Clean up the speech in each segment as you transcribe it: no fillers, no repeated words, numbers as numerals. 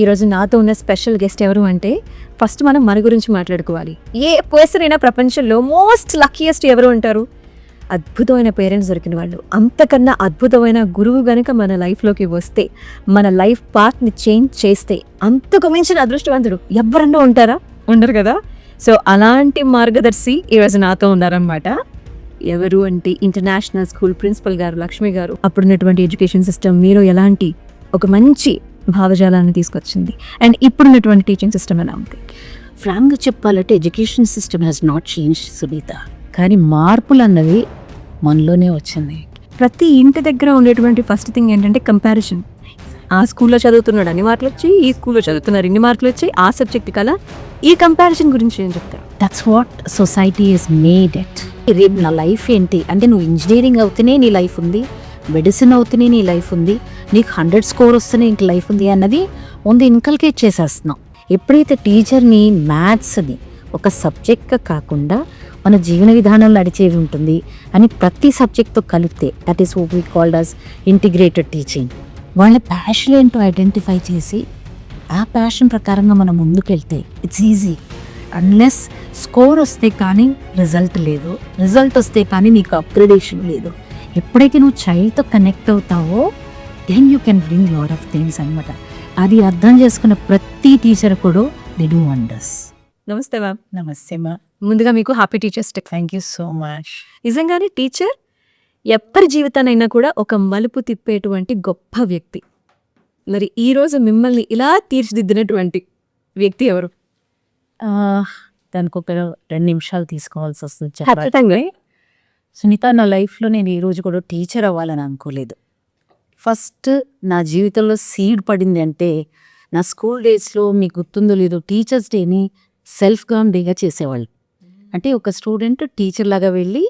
ఈరోజు నాతో ఉన్న స్పెషల్ గెస్ట్ ఎవరు అంటే ఫస్ట్ మనం మన గురించి మాట్లాడుకోవాలి. ఏ పర్సన్ అయినా ప్రపంచంలో మోస్ట్ లక్కీయెస్ట్ ఎవరు ఉంటారు? అద్భుతమైన పేరెంట్స్ దొరికిన వాళ్ళు. అంతకన్నా అద్భుతమైన గురువు గనుక మన లైఫ్లోకి వస్తే, మన లైఫ్ పాత్ని చేంజ్ చేస్తే అంతకు మించిన అదృష్టవంతుడు ఎవరన్నా ఉంటారా? ఉండరు కదా. సో అలాంటి మార్గదర్శి ఈరోజు నాతో ఉన్నారనమాట. ఎవరు అంటే ఇంటర్నేషనల్ స్కూల్ ప్రిన్సిపల్ గారు లక్ష్మి గారు. అప్పుడున్నటువంటి ఎడ్యుకేషన్ సిస్టమ్ మీరు ఎలాంటి ఒక మంచి భావజాలాన్ని తీసుకొచ్చింది అండ్ ఇప్పుడున్నటువంటి టీచింగ్ సిస్టమ్ ఎలా ఉంది? ఫ్రాంక్గా చెప్పాలంటే education system has not change Sunitha, కానీ మార్పులు అన్నవి మనలోనే వచ్చింది. ప్రతి ఇంటి దగ్గర ఉండేటువంటి ఫస్ట్ థింగ్ ఏంటంటే కంపారిజన్. ఆ స్కూల్లో చదువుతున్నాడు అన్ని మార్కులు వచ్చాయి, ఈ స్కూల్లో చదువుతున్నారు ఇన్ని మార్కులు వచ్చాయి, ఆ సబ్జెక్ట్ కల ఈ కంపారిజన్ గురించి ఏం చెప్తారు? That's what society is made it. రేపు నా లైఫ్ ఏంటి అంటే, నువ్వు ఇంజనీరింగ్ అవుతూనే నీ లైఫ్ ఉంది, మెడిసిన్ అవుతూనే నీ లైఫ్ ఉంది, నీకు 100 స్కోర్ వస్తేనే ఇంక లైఫ్ ఉంది అన్నది ముందు ఇన్కల్కేట్ చేసేస్తున్నాం. ఎప్పుడైతే టీచర్ని మ్యాథ్స్ని ఒక సబ్జెక్ట్గా కాకుండా మన జీవన విధానంలో నడిచేది ఉంటుంది అని ప్రతి సబ్జెక్ట్తో కలిపితే that is what we called as integrated teaching. వాళ్ళ ప్యాషన్ ఏంటో ఐడెంటిఫై చేసి ఆ ప్యాషన్ ప్రకారంగా మనం ముందుకెళ్తే ఇట్స్ ఈజీ. అన్లెస్ స్కోర్ వస్తే కానీ రిజల్ట్ లేదు, రిజల్ట్ వస్తే కానీ నీకు అప్గ్రేడేషన్ లేదు. ఎప్పుడైతే నువ్వు చైల్డ్తో కనెక్ట్ అవుతావో then you can bring lot of things అనమాట. అది అర్థం చేసుకున్న ప్రతి టీచర్ కూడా దే డూ వండర్స్. నమస్తే మ్యామ్. నమస్తే మా. ముందుగా మీకు happy teachers day. Thank you so much. నిజంగానే టీచర్ ఎప్పటి జీవితానైనా కూడా ఒక మలుపు తిప్పేటువంటి గొప్ప వ్యక్తి. మరి ఈరోజు మిమ్మల్ని ఇలా తీర్చిదిద్దినటువంటి వ్యక్తి ఎవరు? దానికి ఒక 2 నిమిషాలు తీసుకోవాల్సి వస్తుంది. ఖచ్చితంగా. సునీత, నా లైఫ్లో నేను ఈరోజు కూడా టీచర్ అవ్వాలని అనుకోలేదు. ఫస్ట్ నా జీవితంలో సీడ్ పడింది అంటే నా స్కూల్ డేస్లో, మీకు గుర్తుందో లేదో, టీచర్స్ డేని సెల్ఫ్ గవర్న్ డేగా చేసేవాళ్ళు. అంటే ఒక స్టూడెంట్ టీచర్ లాగా వెళ్ళి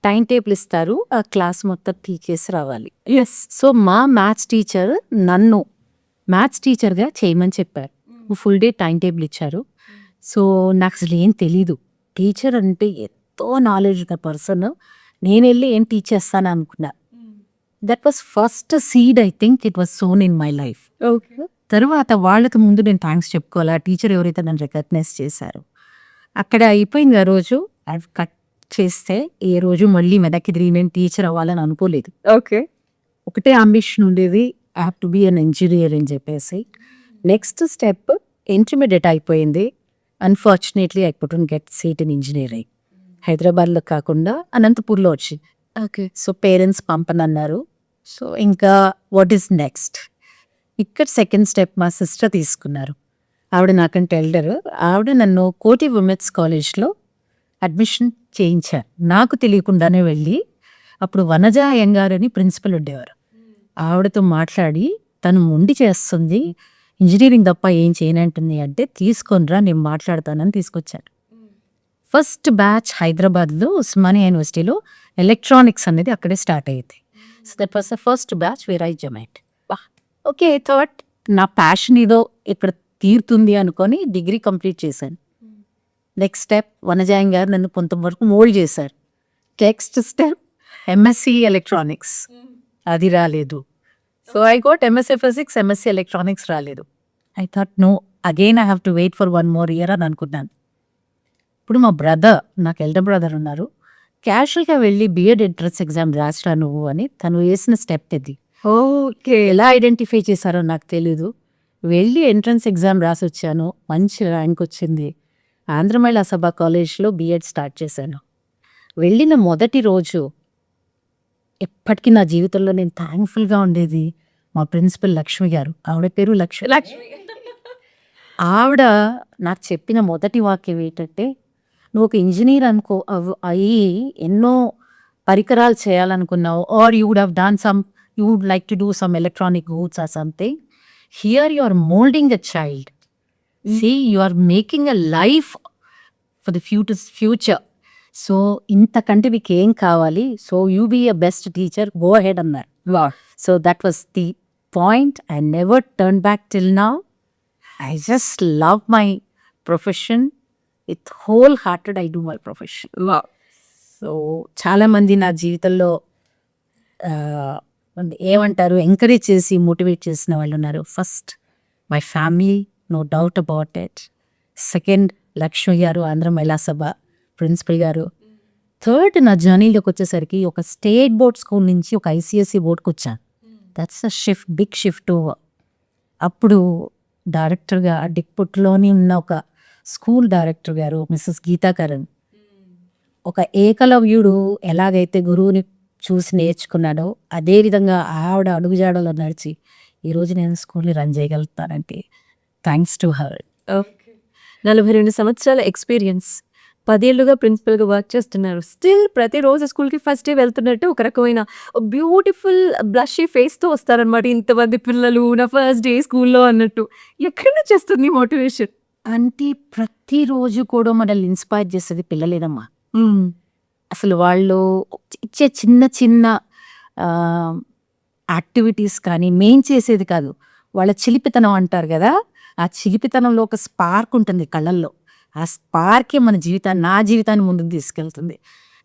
టైం టేబుల్ ఇస్తారు, ఆ క్లాస్ మొత్తం టీచ్ చేసి రావాలి. ఎస్. సో మా మ్యాథ్స్ టీచర్ నన్ను మ్యాథ్స్ టీచర్గా చేయమని చెప్పారు. ఫుల్ డే టైం టేబుల్ ఇచ్చారు. సో నాకు అసలు ఏం తెలీదు, టీచర్ అంటే ఎంతో నాలెడ్జ్ పర్సన్, నేను వెళ్ళి ఏం టీచ్ చేస్తాను అనుకున్నా. That was first seed, I think it was sown in my life. Okay. తర్వాత వాళ్ళకి ముందు నేను థ్యాంక్స్ చెప్పుకోవాలి, ఆ టీచర్ ఎవరైతే నన్ను రికగ్నైజ్ చేశారు. అక్కడ అయిపోయింది ఆ రోజు. అది కట్ చేస్తే ఏ రోజు మళ్ళీ మెదక్కి తిరిగి నేను టీచర్ అవ్వాలని అనుకోలేదు. ఓకే. ఒకటే అంబిషన్ ఉండేది, I have to be an engineer అని చెప్పేసి. నెక్స్ట్ స్టెప్ ఇంటర్మీడియట్ అయిపోయింది. Unfortunately I couldn't get seat in engineering. హైదరాబాద్లో కాకుండా అనంతపూర్లో వచ్చింది. ఓకే. సో పేరెంట్స్ పంపనన్నారు. సో ఇంకా వాట్ ఈస్ నెక్స్ట్? ఇక్కడ సెకండ్ స్టెప్ మా సిస్టర్ తీసుకున్నారు. ఆవిడ నాకంటే ఎల్డర్. ఆవిడ నన్ను కోటి ఉమెన్స్ కాలేజ్లో అడ్మిషన్ చేయించారు. నాకు తెలియకుండానే వెళ్ళి, అప్పుడు వనజ అయ్యంగార్ అని ప్రిన్సిపల్ ఉండేవారు, ఆవిడతో మాట్లాడి తను మొండి చేస్తుంది, ఇంజనీరింగ్ తప్ప ఏం చేయనంటుంది అంటే, తీసుకొనిరా నేను మాట్లాడతానని తీసుకొచ్చాను. ఫస్ట్ బ్యాచ్ హైదరాబాద్లో ఉస్మానియా యూనివర్సిటీలో ఎలక్ట్రానిక్స్ అనేది అక్కడే స్టార్ట్ అయ్యింది. So that was the first batch where I joined. Okay, thought నా ప్యాషన్ ఏదో ఇక్కడ తీరుతుంది అనుకొని డిగ్రీ కంప్లీట్ చేశాను. నెక్స్ట్ స్టెప్ వనజాయం గారు నన్ను కొంతవరకు మోల్డ్ చేశారు. నెక్స్ట్ స్టెప్ ఎంఎస్సి ఎలక్ట్రానిక్స్, అది రాలేదు. So I got MSc physics, MSc electronics రాలేదు. I thought no, again I have to wait for 1 more year అని అనుకున్నాను. ఇప్పుడు మా బ్రదర్, నాకు ఎల్డర్ బ్రదర్ ఉన్నారు, క్యాషువల్గా వెళ్ళి బిఎడ్ ఎంట్రన్స్ ఎగ్జామ్ రాసిరా నువ్వు అని తను వేసిన స్టెప్ ఇది. ఓకే. ఎలా ఐడెంటిఫై చేశారో నాకు తెలీదు. వెళ్ళి ఎంట్రన్స్ ఎగ్జామ్ రాసి వచ్చాను, మంచి ర్యాంక్ వచ్చింది. ఆంధ్ర మహిళా సభ కాలేజ్లో బిఎడ్ స్టార్ట్ చేశాను. వెళ్ళిన మొదటి రోజు ఎప్పటికీ నా జీవితంలో నేను థ్యాంక్ఫుల్గా ఉండేది మా ప్రిన్సిపల్ లక్ష్మి గారు. ఆవిడ పేరు లక్ష్మి. ఆవిడ నాకు చెప్పిన మొదటి వాక్యం ఏంటంటే, నువ్వు ఒక ఇంజనీర్ అనుకో అయ్యి ఎన్నో పరికరాలు చేయాలనుకున్నావు, or you would have done some, you would like to do some electronic goods or something. Here you are molding a child. See, you are making a life for the future. So ఇంతకంటే మీకు ఏం కావాలి? So you be a best teacher, go ahead అన్నారు. So that was the point. I never turn back till now. I just love my profession with whole hearted. I do my profession. So చాలామంది నా జీవితంలో ఏమంటారు, encourage చేసి motivate చేసిన వాళ్ళు ఉన్నారు. First my family, no doubt about it. Second, Lakshmi గారు, ఆంధ్ర మహిళా సభ ప్రిన్సిపల్ గారు. థర్డ్, నా జర్నీలోకి వచ్చేసరికి ఒక స్టేట్ బోర్డ్ స్కూల్ నుంచి ఒక ఐసిఎస్సి బోర్డ్కి వచ్చాను. That's a shift, big shift. అప్పుడు డైరెక్టర్గా డిక్పుట్లోని ఉన్న ఒక స్కూల్ డైరెక్టర్ గారు మిస్సెస్ గీతాకరణ్, ఒక ఏకలవ్యుడు ఎలాగైతే గురువుని చూసి నేర్చుకున్నాడో అదేవిధంగా ఆవిడ అడుగుజాడలో నడిచి ఈరోజు నేను స్కూల్ని రన్ చేయగలుగుతానంటే థ్యాంక్స్ టు హర్. 42 సంవత్సరాల ఎక్స్పీరియన్స్, 10 ఏళ్ళుగా ప్రిన్సిపల్గా వర్క్ చేస్తున్నారు. స్టిల్ ప్రతిరోజు స్కూల్కి ఫస్ట్ డే వెళ్తున్నట్టు ఒక రకమైన బ్యూటిఫుల్ బ్లషీ ఫేస్తో వస్తారనమాట. ఇంతమంది పిల్లలు నా ఫస్ట్ డే స్కూల్లో అన్నట్టు. ఎక్కడి నుంచి వస్తుంది మోటివేషన్? అంటే ప్రతిరోజు కూడా మనల్ని ఇన్స్పైర్ చేసేది పిల్లలేదమ్మా. అసలు వాళ్ళు ఇచ్చే చిన్న చిన్న యాక్టివిటీస్ కానీ మేం చేసేది కాదు, వాళ్ళ చిలిపితనం అంటారు కదా, ఆ చిలిపితనంలో ఒక స్పార్క్ ఉంటుంది కళ్ళల్లో. ఆ స్పార్కే మన జీవితాన్ని, నా జీవితాన్ని ముందుకు తీసుకెళ్తుంది.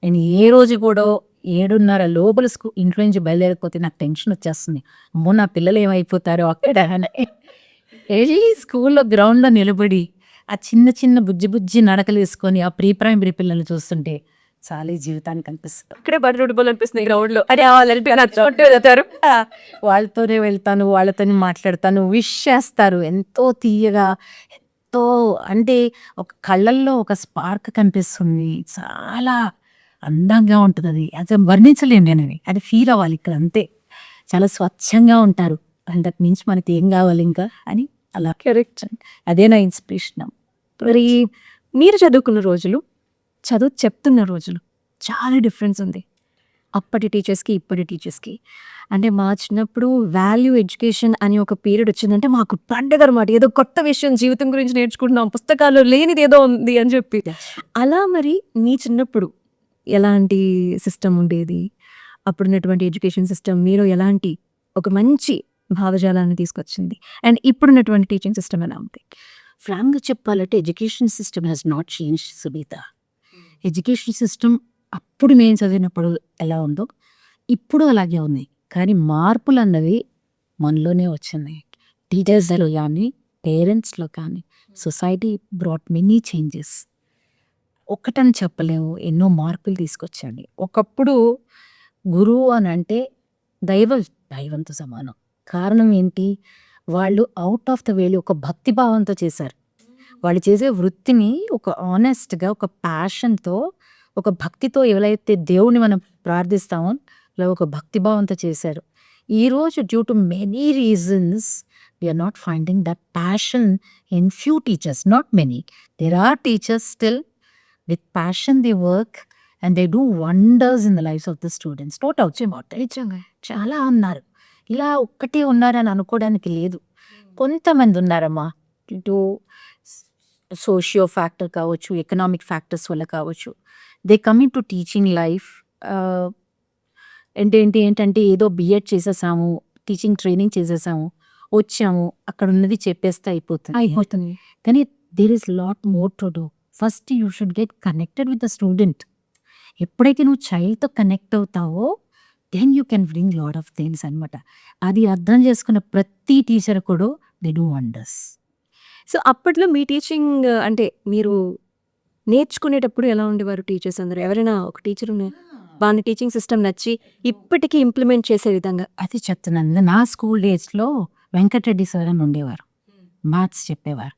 నేను ఏ రోజు కూడా 7:30 లోపల ఇంట్లో నుంచి బయలుదేరకపోతే నాకు టెన్షన్ వచ్చేస్తుంది. అమ్మో నా పిల్లలు ఏమైపోతారో అక్కడ అని. వెళ్ళి స్కూల్లో గ్రౌండ్లో నిలబడి ఆ చిన్న చిన్న బుజ్జి బుజ్జి నడకలు వేసుకొని ఆ ప్రీ ప్రైమరీ పిల్లల్ని చూస్తుంటే చాలా ఈ జీవితానికి అనిపిస్తుంది. అక్కడే బడి రూడిపోలు అనిపిస్తుంది గ్రౌండ్లో. అరే వెళ్తారు, వాళ్ళతోనే వెళ్తాను, వాళ్ళతోనే మాట్లాడతాను, విష్ చేస్తారు ఎంతో తీయగా, ఎంతో అంటే ఒక కళ్ళల్లో ఒక స్పార్క్ కనిపిస్తుంది. చాలా అందంగా ఉంటుంది. అది అసలు వర్ణించలేను నేను, అది ఫీల్ అవ్వాలి ఇక్కడ అంతే. చాలా స్వచ్ఛంగా ఉంటారు. అంతకు మించి మనకి ఏం కావాలి ఇంకా అని అలా. కరెక్ట్. అదే నా ఇన్స్పిరేషన్. మరి మీరు చదువుకున్న రోజులు, చదువు చెప్తున్న రోజులు చాలా డిఫరెన్స్ ఉంది అప్పటి టీచర్స్కి ఇప్పటి టీచర్స్కి. అంటే మా చిన్నప్పుడు వాల్యూ ఎడ్యుకేషన్ అని ఒక పీరియడ్ వచ్చిందంటే మాకు పండగ అనమాట. ఏదో కొత్త విషయం జీవితం గురించి నేర్చుకుంటున్నాం, పుస్తకాల్లో లేనిది ఏదో ఉంది అని చెప్పి. అలా మరి మీ చిన్నప్పుడు ఎలాంటి సిస్టమ్ ఉండేది? అప్పుడున్నటువంటి ఎడ్యుకేషన్ సిస్టమ్ మీరు ఎలాంటి ఒక మంచి భావజాలాన్ని తీసుకొచ్చింది? అండ్ ఇప్పుడున్నటువంటి టీచింగ్ సిస్టమ్ ఎలా ఉంది? ఫ్రాంక్గా చెప్పాలంటే education system has not change Sunitha. Education system అప్పుడు మేము చదివినప్పుడు ఎలా ఉందో ఇప్పుడు అలాగే ఉంది. కానీ మార్పులు అన్నవి మనలోనే వచ్చినాయి. టీచర్స్లో కానీ, పేరెంట్స్లో కానీ, సొసైటీ బ్రాట్ మెనీ చేంజెస్. ఒక్కటని చెప్పలేము, ఎన్నో మార్పులు తీసుకొచ్చండి. ఒకప్పుడు గురువు అని అంటే దైవంతో సమానం. కారణం ఏంటి? వాళ్ళు అవుట్ ఆఫ్ ద వేలో ఒక భక్తిభావంతో చేశారు. వాళ్ళు చేసే వృత్తిని ఒక ఆనెస్ట్గా, ఒక ప్యాషన్తో, ఒక భక్తితో ఎవరైతే దేవుని మనం ప్రార్థిస్తామో అలా ఒక భక్తిభావంతో చేశారు. ఈరోజు due to many reasons we're not finding that passion in few teachers, not many. There are teachers still with passion they work and they do wonders in the lifes of the students. No doubt about it. నిజంగా చాలా ఉన్నారు. ఇలా ఒక్కటే ఉన్నారని అనుకోవడానికి లేదు. కొంతమంది ఉన్నారమ్మా, ఇటు సోషియో ఫ్యాక్టర్ కావచ్చు, ఎకనామిక్ ఫ్యాక్టర్స్ వల్ల కావచ్చు, they coming to teaching life. ఏంటంటే ఏదో బిఎడ్ చేసేసాము, టీచింగ్ ట్రైనింగ్ చేసేసాము, వచ్చాము, అక్కడ ఉన్నది చెప్పేస్తే అయిపోతుంది. కానీ there is lot more to do. First you should get connected with the student. ఎప్పుడైతే నువ్వు చైల్డ్తో కనెక్ట్ అవుతావో then you can bring lot of things అనమాట. అది అర్థం చేసుకున్న ప్రతి టీచర్ కూడా దే డూ వండర్స్. సో అప్పట్లో మీ టీచింగ్ అంటే మీరు నేర్చుకునేటప్పుడు ఎలా ఉండేవారు టీచర్స్ అందరూ? ఎవరైనా ఒక టీచర్ వాళ్ళ టీచింగ్ సిస్టమ్ నచ్చి ఇప్పటికీ ఇంప్లిమెంట్ చేసే విధంగా? అది చెప్తున్నాను. నా స్కూల్ డేస్లో వెంకటరెడ్డి సార్ అని ఉండేవారు, మ్యాథ్స్ చెప్పేవారు.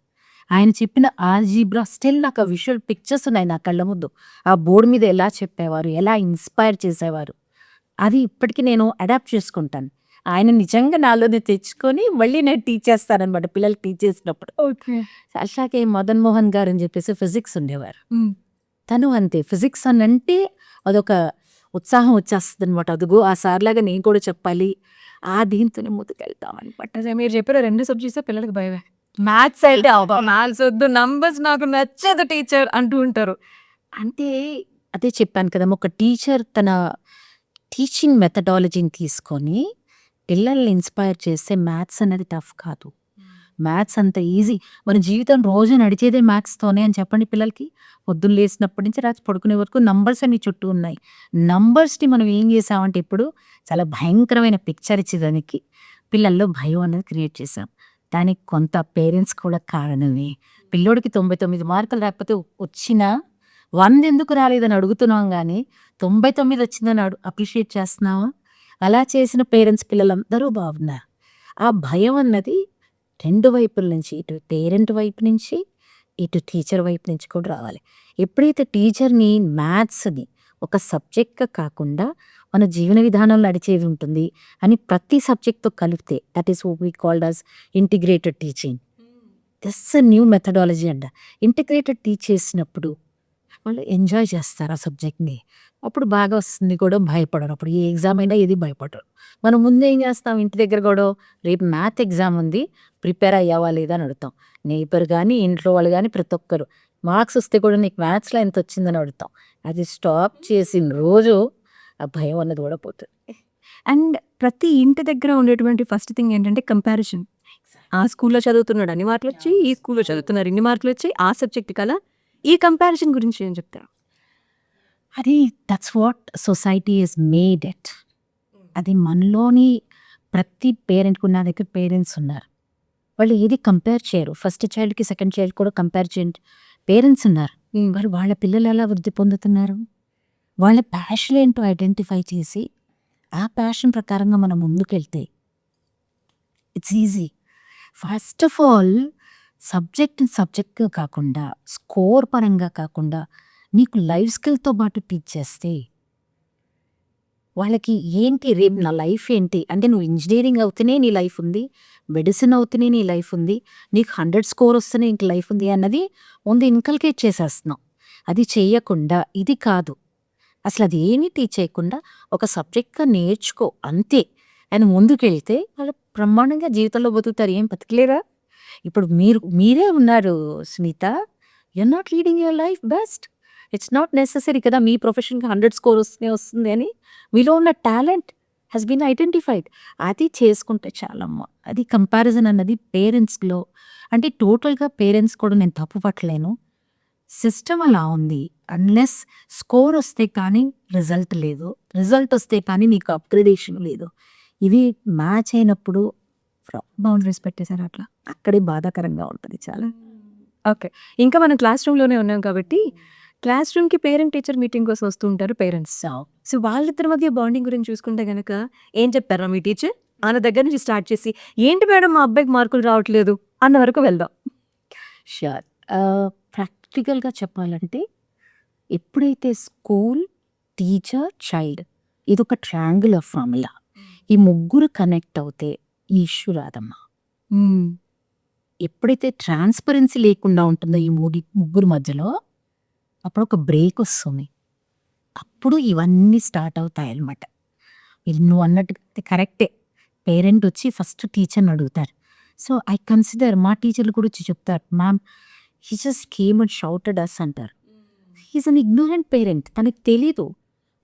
ఆయన చెప్పిన ఆల్జీబ్రా స్టిల్ నాకు విజువల్ పిక్చర్స్ ఉన్నాయి నా కళ్ళ ముందు. ఆ బోర్డు మీద ఎలా చెప్పేవారు, ఎలా ఇన్స్పైర్ చేసేవారు, అది ఇప్పటికీ నేను అడాప్ట్ చేసుకుంటాను. ఆయన నిజంగా నాలోనే తెచ్చుకొని మళ్ళీ నేను టీచ్ చేస్తానమాట పిల్లలకి టీచ్ చేసినప్పుడు. ఓకే. అట్లాగే మదన్ మోహన్ గారు అని చెప్పేసి ఫిజిక్స్ ఉండేవారు. తను అంతే, ఫిజిక్స్ అని అంటే అదొక ఉత్సాహం వచ్చేస్తుంది అనమాట. అదిగో ఆ సార్లాగా నేను కూడా చెప్పాలి, ఆ దీంతోనే ముందుకెళ్తాం అనమాట. అదే మీరు చెప్పారు 2 సబ్జెక్ట్స్ పిల్లలకి భయమే. మ్యాథ్స్ అయితే మ్యాథ్స్ వద్దు, నంబర్స్ నాకు నచ్చదు టీచర్ అంటూ ఉంటారు. అంటే అదే చెప్పాను కదా, ఒక టీచర్ తన టీచింగ్ మెథడాలజీని తీసుకొని పిల్లల్ని ఇన్స్పైర్ చేస్తే మ్యాథ్స్ అనేది టఫ్ కాదు. మ్యాథ్స్ అంత ఈజీ. మన జీవితం రోజు నడిచేదే మ్యాథ్స్తోనే అని చెప్పండి పిల్లలకి. పొద్దున్న లేసినప్పటి నుంచి రాత్రి పడుకునే వరకు నంబర్స్ అన్ని చుట్టూ ఉన్నాయి. నంబర్స్ని మనం ఏం చేసామంటే ఇప్పుడు చాలా భయంకరమైన పిక్చర్ ఇచ్చేదానికి పిల్లల్లో భయం అనేది క్రియేట్ చేసాం. దానికి కొంత పేరెంట్స్ కూడా కారణమే. పిల్లోడికి 99 మార్కులు రాకపోతే వచ్చినా 100 ఎందుకు రాలేదని అడుగుతున్నాం గానీ 99 వచ్చిందని అప్రిషియేట్ చేస్తున్నావా? అలా చేసిన పేరెంట్స్ పిల్లలందరూ బాగున్నారు. ఆ భయం అన్నది 2 వైపుల నుంచి, ఇటు పేరెంట్ వైపు నుంచి, ఇటు టీచర్ వైపు నుంచి కూడా రావాలి. ఎప్పుడైతే టీచర్‌ని మ్యాథ్స్‌ని ఒక సబ్జెక్ట్‌గా కాకుండా మన జీవన విధానంలో నడిచేది ఉంటుంది అని ప్రతి సబ్జెక్ట్‌తో కలిపితే that is what we called as integrated teaching. This new methodology అంట. ఇంటిగ్రేటెడ్ టీచ్ చేసినప్పుడు వాళ్ళు ఎంజాయ్ చేస్తారు ఆ సబ్జెక్ట్‌ని. అప్పుడు బాగా వస్తుంది కూడా, భయపడరు. అప్పుడు ఏ ఎగ్జామ్ అయినా ఏది భయపడరు. మనం ముందు ఏం చేస్తాం ఇంటి దగ్గర కూడా, రేపు మ్యాథ్ ఎగ్జామ్ ఉంది, ప్రిపేర్ అయ్యావా లేదా అని అడుగుతాం. నేబర్ కానీ ఇంట్లో వాళ్ళు కానీ ప్రతి ఒక్కరు మార్క్స్ వస్తే కూడా నీకు మ్యాథ్స్‌లో ఎంత వచ్చిందని అడుగుతాం. అది స్టాప్ చేసిన రోజు ఆ భయం అన్నది కూడా పోతుంది. అండ్ ప్రతి ఇంటి దగ్గర ఉండేటువంటి ఫస్ట్ థింగ్ ఏంటంటే కంపారిజన్. ఆ స్కూల్లో చదువుతున్నాడు అన్ని మార్కులు వచ్చి, ఈ స్కూల్లో చదువుతున్నారు ఇన్ని మార్కులు వచ్చి, ఆ సబ్జెక్ట్ కలా ఈ కంపారిజన్ గురించి ఏం చెప్తారు? అది that's what society is made it. అది మనలోని ప్రతి పేరెంట్‌కి ఉన్న దగ్గర పేరెంట్స్ ఉన్నారు. వాళ్ళు ఏది కంపేర్ చేయరు. ఫస్ట్ చైల్డ్‌కి సెకండ్ చైల్డ్ కూడా కంపేర్ చేయండి. పేరెంట్స్ ఉన్నారు. మరి వాళ్ళ పిల్లలు ఎలా వృద్ధి పొందుతున్నారు? వాళ్ళ ప్యాషన్ ఏంటో ఐడెంటిఫై చేసి ఆ ప్యాషన్ ప్రకారంగా మనం ముందుకెళ్తే it's easy. First of all సబ్జెక్ట్‌గా కాకుండా, స్కోర్ పరంగా కాకుండా నీకు లైఫ్ స్కిల్‌తో పాటు టీచ్ చేస్తే వాళ్ళకి ఏంటి రేపు నా లైఫ్ ఏంటి అంటే, నువ్వు ఇంజనీరింగ్ అవుతూనే నీ లైఫ్ ఉంది, మెడిసిన్ అవుతూనే నీ లైఫ్ ఉంది, నీకు 100 స్కోర్ వస్తేనే ఇంక లైఫ్ ఉంది అన్నది ముందు ఇన్కల్కేట్ చేసేస్తున్నాం. అది చేయకుండా ఇది కాదు, అసలు అది ఏమీ టీచ్ చేయకుండా ఒక సబ్జెక్ట్‌గా నేర్చుకో అంతే అని ముందుకెళ్తే వాళ్ళు బ్రహ్మాండంగా జీవితంలో బతుకుతారు. ఏం బతికలేరా? ఇప్పుడు మీరే ఉన్నారు Smitha. You're not leading your life best. It's not necessary కదా మీ ప్రొఫెషన్‌కి 100 స్కోర్ వస్తుంది అని. మీలో ఉన్న టాలెంట్ హ్యాస్ బీన్ ఐడెంటిఫైడ్. అది చేసుకుంటే చాలమ్మ. అది కంపారిజన్ అన్నది పేరెంట్స్‌లో అంటే టోటల్‌గా పేరెంట్స్ కూడా నేను తప్పు పట్టలేను. సిస్టమ్ అలా ఉంది. అన్‌లెస్ స్కోర్ వస్తే కానీ రిజల్ట్ లేదు. రిజల్ట్ వస్తే కానీ నీకు అప్‌గ్రేడేషన్ లేదు. ఇవి మ్యాచ్ అయినప్పుడు బౌండరీస్ పెట్టేశారు అట్లా. అక్కడే బాధాకరంగా ఉంటుంది చాలా. ఓకే. ఇంకా మనం క్లాస్ రూమ్‌లోనే ఉన్నాం కాబట్టి, క్లాస్ రూమ్‌కి పేరెంట్ టీచర్ మీటింగ్ కోసం వస్తూ ఉంటారు పేరెంట్స్. సో వాళ్ళిద్దరి మధ్య బాండింగ్ గురించి చూసుకుంటే గనక ఏం చెప్పారా మీ టీచర్? ఆమె దగ్గర నుంచి స్టార్ట్ చేసి, ఏంటి మేడం మా అబ్బాయికి మార్కులు రావట్లేదు అన్న వరకు వెళ్దాం. ష్యూర్. ప్రాక్టికల్‌గా చెప్పాలంటే ఎప్పుడైతే స్కూల్, టీచర్, చైల్డ్ ఇదొక ట్రయాంగులర్ ఫార్ములా. ఈ ముగ్గురు కనెక్ట్ అవుతే ఈ ఇష్యూ రాదమ్మా. ఎప్పుడైతే ట్రాన్స్పరెన్సీ లేకుండా ఉంటుందో ఈ ముగ్గురు మధ్యలో, అప్పుడు ఒక బ్రేక్ వస్తుంది. అప్పుడు ఇవన్నీ స్టార్ట్ అవుతాయి అన్నమాట. నువ్వు అన్నట్టు కరెక్టే. పేరెంట్ వచ్చి ఫస్ట్ టీచర్ని అడుగుతారు. సో ఐ కన్సిడర్ మా టీచర్లు కూడా వచ్చి చెప్తారు, ma'am he just came and shouted us అంటారు. He's an ignorant parent. తనకి తెలీదు.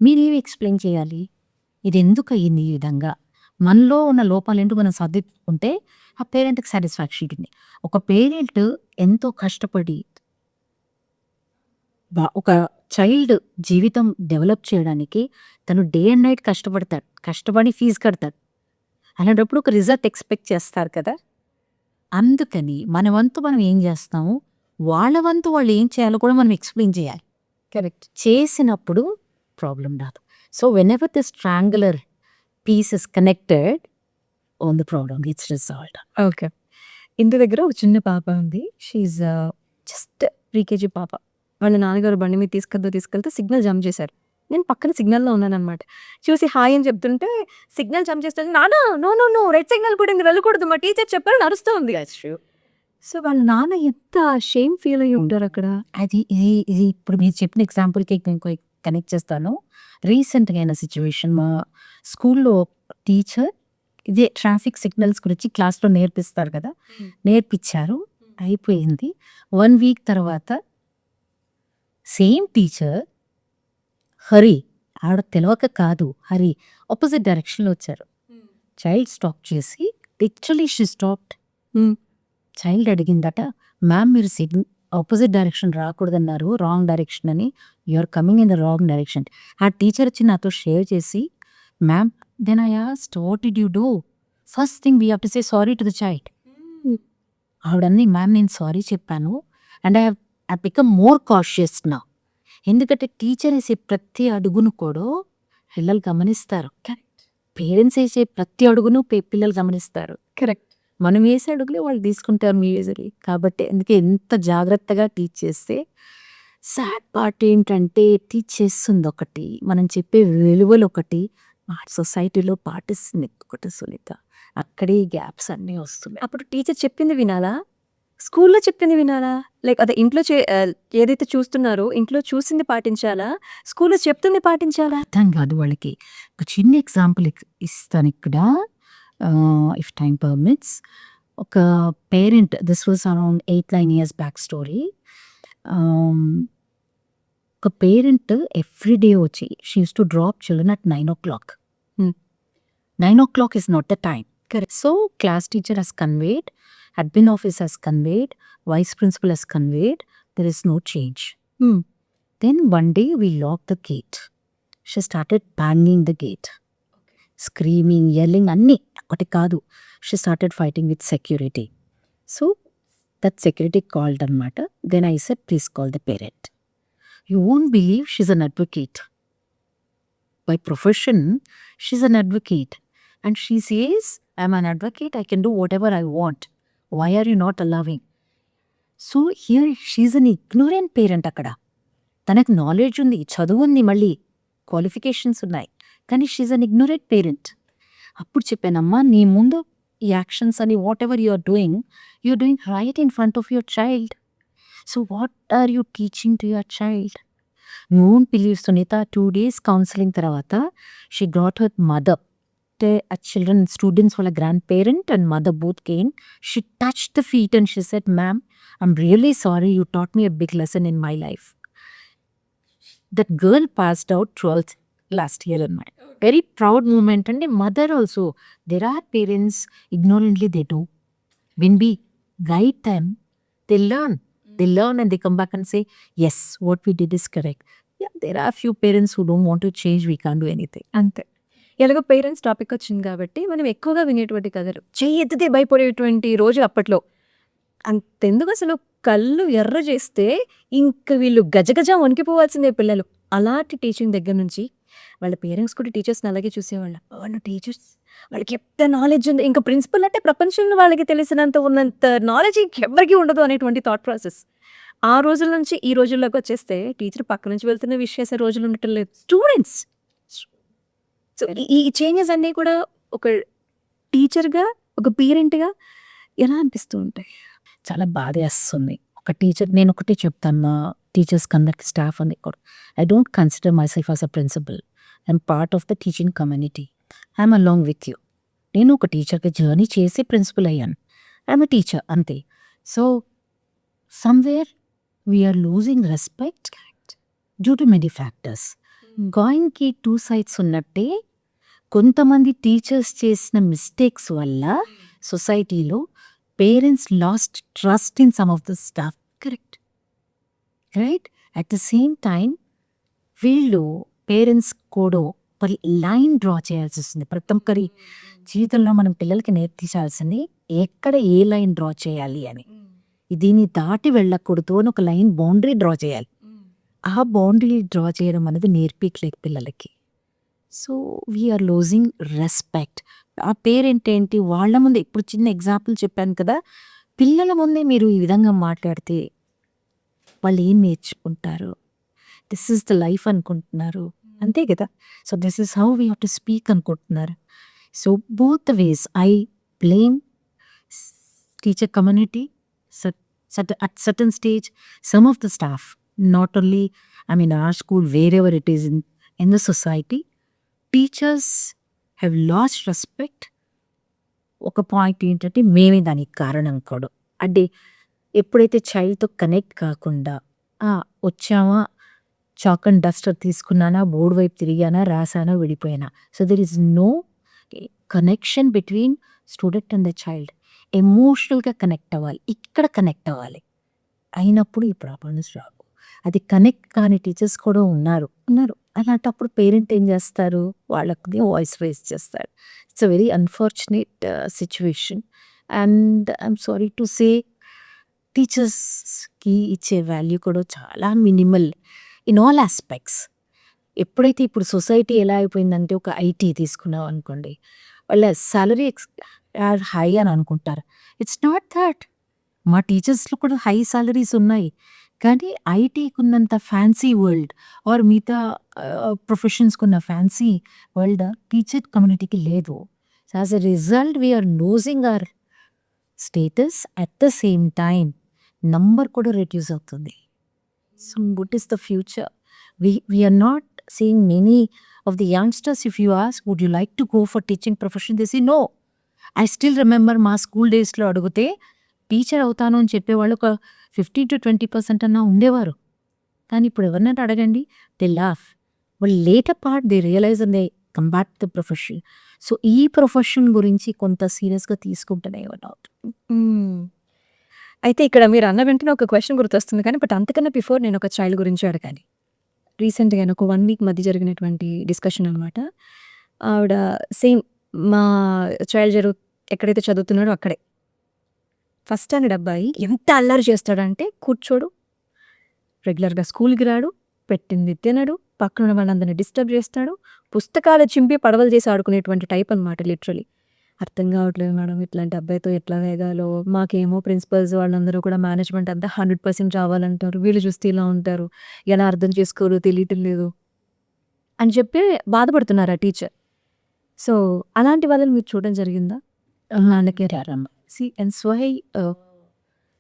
మీరేమి ఎక్స్ప్లెయిన్ చేయాలి, ఇది ఎందుకు అయ్యింది ఈ విధంగా. మనలో ఉన్న లోపాలు ఏంటో మనం సర్దిద్దుకుంటే ఆ పేరెంట్కి సాటిస్ఫాక్షన్ ఉంటుంది. ఒక పేరెంట్ ఎంతో కష్టపడి ఒక చైల్డ్ జీవితం డెవలప్ చేయడానికి తను డే అండ్ నైట్ కష్టపడతాడు, కష్టపడి ఫీజు కడతాడు. అలాంటప్పుడు ఒక రిజల్ట్ ఎక్స్పెక్ట్ చేస్తారు కదా. అందుకని మన వంతు మనం ఏం చేస్తాము, వాళ్ళ వంతు వాళ్ళు ఏం చేయాలో కూడా మనం ఎక్స్ప్లెయిన్ చేయాలి. కరెక్ట్. చేసినప్పుడు ప్రాబ్లం రాదు. So whenever this triangular piece is connected on the problem gets resolved. Okay. ఇంటి దగ్గర ఒక చిన్న పాప ఉంది. షీఈ్ జస్ట్ ప్రీకేజీ పాప. వాళ్ళ నాన్నగారు బండి మీద తీసుకెళ్తే సిగ్నల్ జంప్ చేశారు. నేను పక్కన సిగ్నల్‌లో ఉన్నాననమాట. చూసి హాయ్ అని చెప్తుంటే సిగ్నల్ జంప్ చేస్తుంటే, నాన్న నో రెడ్ సిగ్నల్ పడింది వెళ్ళకూడదు మా టీచర్ చెప్పారని అరుస్తూ ఉంది. సో వాళ్ళ నాన్న ఎంత షేమ్ ఫీల్ అయ్యి ఉంటారు అక్కడ. అది ఇది ఇప్పుడు మీరు చెప్పిన ఎగ్జాంపుల్కి ఇంకో కనెక్ట్ చేస్తాను. రీసెంట్గా అయిన సిచ్యువేషన్, మా స్కూల్లో టీచర్ ఇదే ట్రాఫిక్ సిగ్నల్స్ గురించి క్లాస్లో నేర్పిస్తారు కదా, నేర్పించారు, అయిపోయింది. 1 వీక్ తర్వాత సేమ్ టీచర్ హరి, ఆవిడ తెలవక కాదు, హరి ఆపోజిట్ డైరెక్షన్లో వచ్చారు. చైల్డ్ స్టాప్ చేసి లిటరలీ షీ స్టాప్డ్. చైల్డ్ అడిగిందట, మ్యామ్ మీరు ఆపోజిట్ డైరెక్షన్ రాకూడదన్నారు, రాంగ్ డైరెక్షన్ అని, you're coming in the wrong direction. ఆ టీచర్ వచ్చి నాతో షేర్ చేసి, ma'am then I asked what did you do, first thing we have to say sorry to the child. ఆవిడన్ని ma'am నేను sorry చెప్పాను and I become more cautious నా. ఎందుకంటే teacher వేసే ప్రతి అడుగును కూడా పిల్లలు గమనిస్తారు. పేరెంట్స్ వేసే ప్రతి అడుగును పిల్లలు గమనిస్తారు. కరెక్ట్. మనం వేసే అడుగులే వాళ్ళు తీసుకుంటారు మ్యూజువల్లీ. కాబట్టి అందుకే ఎంత జాగ్రత్తగా టీచ్ చేస్తే. సాడ్ పార్ట్ ఏంటంటే టీచ్ చేస్తుంది ఒకటి, మనం చెప్పే విలువలు ఒకటి, మా సొసైటీలో పాటిస్తుంది ఒకటి సునీత. అక్కడే గ్యాప్స్ అన్నీ వస్తున్నాయి. అప్పుడు టీచర్ చెప్పింది వినాలా? స్కూల్లో చెప్పింది వినాలా? లైక్ అదే ఇంట్లో ఏదైతే చూస్తున్నారో ఇంట్లో చూసింది పాటించాలా? స్కూల్లో చెప్తుంది పాటించాలా? అర్థం కాదు వాళ్ళకి. ఒక చిన్న ఎగ్జాంపుల్ ఇస్తాను ఇక్కడ, ఇఫ్ టైం పర్మిట్స్. ఒక parent, this was around 8-9 years back story. ఒక పేరెంట్ ఎవ్రీ డే వచ్చి she use to drop children at 9 o'clock. 9 o'clock is not the time. Correct. So class teacher has conveyed, admin office has conveyed, vice principal has conveyed, there is no change. Then one day we locked the gate. She started banging the gate, screaming, yelling, anni ఒకటి కాదు. She started fighting with security. So that security called అనమాట. Then I said, please call the parent. You won't believe she's an advocate. By profession, she's an advocate. And she says, I'm an advocate, I can do whatever I want. Why are you not allowing? So here she's an ignorant parent అక్కడ. తనకు knowledge ఉంది, చదువు ఉంది, మళ్ళీ qualifications ఉన్నాయి, కానీ she's an ignorant parent. అప్పుడు చెప్పానమ్మా, నీ ముందు ఈ యాక్షన్స్ అని whatever you're doing right in front of your child. So what are you teaching to your child? You won't believe Sunitha, 2 days counselling తర్వాత she got her mother, a children, students వాళ్ళ grand parent and mother both came. She touched the feet and she said, ma'am, I'm really sorry, you taught me a big lesson in my life. That girl passed out 12th last year in my very proud moment. And the mother also, there are parents ignorantly they do. When we guide them, they learn and they come back and say, yes, what we did is correct. Yeah, there are few parents who don't want to change, we can't do anything. అంతే. ఎలాగో parents topic వచ్చింది కాబట్టి మనం ఎక్కువగా వినేటువంటి కథలు, చెయ్యి ఎత్తితే భయపడేటువంటి రోజు అప్పట్లో. అంతెందుకు అసలు కళ్ళు ఎర్ర చేస్తే ఇంక వీళ్ళు గజగజ వణికిపోవాల్సిందే పిల్లలు. అలాంటి టీచింగ్ దగ్గర నుంచి వాళ్ళ పేరెంట్స్ కూడా టీచర్స్ని అలాగే చూసేవాళ్ళ. వాళ్ళు టీచర్స్, వాళ్ళకి ఎంత నాలెడ్జ్ ఉంది, ఇంకా ప్రిన్సిపల్ అంటే ప్రపంచంలో వాళ్ళకి తెలిసినంత ఉన్నంత నాలెడ్జ్ ఇంకెవ్వరికి ఉండదు అనేటువంటి థాట్ ప్రాసెస్. ఆ రోజుల నుంచి ఈ రోజుల్లోకి వచ్చేస్తే టీచర్ పక్క నుంచి వెళ్తున్న విష్ చేసే రోజులు ఉండటం లేదు, స్టూడెంట్స్. సో ఈ చేంజెస్ అన్నీ కూడా ఒక టీచర్గా, ఒక పేరెంట్గా ఎలా అనిపిస్తూ ఉంటాయి? చాలా బాధేస్తుంది. ఒక టీచర్, నేను ఒకటే చెప్తాను మా టీచర్స్కి అందరికి, స్టాఫ్ అని కూడా, I don't consider myself as a principal. I'm part of the teaching community. I'm along with you. నేను ఒక టీచర్గా జర్నీ చేసి ప్రిన్సిపల్ అయ్యాను. ఐఎమ్ అ టీచర్ అంతే. So somewhere we're losing respect due to many factors. కాయిన్కి 2 sides ఉన్నట్టే కొంతమంది teachers చేసిన మిస్టేక్స్ వల్ల సొసైటీలో parents lost trust in some of the staff. Correct, right. At the same time వీళ్ళు పేరెంట్స్ కూడా ఒక లైన్ డ్రా చేయాల్సి వస్తుంది. ప్రతి ఒక్కరి జీవితంలో మనం పిల్లలకి నేర్పించాల్సింది ఎక్కడ ఏ లైన్ డ్రా చేయాలి అని. దీన్ని దాటి వెళ్ళకూడదు అని ఒక లైన్, బౌండరీ డ్రా చేయాలి. ఆ బౌండరీ డ్రా చేయడం అనేది నేర్పించలేక పిల్లలకి. So we're losing respect. ఆ పేరెంట్ ఏంటి, వాళ్ళ ముందే, ఇప్పుడు చిన్న ఎగ్జాంపుల్ చెప్పాను కదా, పిల్లల ముందే మీరు ఈ విధంగా మాట్లాడితే వాళ్ళు ఏం నేర్చుకుంటారు? దిస్ ఈస్ ద లైఫ్ అనుకుంటున్నారు, అంతే కదా. So this is how we have to speak అనుకుంటున్నారు. So both the ways I blame teacher community at certain stage, some of the staff, not only our school, wherever it is in the society, teachers have lost respect. ఒక point ఏంటంటే మేమే దానికి కారణం కూడా. అంటే ఎప్పుడైతే చైల్డ్తో connect కాకుండా, వచ్చామా, చాక్ అండ్ డస్టర్ తీసుకున్నానా, బోర్డు వైపు తిరిగానా, రాసానా, విడిపోయానా. So there is no connection between student and the child. ఎమోషనల్గా కనెక్ట్ అవ్వాలి, ఇక్కడ కనెక్ట్ అవ్వాలి. అయినప్పుడు ఈ ప్రాబ్లమ్స్ రావు. అది కనెక్ట్ కాని టీచర్స్ కూడా ఉన్నారు. అలాంటప్పుడు పేరెంట్ ఏం చేస్తారు, వాళ్ళకి వాయిస్ రేస్ చేస్తారు. It's a very unfortunate situation. And I'm sorry to సే, టీచర్స్కి ఇచ్చే వాల్యూ కూడా చాలా మినిమల్ ఇన్ ఆల్ ఆస్పెక్ట్స్. ఎప్పుడైతే ఇప్పుడు సొసైటీ ఎలా అయిపోయిందంటే ఒక ఐటీ తీసుకున్నాం అనుకోండి, వాళ్ళ సాలరీ ఆర్ హై అని అనుకుంటారు. It's not that. మా టీచర్స్లో కూడా హై సాలరీస్ ఉన్నాయి, కానీ ఐటీకి ఉన్నంత ఫ్యాన్సీ వరల్డ్ ఆర్ మిగతా ప్రొఫెషన్స్కి ఉన్న ఫ్యాన్సీ వరల్డ్ టీచర్ కమ్యూనిటీకి లేదు. So as a result we're losing our status. At the same time number కూడా రెడ్యూస్ అవుతుంది. So what is the future? We are not seeing many of the youngsters, if you ask, would you like to go for teaching profession? They say no. I still remember మా school డేస్లో అడిగితే teacher అవుతాను అని చెప్పేవాళ్ళు ఒక 15-20% అన్నా ఉండేవారు. కానీ ఇప్పుడు ఎవరినైనా అడగండి, దే లాఫ్. వాళ్ళు later part they realize and they come back to the profession. So ఈ ప్రొఫెషన్ గురించి కొంత సీరియస్గా తీసుకుంటేనే అయితే ఇక్కడ మీరు అన్న వెంటనే ఒక క్వశ్చన్ గుర్తొస్తుంది, కానీ బట్ అంతకన్నా బిఫోర్ నేను ఒక చైల్డ్ గురించి అడగాలి. రీసెంట్గా ఒక 1 వీక్ మధ్య జరిగినటువంటి డిస్కషన్ అనమాట. ఆవిడ సేమ్ మా చైల్డ్ ఎక్కడైతే చదువుతున్నాడో అక్కడే ఫస్ట్ స్టాండర్డ్ అబ్బాయి ఎంత అల్లరి చేస్తాడంటే కూర్చోడు, రెగ్యులర్గా స్కూల్కి రాడు, పెట్టింది తినడు, పక్కన వాళ్ళందరినీ డిస్టర్బ్ చేస్తాడు, పుస్తకాలు చింపి పడవలు చేసి ఆడుకునేటువంటి టైప్ అనమాట. లిటరలీ అర్థం కావట్లేదు మేడం ఇట్లాంటి అబ్బాయితో ఎట్లా వేగాలో. మాకేమో ప్రిన్సిపల్స్ వాళ్ళందరూ కూడా మేనేజ్మెంట్ అంతా 100% రావాలంటారు, వీళ్ళు చూస్తే ఇలా ఉంటారు, ఎలా అర్థం చేసుకోరు తెలియటం లేదు అని చెప్పి బాధపడుతున్నారు ఆ టీచర్. సో అలాంటి వాళ్ళని మీరు చూడడం జరిగిందా? నాన్నకే రారమ్మ. సి అండ్ సో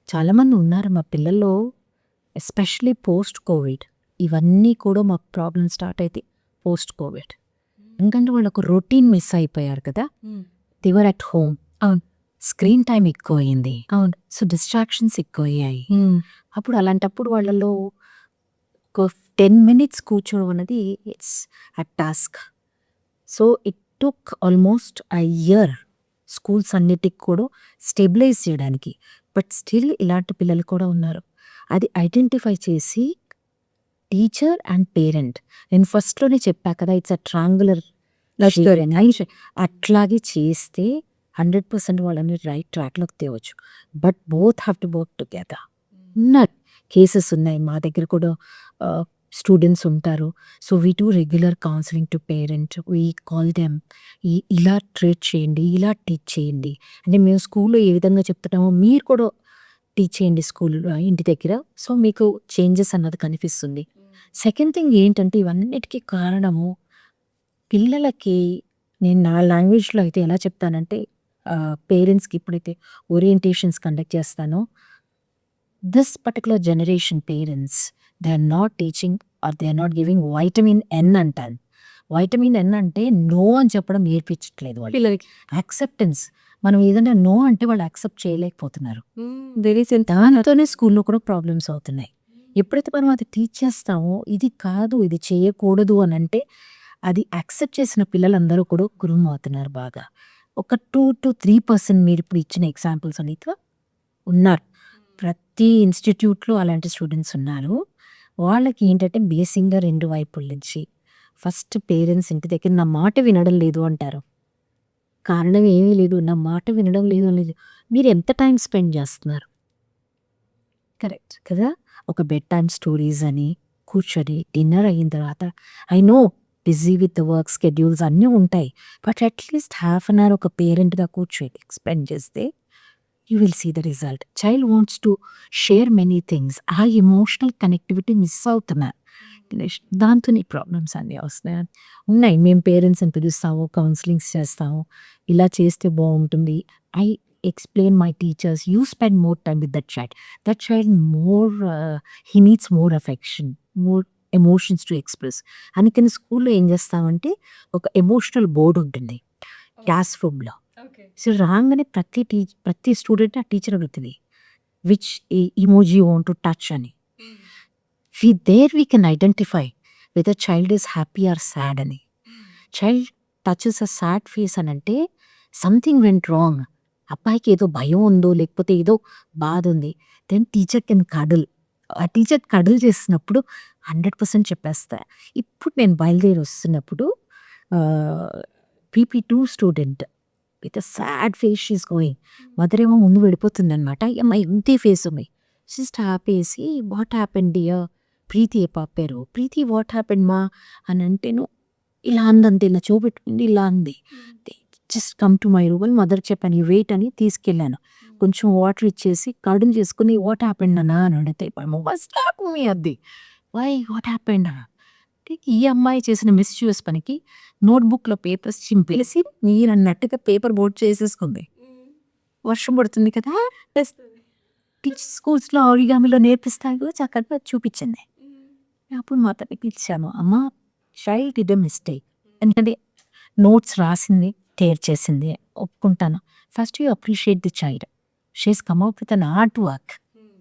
చాలామంది ఉన్నారు మా పిల్లల్లో, ఎస్పెషలీ పోస్ట్ కోవిడ్. ఇవన్నీ కూడా మాకు ప్రాబ్లమ్ స్టార్ట్ అయితే పోస్ట్ కోవిడ్. ఎందుకంటే వాళ్ళు ఒక రొటీన్ మిస్ అయిపోయారు కదా. They were at home. అవును. స్క్రీన్ టైం ఎక్కువ అయింది. అవును. సో డిస్ట్రాక్షన్స్ ఎక్కువ అయ్యాయి. అప్పుడు అలాంటప్పుడు వాళ్ళలో ఒక 10 minutes కూర్చోవడం అనేది it's a task. So it took almost a year schools అన్నిటికి కూడా స్టెబిలైజ్ చేయడానికి. బట్ స్టిల్ ఇలాంటి పిల్లలు కూడా ఉన్నారు. అది ఐడెంటిఫై చేసి టీచర్ అండ్ పేరెంట్, నేను ఫస్ట్లోనే చెప్పా కదా, ఇట్స్ అ ట్రాంగులర్ అట్లాగే చేస్తే 100% వాళ్ళని రైట్ ట్రాక్లోకి తేవచ్చు. But both have to work together. ఉన్న కేసెస్ ఉన్నాయి మా దగ్గర కూడా. స్టూడెంట్స్ ఉంటారు. So we do regular counselling to parent. We call them, ఇలా ట్రీట్ చేయండి, ఇలా టీచ్ చేయండి. అంటే మేము స్కూల్లో ఏ విధంగా చెప్తున్నామో మీరు కూడా టీచ్ చేయండి స్కూల్లో, ఇంటి దగ్గర. సో మీకు చేంజెస్ అన్నది కనిపిస్తుంది. సెకండ్ థింగ్ ఏంటంటే ఇవన్నిటికీ కారణము పిల్లలకి, నేను నా లాంగ్వేజ్లో అయితే ఎలా చెప్తానంటే, పేరెంట్స్కి ఎప్పుడైతే ఓరియంటేషన్స్ కండక్ట్ చేస్తానో, this particular generation parents they are not teaching or they are not giving vitamin N అంటాను. వైటమిన్ ఎన్ అంటే నో అని చెప్పడం నేర్పించట్లేదు వాళ్ళు. పిల్లలకి యాక్సెప్టెన్స్. మనం ఏదైనా నో అంటే వాళ్ళు యాక్సెప్ట్ చేయలేకపోతున్నారు. తెలిసింది. దానితోనే స్కూల్లో కూడా ప్రాబ్లమ్స్ అవుతున్నాయి. ఎప్పుడైతే మనం అది టీచ్ చేస్తామో, ఇది కాదు ఇది చేయకూడదు అని అంటే, అది యాక్సెప్ట్ చేసిన పిల్లలందరూ కూడా గ్రూమ్ అవుతున్నారు బాగా. ఒక 2-3% మీరు ఇప్పుడు ఇచ్చిన ఎగ్జాంపుల్స్ అనేది ఉన్నారు. ప్రతి ఇన్స్టిట్యూట్లో అలాంటి స్టూడెంట్స్ ఉన్నారు. వాళ్ళకి ఏంటంటే బేసిక్గా 2 వైపుల నుంచి ఫస్ట్ పేరెంట్స్ ఇంటి దగ్గర నా మాట వినడం లేదు అంటారు. కారణం ఏమీ లేదు, నా మాట వినడం లేదు అనేది. మీరు ఎంత టైం స్పెండ్ చేస్తున్నారు? కరెక్ట్ కదా. ఒక బెడ్ టైమ్ స్టోరీస్ అని కూర్చొని డిన్నర్ అయిన తర్వాత, I know busy with the work schedules అన్నీ ఉంటాయి, బట్ అట్లీస్ట్ ½ an hour ఒక పేరెంట్గా కూర్చొని స్పెండ్ చేస్తే you will see the result. Child wants to share many things. ఆ ఎమోషనల్ కనెక్టివిటీ మిస్ అవుతున్నారు. దాంతో ప్రాబ్లమ్స్ అన్నీ వస్తున్నాయి. ఉన్నాయి, మేము పేరెంట్స్ని పిలుస్తాము, కౌన్సిలింగ్స్ చేస్తాము, ఇలా చేస్తే బాగుంటుంది. I explain my teachers, you spend more time with that child more, he needs more affection, more emotions to express. అందుకని స్కూల్లో ఏం చేస్తామంటే ఒక ఎమోషనల్ బోర్డు ఉంటుంది క్లాస్ రూమ్లో. సో రాగానే ప్రతి స్టూడెంట్ ఆ టీచర్ అడుగుతుంది which emoji you want to touch అని. we can identify whether child is happy or sad అని. Child touches a sad face అని అంటే సంథింగ్ వెంట్ రాంగ్, అబ్బాయికి ఏదో భయం ఉందో లేకపోతే ఏదో బాధ ఉంది. Then teacher can cuddle. ఆ టీచర్ కడల్ చేసినప్పుడు 100% చెప్పేస్తా. ఇప్పుడు నేను బయలుదేరి వస్తున్నప్పుడు PP2 student with a sad face she's going. Mother ఏమో ముందు వెళ్ళిపోతుంది అనమాట. అమ్మ ఇంతే ఫేస్ ఉంది, జస్ట్ ఆపేసి వాట్ హ్యాపెన్ డియర్, ప్రీతి ఏ పాప పేరు, ప్రీతి వాట్ హ్యాపెన్ మా అని అంటేను ఇలా అందంతే, ఇలా చూపెట్టుకుంది ఇలా అంది. Just come to my room అని మదర్ చెప్పాను, వెయిట్ అని తీసుకెళ్ళాను. కొంచెం వాటర్ ఇచ్చేసి కడులు చేసుకుని వాట్ హ్యాపెండ్ అన్నా అని అడిగితే మీ అది వై వాట్ హ్యాపెండ్ అంటే ఈ అమ్మాయి చేసిన మిస్యూస్ పనికి నోట్బుక్లో పేపర్స్ చింపేసి మీరు అన్నట్టుగా పేపర్ బోర్డ్ చేసేసుకుంది. వర్షం పడుతుంది కదా, స్కూల్స్లో ఆరిగామిలో నేర్పిస్తాను చక్కగా చూపించింది. అప్పుడు మా తనకి ఇచ్చాను, అమ్మ చైల్డ్ ఇడ్ ఎ మిస్టేక్, ఎందుకంటే నోట్స్ రాసింది టేర్ చేసింది ఒప్పుకుంటాను. First you appreciate the child, she's come out with an art work,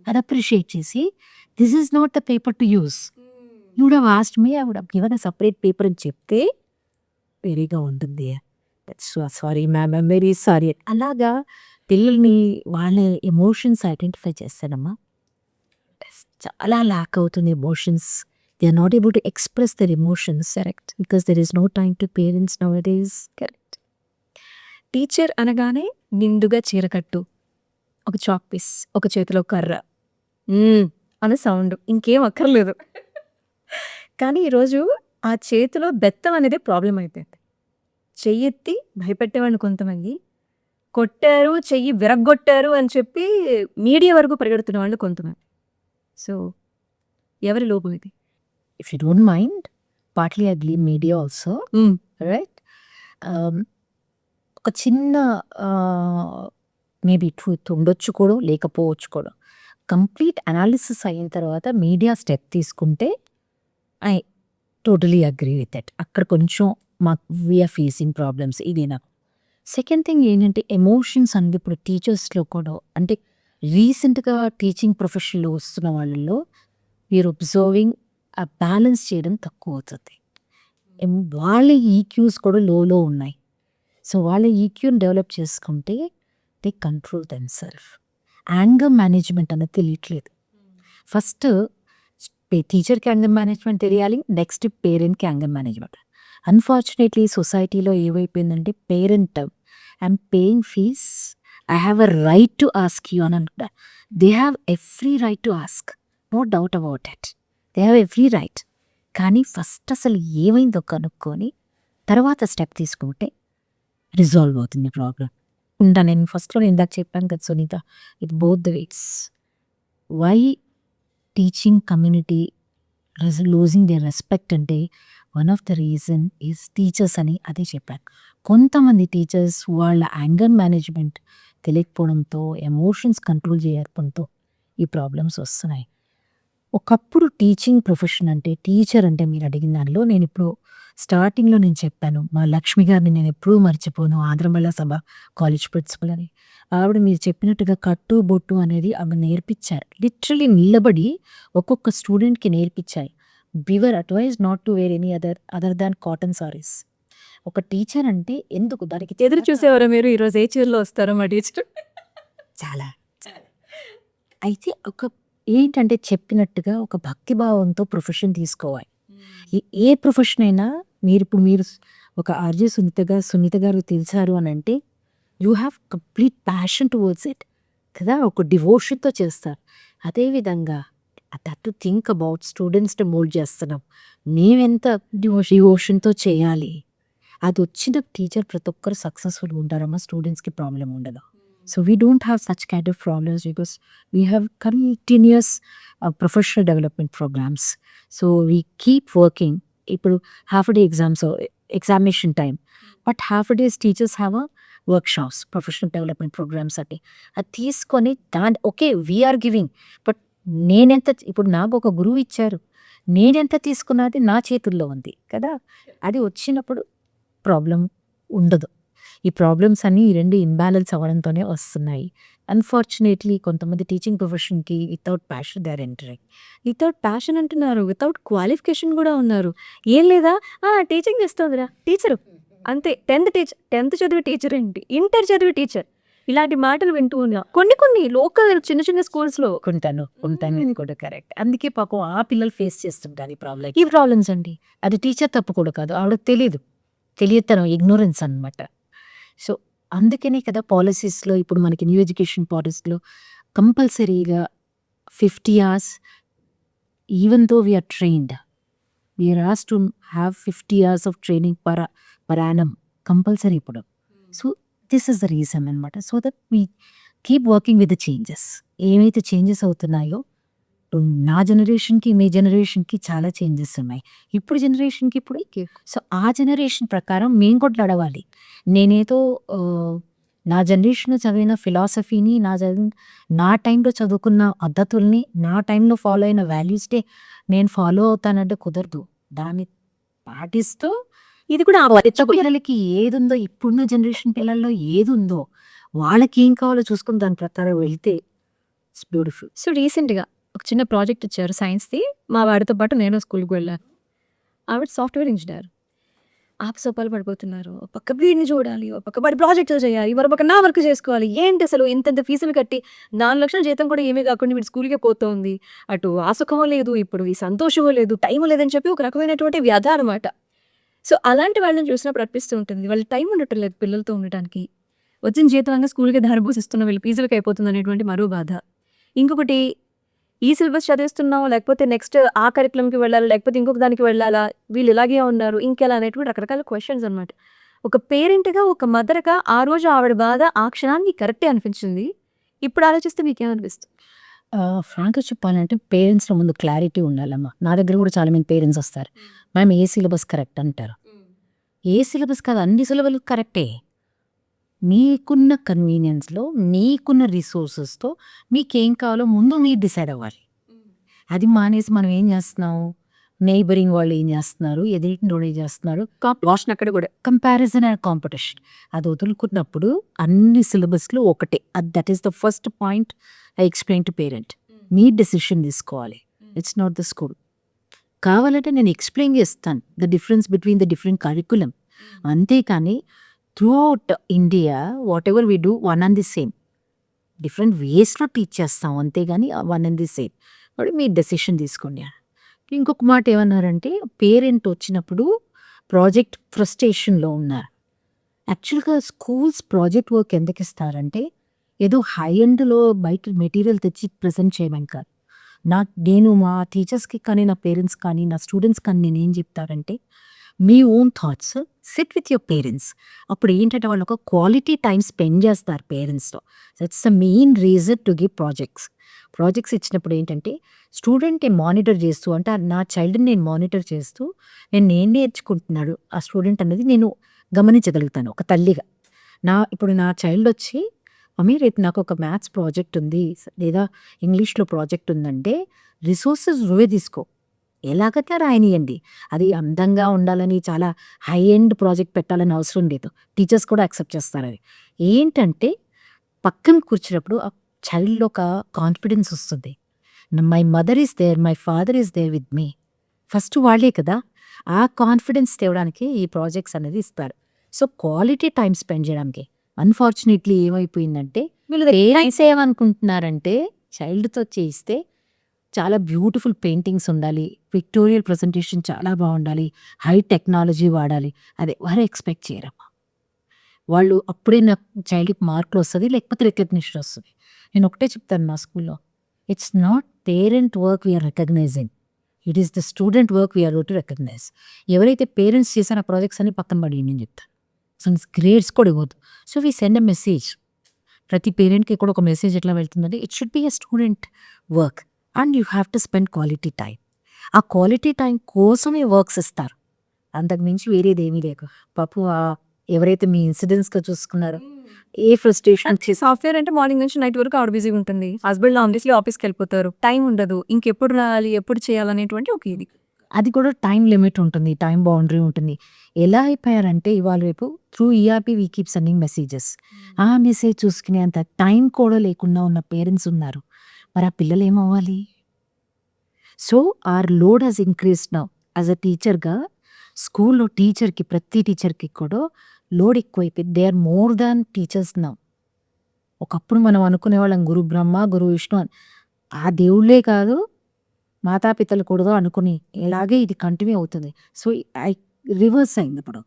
అది అప్రిషియేట్ చేసి this is not the paper to use, you would have asked me, I would have given a separate paper అని చెప్తే వెరీగా ఉంటుంది. Sorry ma'am, I'm very sorry. అలాగా పిల్లల్ని వాళ్ళ emotions identify చేస్తానమ్మా. చాలా ల్యాక్ అవుతుంది emotions. They are not able to express their emotions. Correct. Because there is no time to parents nowadays. Correct. Teacher అనగానే నిండుగా చీరకట్టు, ఒక చాక్ పీస్, ఒక చేతిలో కర్ర అనే సౌండ్, ఇంకేం అక్కర్లేదు. కానీ ఈరోజు ఆ చేతిలో బెత్తం అనేది ప్రాబ్లం అయిపోయింది. చెయ్యెత్తి భయపెట్టేవాడిని కొంతమంది, కొట్టారు చెయ్యి విరగ్గొట్టారు అని చెప్పి మీడియా వరకు పరిగెడుతున్న వాళ్ళు కొంతమంది. సో ఎవరి లోపం ఇది? If you don't mind, partly I blame media also, right? ఒక చిన్న మేబీ ట్రూత్ ఉండొచ్చు కూడా, లేకపోవచ్చు కూడా. కంప్లీట్ అనాలిసిస్ అయిన తర్వాత మీడియా స్టెప్ తీసుకుంటే I totally agree with that. అక్కడ కొంచెం మాకు వీఆర్ ఫేసింగ్ ప్రాబ్లమ్స్ ఇది నాకు. సెకండ్ థింగ్ ఏంటంటే ఎమోషన్స్ అనేది ఇప్పుడు టీచర్స్లో కూడా, అంటే రీసెంట్గా టీచింగ్ ప్రొఫెషన్లో వస్తున్న వాళ్ళలో వీఆర్ అబ్జర్వింగ్ ఆ బ్యాలెన్స్ చేయడం తక్కువ అవుతుంది. వాళ్ళ ఈక్యూస్ కూడా లోలో ఉన్నాయి. సో వాళ్ళ ఈక్యూని డెవలప్ చేసుకుంటే they control them self. Anger management అనేది తెలియట్లేదు. ఫస్ట్ టీచర్కి యాంగర్ మేనేజ్మెంట్ తెలియాలి, నెక్స్ట్ పేరెంట్కి యాంగర్ మేనేజ్మెంట్. అన్ఫార్చునేట్లీ సొసైటీలో ఏమైపోయిందంటే parent I'm paying fees, I have a right to ask you అని అనుకుంటా. They have every right to ask, no doubt about it, they have every right. కానీ first అసలు ఏమైందో కనుక్కొని తర్వాత స్టెప్ తీసుకుంటే రిజాల్వ్ అవుతుంది ప్రాబ్లం. నేను ఫస్ట్లో ఇందాక చెప్పాను కదా Sunitha, it both the ways. Why teaching community losing they respect అంటే one of the reason is teachers అని అదే చెప్పాను. కొంతమంది టీచర్స్ వాళ్ళ యాంగర్ మేనేజ్మెంట్ తెలియకపోవడంతో, ఎమోషన్స్ కంట్రోల్ చేయకపోవడంతో ఈ ప్రాబ్లమ్స్ వస్తున్నాయి. ఒకప్పుడు టీచింగ్ ప్రొఫెషన్ అంటే, టీచర్ అంటే మీరు అడిగిన దానిలో నేను ఇప్పుడు స్టార్టింగ్లో నేను చెప్పాను, మా లక్ష్మి గారిని నేను ఎప్పుడూ మర్చిపోను, ఆంధ్రమల్ల సభ కాలేజ్ ప్రిన్సిపల్ అని. ఆవిడ మీరు చెప్పినట్టుగా కట్టు బొట్టు అనేది ఆమె నేర్పించారు. లిటరలీ నిలబడి ఒక్కొక్క స్టూడెంట్కి నేర్పించాయి. Beware advice not to wear any other than cotton saris. ఒక టీచర్ అంటే ఎందుకు దానికి ఎదురు చూసేవారా మీరు ఈరోజు ఏ చీరలో వస్తారో మా టీచర్? చాలా అయితే ఒక ఏంటంటే చెప్పినట్టుగా ఒక భక్తిభావంతో ప్రొఫెషన్ తీసుకోవాలి. ఏ ప్రొఫెషన్ అయినా మీరు ఒక ఆర్జే సునీత గారు తెలిసారు అని అంటే you have complete passion towards it కదా, ఒక డివోషన్తో చేస్తారు. అదేవిధంగా దట్ టు థింక్ అబౌట్ స్టూడెంట్స్ని మోల్డ్ చేస్తున్నాం, మేమెంత డివోషన్తో చేయాలి. అది వచ్చిన టీచర్ ప్రతి ఒక్కరు సక్సెస్ఫుల్గా ఉంటారమ్మా, స్టూడెంట్స్కి ప్రాబ్లం ఉండదు. So we don't have such kind of problems because we have continuous professional development programs. So we keep working. ఇప్పుడు half a day exams or examination time, but half a days teachers have a workshops, professional development programs అది తీసుకొని okay we are giving, but నేనెంత ఇప్పుడు నాకు ఒక గురువు ఇచ్చారు, నేనెంత తీసుకున్నది నా చేతుల్లో ఉంది కదా. అది వచ్చినప్పుడు ప్రాబ్లం ఉండదు. ఈ ప్రాబ్లమ్స్ అన్నీ ఈ రెండు ఇంబ్యాలెన్స్ అవ్వడంతోనే వస్తున్నాయి. అన్ఫార్చునేట్లీ కొంతమంది టీచింగ్ ప్రొఫెషన్కి without passion they are entering. Without passion అంటున్నారు, వితౌట్ క్వాలిఫికేషన్ కూడా ఉన్నారు. ఏం లేదా టీచింగ్ చేస్తుందిరా టీచరు అంతే, 10th చదివే టీచర్ ఏంటి, ఇంటర్ చదివే టీచర్, ఇలాంటి మాటలు వింటూ ఉన్నా కొన్ని లోకల్ చిన్న స్కూల్స్లో ఉంటాను ఇది కూడా కరెక్ట్. అందుకే పాపం ఆ పిల్లలు ఫేస్ చేస్తుంటారు ఈ ప్రాబ్లమ్స్ అండి. అది టీచర్ తప్పు కూడా కాదు, ఆవిడకి తెలియతనం ఇగ్నోరెన్స్ అనమాట. సో అందుకనే కదా పాలసీస్లో ఇప్పుడు మనకి న్యూ ఎడ్యుకేషన్ పాలసీలో కంపల్సరీగా 50 hours, even though we are trained, we are asked to have 50 hours of training per annum compulsory ఇప్పుడు. So this is the reason అనమాట. So that we keep working with the changes. ఏమైతే changes అవుతున్నాయో ఇప్పుడు నా జనరేషన్కి మీ జనరేషన్కి చాలా changes ఉన్నాయి. ఇప్పుడు జనరేషన్కి ఇప్పుడు సో ఆ జనరేషన్ ప్రకారం మేము కూడా నడవాలి. నేనేదో నా జనరేషన్లో చదివిన ఫిలాసఫీని నా టైంలో చదువుకున్న పద్ధతుల్ని నా టైంలో ఫాలో అయిన వాల్యూస్డే నేను ఫాలో అవుతానంటే కుదరదు. దాన్ని పాటిస్తూ ఇది కూడా పిల్లలకి ఏది ఉందో, ఇప్పుడున్న జనరేషన్ పిల్లల్లో ఏది ఉందో వాళ్ళకి ఏం కావాలో చూసుకుని దాని ప్రకారం వెళ్తే ఇట్స్ బ్యూటిఫుల్. సో రీసెంట్గా ఒక చిన్న ప్రాజెక్ట్ ఇచ్చారు సైన్స్ది. మా వాడితో పాటు నేను స్కూల్కి వెళ్ళాను. ఆవిడ సాఫ్ట్వేర్ ఇంజనీర్. ఆపసోపాలు పడిపోతున్నారు. ఒక పక్క వీడిని చూడాలి, ఒక పక్క వాడి ప్రాజెక్టులు చేయాలి, మరో పక్క నా వర్క్ చేసుకోవాలి. ఏంటి అసలు ఇంతంత ఫీజులు కట్టి 4 లక్షల జీతం కూడా ఏమీ కాకుండా వీడి స్కూల్కే పోతోంది. అటు ఆ సుఖమో లేదు, ఇప్పుడు ఈ సంతోషమో లేదు, టైం లేదని చెప్పి ఒక రకమైనటువంటి వ్యధ అనమాట. సో అలాంటి వాళ్ళని చూసినప్పుడు అనిపిస్తూ ఉంటుంది, వాళ్ళ టైం ఉండటం లేదు పిల్లలతో ఉండటానికి. వచ్చిన జీతంగా స్కూల్కి దారిపోసిస్తున్న వీళ్ళు ఫీజులకి అయిపోతుంది అనేటువంటి మరో బాధ. ఇంకొకటి, ఈ సిలబస్ చదివిస్తున్నాం, లేకపోతే నెక్స్ట్ ఆ కరికులంకి వెళ్ళాలా, లేకపోతే ఇంకొక దానికి వెళ్ళాలా, వీళ్ళు ఇలాగే ఉన్నారు ఇంకెలా అనేటువంటి రకరకాల క్వశ్చన్స్ అనమాట. ఒక పేరెంట్గా, ఒక మదర్గా ఆ రోజు ఆవిడ బాధ ఆ క్షణానికి కరెక్టే అనిపించింది. ఇప్పుడు ఆలోచిస్తే మీకేమనిపిస్తుంది? ఫ్రాంక్గా చెప్పాలంటే పేరెంట్స్లో ముందు క్లారిటీ ఉండాలమ్మా. నా దగ్గర కూడా చాలామంది పేరెంట్స్ వస్తారు, మ్యామ్ ఏ సిలబస్ కరెక్ట్ అంటారు. ఏ సిలబస్ కాదు, అన్ని సిలబస్ కరెక్టే. మీకున్న కన్వీనియన్స్లో, మీకున్న రిసోర్సెస్తో మీకేం కావాలో ముందు మీరు డిసైడ్ అవ్వాలి. అది మానేసి మనం ఏం చేస్తున్నాం, నైబరింగ్ వాళ్ళు ఏం చేస్తున్నారు, ఎదుటింటి ఏం చేస్తున్నారు, కాంపిటీషన్ అక్కడ కూడా కంపారిజన్ అండ్ కాంపిటీషన్ అది వదులుకున్నప్పుడు అన్ని సిలబస్లో ఒకటే. That is the first point I explain to parent. మీ డెసిషన్ తీసుకోవాలి, ఇట్స్ నాట్ ద స్కూల్. కావాలంటే నేను ఎక్స్ప్లెయిన్ చేస్తాను the difference between the different curriculum. అంతేకాని throughout India whatever we do one and the same, different వేస్లో teach చేస్తాం, అంతేగాని one and the same. మరి మీ డెసిషన్ తీసుకోండి. ఇంకొక మాట ఏమన్నారంటే, పేరెంట్ వచ్చినప్పుడు ప్రాజెక్ట్ ఫ్రస్ట్రేషన్లో ఉన్నారు. యాక్చువల్గా స్కూల్స్ ప్రాజెక్ట్ వర్క్ ఎందుకు ఇస్తారంటే ఏదో హై ఎండ్లో బయట మెటీరియల్ తెచ్చి ప్రజెంట్ చేయమని కాదు. నేను మా టీచర్స్కి కానీ, నా పేరెంట్స్ కానీ, నా స్టూడెంట్స్ కానీ నేను ఏం చెప్తారంటే, మీ own thoughts sit with your parents. అప్పుడు ఏంటంటే వాళ్ళు ఒక క్వాలిటీ టైం స్పెండ్ చేస్తారు పేరెంట్స్తో. That's the main reason to give projects ఇచ్చినప్పుడు ఏంటంటే స్టూడెంట్ని మానిటర్ చేస్తూ, అంటే నా చైల్డ్ని నేను మానిటర్ చేస్తూ నేను ఏం నేర్చుకుంటున్నాడు ఆ స్టూడెంట్ అనేది నేను గమనించగలుగుతాను ఒక తల్లిగా. ఇప్పుడు నా చైల్డ్ వచ్చి, మమ్మీ రేపు నాకు ఒక మ్యాథ్స్ ప్రాజెక్ట్ ఉంది లేదా ఇంగ్లీష్లో ప్రాజెక్ట్ ఉందంటే రిసోర్సెస్ నువ్వే తీసుకో, ఎలాగైతే రాయనియండి. అది అందంగా ఉండాలని చాలా హై ఎండ్ ప్రాజెక్ట్ పెట్టాలని అవసరం లేదు, టీచర్స్ కూడా యాక్సెప్ట్ చేస్తారు. అది ఏంటంటే పక్కన కూర్చున్నప్పుడు ఆ చైల్డ్లో ఒక కాన్ఫిడెన్స్ వస్తుంది. My mother is there, my father is there with me. First వాళ్ళే కదా, ఆ కాన్ఫిడెన్స్ తేవడానికి ఈ ప్రాజెక్ట్స్ అనేది ఇస్తారు. సో క్వాలిటీ టైం స్పెండ్ చేయడానికి. అన్ఫార్చునేట్లీ ఏమైపోయిందంటే వీళ్ళు పేరెంట్స్ ఏమనుకుంటున్నారంటే చైల్డ్తో చేయిస్తే చాలా బ్యూటిఫుల్ పెయింటింగ్స్ ఉండాలి, పిక్టోరియల్ ప్రజెంటేషన్ చాలా బాగుండాలి, హై టెక్నాలజీ వాడాలి. అదే వారు ఎక్స్పెక్ట్ చేయరమ్మా. వాళ్ళు అప్పుడే నా చైల్డ్కి మార్కులు వస్తుంది, లేకపోతే రికగ్నిషన్ వస్తుంది. నేను ఒకటే చెప్తాను మా స్కూల్లో, it's not parent work we're recognizing, it is the student work we're to recognize. ఎవరైతే పేరెంట్స్ చేసిన ప్రాజెక్ట్స్ అన్ని పక్కన పడి నేను చెప్తాను, సో గ్రేడ్స్ కూడా ఇవ్వద్దు. So we send a message, ప్రతి పేరెంట్కి కూడా ఒక మెసేజ్ ఎట్లా వెళ్తుందంటే it should be a student work and you have to spend quality time. ఆ క్వాలిటీ టైం కోసమే వర్క్స్ ఇస్తారు, అంతకు మించి వేరేది ఏమీ లేక. పాపు ఎవరైతే మీ ఇన్సిడెంట్స్గా చూసుకున్నారో ఏ ఫ్రస్ట్రేషన్. సాఫ్ట్వేర్ అంటే మార్నింగ్ నుంచి నైట్ వరకు ఆవిడ బిజీగా ఉంటుంది, హస్బెండ్ ఆబ్వియస్లీ ఆఫీస్కి వెళ్ళిపోతారు, టైం ఉండదు, ఇంకెప్పుడు రావాలి ఎప్పుడు చేయాలనేటువంటి ఒక ఇది. అది కూడా టైం లిమిట్ ఉంటుంది, టైం బౌండరీ ఉంటుంది. ఎలా అయిపోయారంటే ఇవాళ రేపు through ERP we keep sending messages, ఆ మెసేజ్ చూసుకునే అంత టైం కూడా లేకుండా ఉన్న పేరెంట్స్ ఉన్నారు. మరి ఆ పిల్లలు ఏమవ్వాలి? So our load has increase now. As a టీచర్గా స్కూల్లో టీచర్కి, ప్రతి టీచర్కి కూడా లోడ్ ఎక్కువైపోయింది. They are more than teachers now. ఒకప్పుడు మనం అనుకునే వాళ్ళం గురు బ్రహ్మ గురు విష్ణు అని, ఆ దేవుళ్ళే కాదు మాతాపితలు కూడా అనుకుని ఇలాగే ఇది కంటిన్యూ అవుతుంది. సో రివర్స్ అయింది. ఇప్పుడు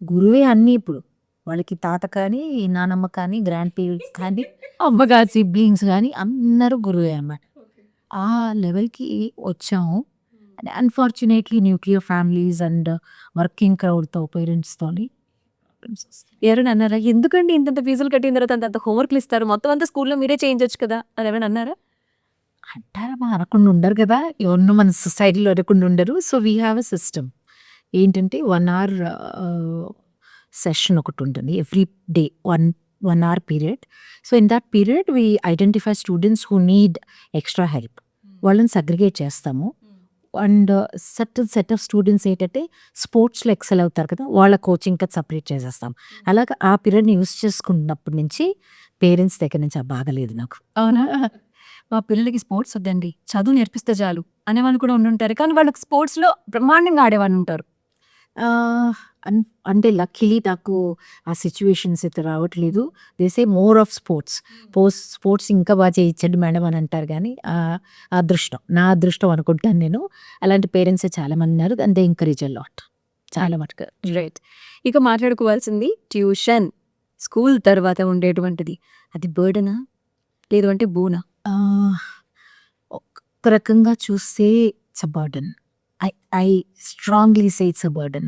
గురువే అన్నీ, ఇప్పుడు వాళ్ళకి తాత కానీ, నానమ్మ కానీ, గ్రాండ్ పేరెంట్స్ కానీ, అమ్మగారి సిబ్లింగ్స్ కానీ అందరూ గురువే అన్నమాట. ఆ లెవెల్‌కి వచ్చాము. And unfortunately nuclear families and working క్రౌడ్‌తో పేరెంట్స్‌తోని ఎవరైనా అన్నారా? ఎందుకండి ఇంతంత ఫీజులు కట్టిన తర్వాత అంతంత హోంవర్క్‌లు ఇస్తారు. మొత్తం అంతా స్కూల్‌లో మీరే చేయించొచ్చు కదా! అని ఎవరైనా అన్నారా? అంటారమ్మా అనకుండా ఉండరు కదా! ఎవరినో మన సొసైటీలో అనకుండా ఉండరు. So, we have a system. ఏంటంటే 1 అవర్ సెషన్ ఒకటుంటుంది. Every day 1 hour period. So, in that period we identify students who need extra help. వాళ్ళని సెగ్రిగేట్ చేస్తాము. అండ్ సెట్ ఆఫ్ స్టూడెంట్స్ ఏంటంటే స్పోర్ట్స్‌లో ఎక్సెల్ అవుతారు కదా! వాళ్ళ కోచింగ్‌కి సెపరేట్ చేసేస్తాం. అలాగా ఆ పీరియడ్‌ని యూజ్ చేసుకున్నప్పటి నుంచి పేరెంట్స్ దగ్గర నుంచి బాగలేదు నాకు. అవునా? మా పిల్లలకి స్పోర్ట్స్ వద్దండి. చదువు నేర్పిస్తే చాలు అనేవాళ్ళు కూడా ఉండుంటారు. కానీ వాళ్ళకి స్పోర్ట్స్‌లో బ్రహ్మాండంగా ఆడేవాళ్ళుంటారు. ఆహ్, అన్ అంటే లక్కీలీ నాకు ఆ సిట్యుయేషన్స్ అయితే రావట్లేదు. They say more of sports. Sports ఇంకా చేయించండి మేడం అని అంటారు గానీ అదృష్టం. నా అదృష్టం అనుకుంటాను నేను. అలాంటి పేరెంట్సే చాలామంది ఉన్నారు. And they encourage a lot. చాలా మటుకు. రైట్. ఇక మాట్లాడుకోవాల్సింది ట్యూషన్. స్కూల్ తర్వాత ఉండేటువంటిది. అది బర్డెనా? లేదు అంటే బోనా? ఆహ్, ఒక రకంగా చూస్తే it's a burden. I I strongly say it's a burden.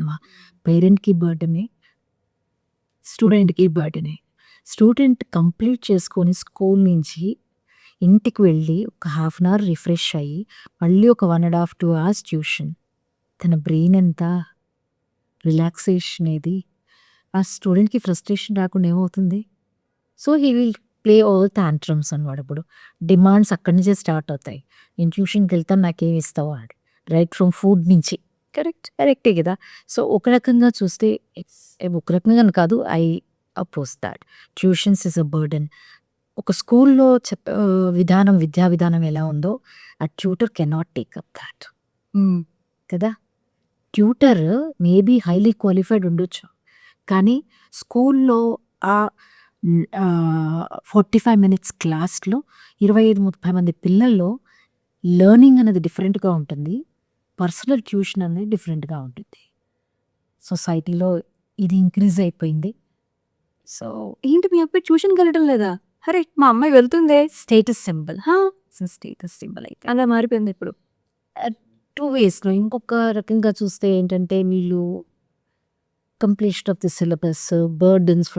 పేరెంట్‌కి బర్డెనే. స్టూడెంట్‌కి బర్డెనే. స్టూడెంట్ కంప్లీట్ చేసుకొని స్కూల్ నుంచి ఇంటికి వెళ్ళి ఒక హాఫ్ అన్ అవర్ రిఫ్రెష్ అయ్యి, మళ్ళీ ఒక 1 ½ 2 అవర్స్ ట్యూషన్. తన బ్రెయిన్ ఎంత రిలాక్సేషన్ ఏది. ఆ స్టూడెంట్‌కి ఫ్రస్ట్రేషన్ రాకుండా ఏమవుతుంది? So, he will play all tantrums అనమాట. ఇప్పుడు డిమాండ్స్ అక్కడి నుంచే స్టార్ట్ అవుతాయి. నేను ట్యూషన్‌కెళ్తాను నాకేమి ఇస్తావు అని. రైట్ ఫ్రమ్ ఫుడ్ నుంచి. కరెక్టే గదా! సో, ఒక రకంగా చూస్తే ఒక రకంగా అని కాదు. I oppose thought. Tuitions is a burden. ఒక స్కూల్‌లో విద్యా విధానం ఎలా ఉందో ఆ tutor cannot take up thought. కదా! ట్యూటర్ మేబీ హైలీ క్వాలిఫైడ్ ఉండొచ్చు. కానీ స్కూల్‌లో ఆహ్, 45 మినిట్స్ క్లాస్‌లో 25, 30 మంది పిల్లల్లో లెర్నింగ్ అనేది డిఫరెంట్‌గా ఉంటుంది. పర్సనల్ ట్యూషన్ అనేది డిఫరెంట్‌గా ఉంటుంది. సొసైటీలో ఇది ఇంక్రీజ్ అయిపోయింది. సో, ఏంటి మీ అబ్బాయి ట్యూషన్‌కెళ్ళడం లేదా? అరే! మా అమ్మాయి వెళ్తుందే. Status symbol. హా! స్టేటస్ సింబల్ అయితే. అలా మారిపోయింది ఇప్పుడు. 2 వేస్‌లో ఇంకొక రకంగా చూస్తే ఏంటంటే వీళ్ళు completion of the syllabus, burdens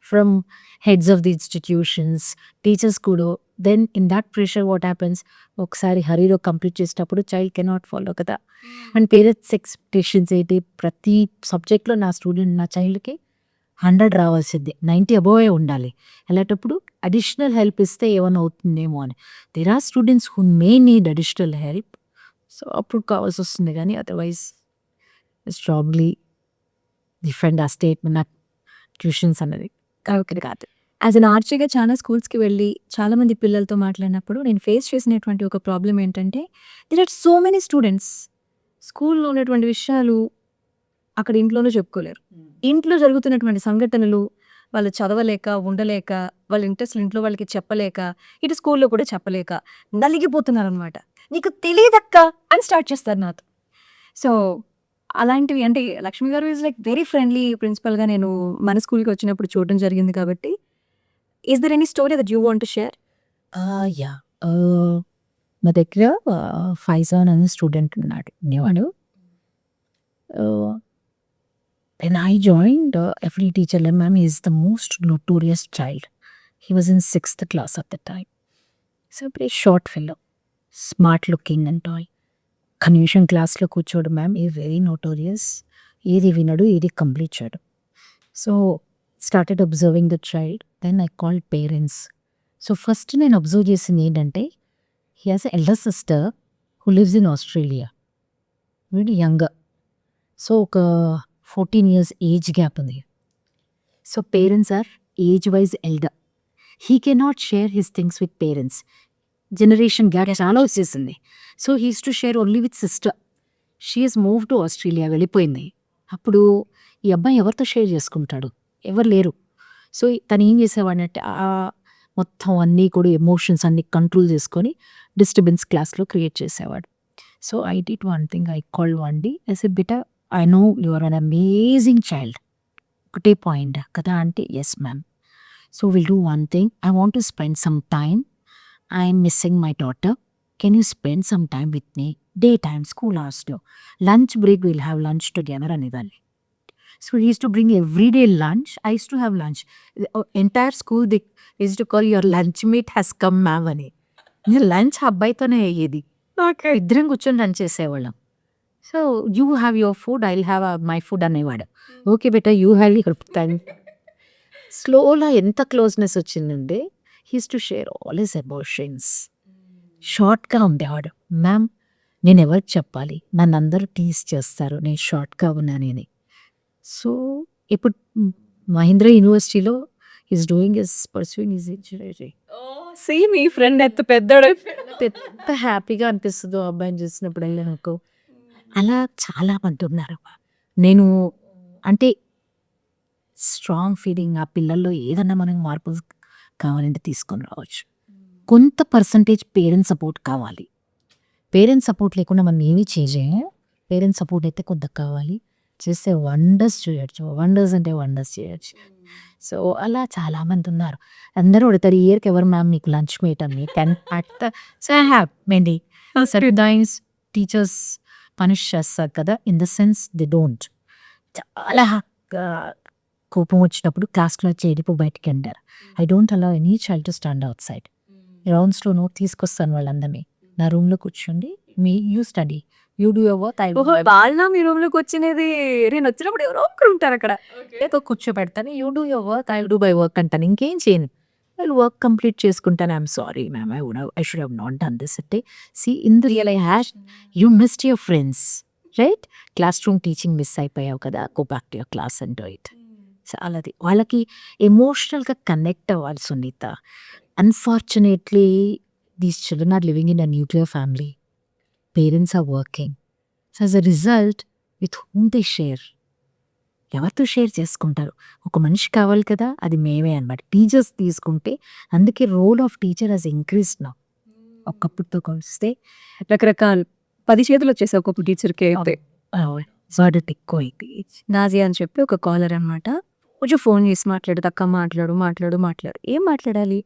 from heads of the institutions, teachers కూడా then in that pressure what happens ఒకసారి హరీలో కంప్లీట్ చేసేటప్పుడు చైల్డ్ కెనాట్ ఫాలో కదా! అండ్ పేరెంట్స్ ఎక్స్‌పెక్టేషన్స్ ఏంటి ప్రతి సబ్జెక్ట్‌లో నా చైల్డ్‌కి 100 రావాల్సిందే. 90 అబోవే ఉండాలి. అలాంటప్పుడు అడిషనల్ హెల్ప్ ఇస్తే ఏమన్నా అవుతుందేమో అని. There are students who may need additional help. So, అప్పుడు కావాల్సొస్తుంది గానీ అదర్‌వైజ్ స్ట్రాంగ్లీ డిఫెండ్ ఆ స్టేట్‌మెంట్ నాకు ట్యూషన్స్ అన్నది కరెక్ట్ కాదు. యాస్ ఎన్ ఆర్చీగా చాలా స్కూల్స్‌కి వెళ్ళి, చాలామంది పిల్లలతో మాట్లాడినప్పుడు నేను ఫేస్ చేసినటువంటి ఒక ప్రాబ్లమ్ ఏంటంటే, there are so many students. స్కూల్‌లో ఉన్నటువంటి విషయాలు అక్కడ ఇంట్లోనూ చెప్పుకోలేరు. ఇంట్లో జరుగుతున్నటువంటి సంఘటనలు వాళ్ళు చదవలేక, ఉండలేక, వాళ్ళ ఇంట్రెస్ట్‌లు ఇంట్లో వాళ్ళకి చెప్పలేక, ఇటు స్కూల్‌లో కూడా చెప్పలేక నలిగిపోతున్నారనమాట. "నీకు తెలీదక్కా" అని స్టార్ట్ చేస్తారు నాతో. సో, అలాంటివి అంటే Lakshmi garu is like very friendly ప్రిన్సిపల్‌గా నేను మన స్కూల్‌కి వచ్చినప్పుడు చూడడం జరిగింది కాబట్టి, is there any story that you want to share? Yeah! మా దగ్గర ఫైజాన్ అనే స్టూడెంట్ ఉన్నాడు. ఉండేవాడు. Ah, when I joined every teacher like ma'am he is the most notorious child. He was in 6th class at the time. So, very short fellow. Smart looking and all. ఒక్క నిమిషం క్లాస్‌లో కూర్చోడు ma'am is very notorious. ఏది వినడు, ఏది complete చేయడు. So, started observing the child. Then I called parents. So, first నేను observe చేసింది ఏంటంటే, he has a elder sister who lives in Australia. వీడు యంగర్. సో, ఒక 14 ఇయర్స్ ఏజ్ గ్యాప్ ఉంది. So, parents are age wise elder. He cannot share his things with parents. Generation gap చాలా వచ్చేసింది. So, he used to share only with sister. She has moved to Australia వెళ్ళిపోయింది. అప్పుడు ఈ అబ్బాయి ఎవరితో share చేసుకుంటాడు? ఎవరు లేరు. సో, తను ఏం చేసేవాడంటే మొత్తం అన్నీ కూడా ఎమోషన్స్ అన్నీ కంట్రోల్ చేసుకొని డిస్టర్బెన్స్ క్లాస్‌లో క్రియేట్ చేసేవాడు. So, I did one thing. I called one day I said బేటా I know you are an amazing child. ఒకటే పాయింట్ కదా అంటే yes ma'am. So, will do one thing. I want to spend some time I'm missing my daughter. Can you spend some time with me day time school అవర్స్లో lunch break will have lunch together అనేదాన్ని. So he use to bring every day lunch. I use to have lunch. Entire school the is to call your lunch meet has come ma'am అని. Lunch అబ్బాయితోనే అయ్యేది. ఇద్దరం కూర్చొని lunch చేసేవాళ్ళం. So you have your food, I will have my food అనేవాడు. Okay బేటా you have కలుపుతాను. స్లోలా ఎంత క్లోజ్నెస్ వచ్చిందంటే he's to share all his emotions. షార్ట్గా ఉండేవాడు. మ్యామ్ నేను ఎవరికి చెప్పాలి, నన్ను అందరూ టీస్ చేస్తారు నేను షార్ట్గా ఉన్నానని. సో ఇప్పుడు మహీంద్రా యూనివర్సిటీలో is doing is pursuing is engineering. Same ఈ ఫ్రెండ్ ఎంత పెద్దోడు. ఎంత హ్యాపీగా అనిపిస్తుందో ఆ అబ్బాయిని చూసినప్పుడల్లా నాకు. అలా చాలా మంది ఉన్నారు. నేను అంటే స్ట్రాంగ్ ఫీలింగ్ ఆ పిల్లల్లో ఏదన్నా మనం మార్పు కావాలంటే తీసుకొని రావచ్చు. కొంత పర్సంటేజ్ పేరెంట్స్ సపోర్ట్ కావాలి. పేరెంట్స్ సపోర్ట్ లేకుండా మనం ఏమీ చేయలేము. పేరెంట్స్ సపోర్ట్ అయితే కొంత కావాలి. చేస్తే వండర్స్ చేయొచ్చు. వండర్స్ అంటే వండర్స్ చేయొచ్చు. సో అలా చాలామంది ఉన్నారు. అందరూ అడుగుతారు ఇయర్కి ఎవరు మ్యామ్ మీకు లంచ్ మీట్ అని. So I have many times teachers punish చేస్తారు కదా, in the sense they don't. చాలా కోపం వచ్చినప్పుడు క్లాస్లో చేరిపో బయటికి అంటారు. I don't allow any child to stand outside. రౌండ్స్లో నోట్ తీసుకొస్తాను వాళ్ళందరినీ. నా రూమ్లో కూర్చోండి, మీ you study, you do your work, I do my work. వాళ్ళ మీ రూమ్ లోకి వచ్చినది, నేను వచ్చినప్పుడు ఎవరో ఒక్కరు ఉంటారు అక్కడ. ఏదో కూర్చోబెడతాను, you do your work, I do my work అంటాను. ఇంకేం చేయను. వాళ్ళు వర్క్ కంప్లీట్ చేసుకుంటాను. I'm sorry ma'am, I should have not done this అంటే. See in the real I hash you missed your friends right. Classroom teaching miss అయిపోయావు కదా, go back to your class and do it. చాలాది వాళ్ళకి ఎమోషనల్గా connect అవ్వాలి Sunitha. Unfortunately these children are living in a nuclear family. Parents are working. So as a result with whom they share, ఎవరితో share చేసుకుంటారు? ఒక మనిషి కావాలి కదా, అది మేమే అనమాట. టీచర్స్ తీసుకుంటే అందుకే role of teacher has increase now. ఒకప్పుడుతో కలిస్తే రకరకాల 10 చేతులు వచ్చేసాయి ఒక్కొక్క టీచర్కి అయితే. బర్డెన్ ఎక్కువ అయింది. నాజియా అని చెప్పి ఒక కాలర్ అనమాట. కొంచెం ఫోన్ చేసి మాట్లాడు, తక్క మాట్లాడు మాట్లాడు మాట్లాడు. ఏం మాట్లాడాలి?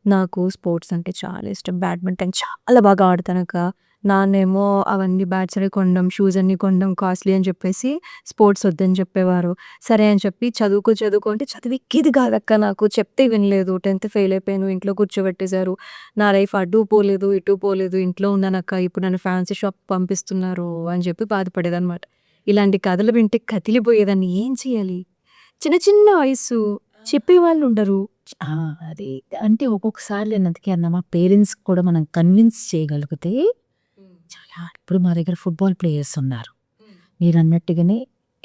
నాకు స్పోర్ట్స్ అంటే చాలా ఇష్టం, బ్యాడ్మింటన్ చాలా బాగా ఆడతానక. నాన్నేమో అవన్నీ బ్యాట్స్ అన్ని కొనడం, షూస్ అన్ని కొనడం కాస్ట్లీ అని చెప్పేసి స్పోర్ట్స్ వద్దని చెప్పేవారు. సరే అని చెప్పి చదువుకో అంటే చదివెక్కేది కాదక్క, నాకు చెప్తే వినలేదు. 10th ఫెయిల్ అయిపోయాను, ఇంట్లో కూర్చోబెట్టేశారు. నా లైఫ్ అడ్డు పోలేదు ఇటు పోలేదు, ఇంట్లో ఉన్నానక్క, ఇప్పుడు నన్ను ఫ్యాన్సీ షాప్ పంపిస్తున్నారు అని చెప్పి బాధపడేదన్నమాట. ఇలాంటి కథలు వింటే కదిలిపోయేదాన్ని. ఏం చేయాలి? చిన్న చిన్న వయసు, చెప్పేవాళ్ళు ఉండరు. అది అంటే ఒక్కొక్కసారి అందుకే అన్నమా పేరెంట్స్ కూడా మనం కన్విన్స్ చేయగలిగితే చాలా. ఇప్పుడు మా దగ్గర ఫుట్బాల్ ప్లేయర్స్ ఉన్నారు. మీరు అన్నట్టుగానే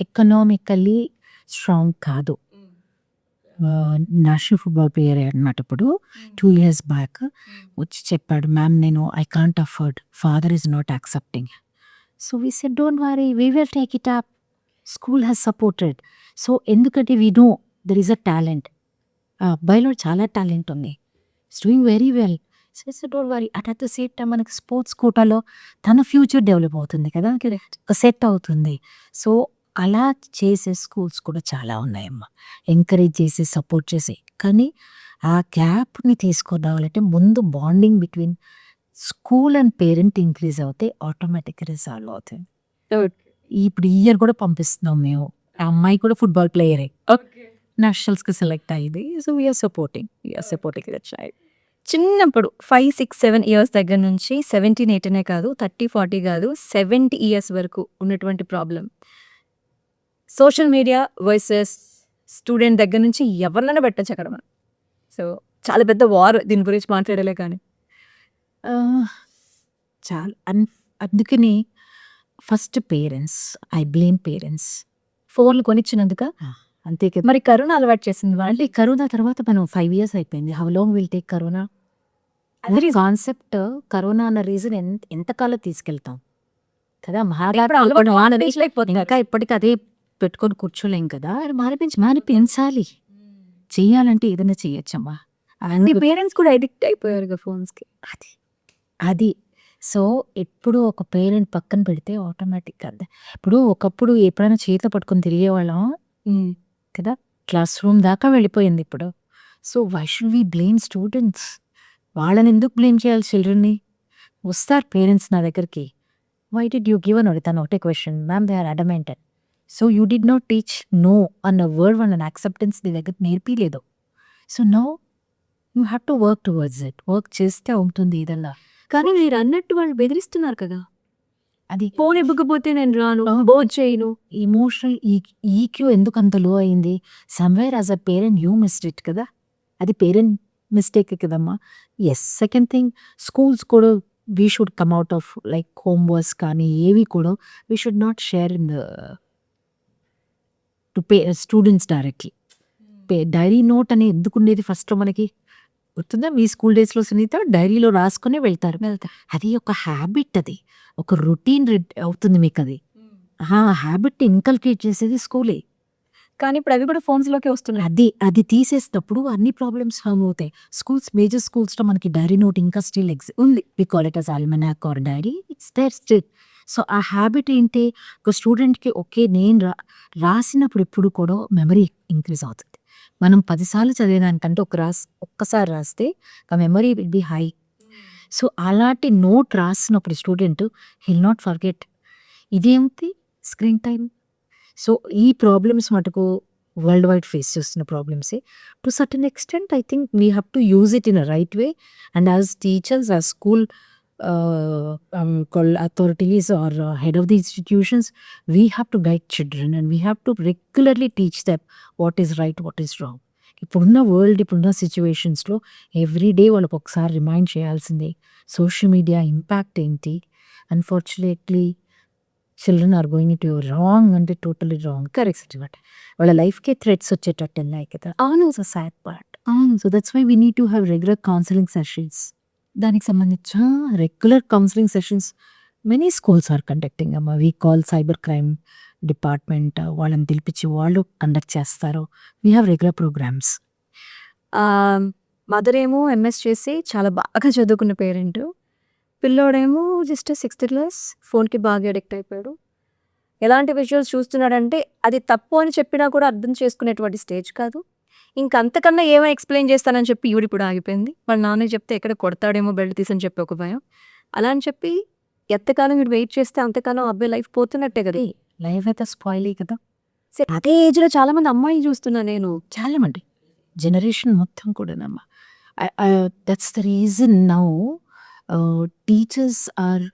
ఎకనామికల్లీ స్ట్రాంగ్ కాదు. నేషనల్ ఫుట్బాల్ ప్లేయర్ అన్నమాట. ఇప్పుడు 2 years బ్యాక్ వచ్చి చెప్పాడు, మ్యామ్ నేను I can't afford, father is not accepting. So we said don't worry, we will take it up, school has supported. So ఎందుకంటే we know there is a talent. ఆ అబ్బాయిలో చాలా talent ఉంది, it's doing very well. So don't worry. At the same time మనకి sports కోటాలో తన future develop అవుతుంది కదా, సెట్ అవుతుంది. సో అలా చేసే స్కూల్స్ కూడా చాలా ఉన్నాయమ్మా, ఎంకరేజ్ చేసి సపోర్ట్ చేసి. కానీ ఆ గ్యాప్ని తీసుకొని రావాలంటే ముందు bonding between school and parent increase అవుతే ఆటోమేటిక్గా రిజాల్వ్ అవుతుంది. ఇప్పుడు ఈ ఇయర్ కూడా పంపిస్తున్నాం మేము. ఆ అమ్మాయి కూడా ఫుట్బాల్ ప్లేయరే, నేషనల్స్కి సెలెక్ట్ అయ్యింది. So we are supporting that child. చిన్నప్పుడు 5, 6, 7 ఇయర్స్ దగ్గర నుంచి 17, 18 కాదు, 30, 40 కాదు, 70 ఇయర్స్ వరకు ఉన్నటువంటి problem. Social media versus student దగ్గర నుంచి ఎవరినైనా పెట్టచ్చు అక్కడ మనం. సో చాలా పెద్ద వార్ దీని గురించి మాట్లాడలే. కానీ చాలా అందుకని first parents, I blame parents. ఫోన్లు కొనిచ్చినందుక. అంతే కదా. మరి కరోనా అలవాటు చేసింది వాళ్ళు. మళ్ళీ కరోనా తర్వాత మనం 5 years అయిపోయింది. How long will take corona? అదే కాన్సెప్ట్. కరోనా అన్న రీజన్ ఎంతకాలం తీసుకెళ్తాం కదా. ఇంకా ఇప్పటికి అదే పెట్టుకొని కూర్చోలేం కదా. మానిపించాలి. చెయ్యాలంటే ఏదైనా చెయ్యొచ్చమ్మా. పేరెంట్స్ కూడా అడిక్ట్ అయిపోయారు ఫోన్స్కి. అది సో ఎప్పుడు ఒక పేరెంట్ పక్కన పెడితే ఆటోమేటిక్ కదా. ఇప్పుడు ఒకప్పుడు ఎప్పుడైనా చేతిలో పట్టుకొని తిరిగేవాళ్ళం కదా, క్లాస్ రూమ్ దాకా వెళ్ళిపోయింది ఇప్పుడు. So why should we blame students? వాళ్ళని ఎందుకు బ్లేమ్ చేయాలి చిల్డ్రన్ని? వస్తారు పేరెంట్స్ నా దగ్గరికి. వై డిడ్ యూ గివ్ అని అడుగుతాను ఒకటే question. Ma'am they are adamant. So you did not teach no అన్న వర్డ్ వాళ్ళని యాక్సెప్టెన్స్ నీ దగ్గర నేర్పిలేదు. So no you have to work towards it. Work చేస్తే ఉంటుంది ఇదల్లా. కానీ మీరు అన్నట్టు వాళ్ళు బెదిరిస్తున్నారు కదా, అది ఫోన్ ఇవ్వకపోతే నేను రాను, భోజనం చేయను. ఎమోషనల్ ఈక్యూ ఎందుకు అంత లో అయింది? Somewhere as a parent you missed it కదా. అది పేరెంట్ మిస్టేక్ కదమ్మా. ఎస్, సెకండ్ థింగ్, స్కూల్స్ కూడా we should come out of like homeworks కానీ ఏవి కూడా we should not share in the to students directly. Diary note అని ఎందుకు ఉండేది ఫస్ట్లో మనకి గుర్తుందా? మీ స్కూల్ డేస్లో సునీత డైరీలో రాసుకుని వెళ్తారు. అది ఒక హ్యాబిట్, అది ఒక రొటీన్ అవుతుంది మీకు. అది ఆ హ్యాబిట్ ఇన్కల్కేట్ చేసేది స్కూలే. కానీ ఇప్పుడు అవి కూడా ఫోన్స్లోకి వస్తున్నాయి. అది తీసేసినప్పుడు అన్ని ప్రాబ్లమ్స్ సాల్వ్ అవుతాయి. స్కూల్స్, మేజర్ స్కూల్స్లో మనకి డైరీ నోట్ ఇంకా స్టిల్ ఉంది. We call it as almanac or diary, it's there still. So ఆ హ్యాబిట్ ఏంటి, ఒక స్టూడెంట్కి ఓకే నేను రాసినప్పుడు ఎప్పుడు కూడా మెమరీ ఇంక్రీజ్ అవుతుంది. మనం 10 సార్లు చదివేదానికంటే ఒక్కసారి రాస్తే ఆ memory will be high. So అలాంటి నోట్ రాసినప్పుడు స్టూడెంట్ హిల్ నాట్ ఫర్గెట్. ఇదేమిటి స్క్రీన్ టైం. సో ఈ ప్రాబ్లమ్స్ మటుకు వరల్డ్ వైడ్ ఫేస్ చేస్తున్న ప్రాబ్లమ్సే. To certain extent I think we have to use it in a right way. And as teachers, as school authorities or head of the institutions, we have to guide children and we have to regularly teach them what is right, what is wrong. ఇప్పుడున్న world, ఇప్పుడున్న సిచ్యువేషన్స్లో everyday వాళ్ళకి ఒకసారి remind చేయాల్సిందే social media impact ఏంటి. Unfortunately children are going to wrong అంటే totally wrong. Correct అనమాట. వాళ్ళ లైఫ్కే థ్రెట్స్ వచ్చేటట్టు ఉన్నాయి కదా. అవును. So sad part. So that's why we need to have regular counselling sessions. దానికి సంబంధించిన regular counselling sessions many schools are conducting అమ్మా. We call cyber crime department, వాళ్ళని పిలిపించి వాళ్ళు కండక్ట్ చేస్తారు. We have regular programmes. Mother ఏమో MS చేసి చాలా బాగా చదువుకున్న పేరెంట్, పిల్లోడేమో జస్ట్ 6th క్లాస్, ఫోన్కి బాగా అడిక్ట్ అయిపోయాడు. ఎలాంటి విజువల్స్ చూస్తున్నాడంటే అది తప్పు అని చెప్పినా కూడా అర్థం చేసుకునేటువంటి స్టేజ్ కాదు. ఇంకంతకన్నా ఏమో ఎక్స్ప్లెయిన్ చేస్తానని చెప్పి ఈవిడ ఇప్పుడు ఆగిపోయింది. వాళ్ళ నాన్న చెప్తే ఎక్కడ కొడతాడేమో బెల్ట్ తీసని చెప్పి ఒక భయం. అలా అని చెప్పి ఎంతకాలం వీడు వెయిట్ చేస్తే అంతకాలం అబ్బాయి లైఫ్ పోతున్నట్టే కదా. లైఫ్ అయితే స్పాయిల్ కదా. సరే, అదే ఏజ్లో చాలా మంది అమ్మాయిలు చూస్తున్నా నేను. చాలా మంది జనరేషన్ మొత్తం కూడానమ్మా. That's the reason now teachers are,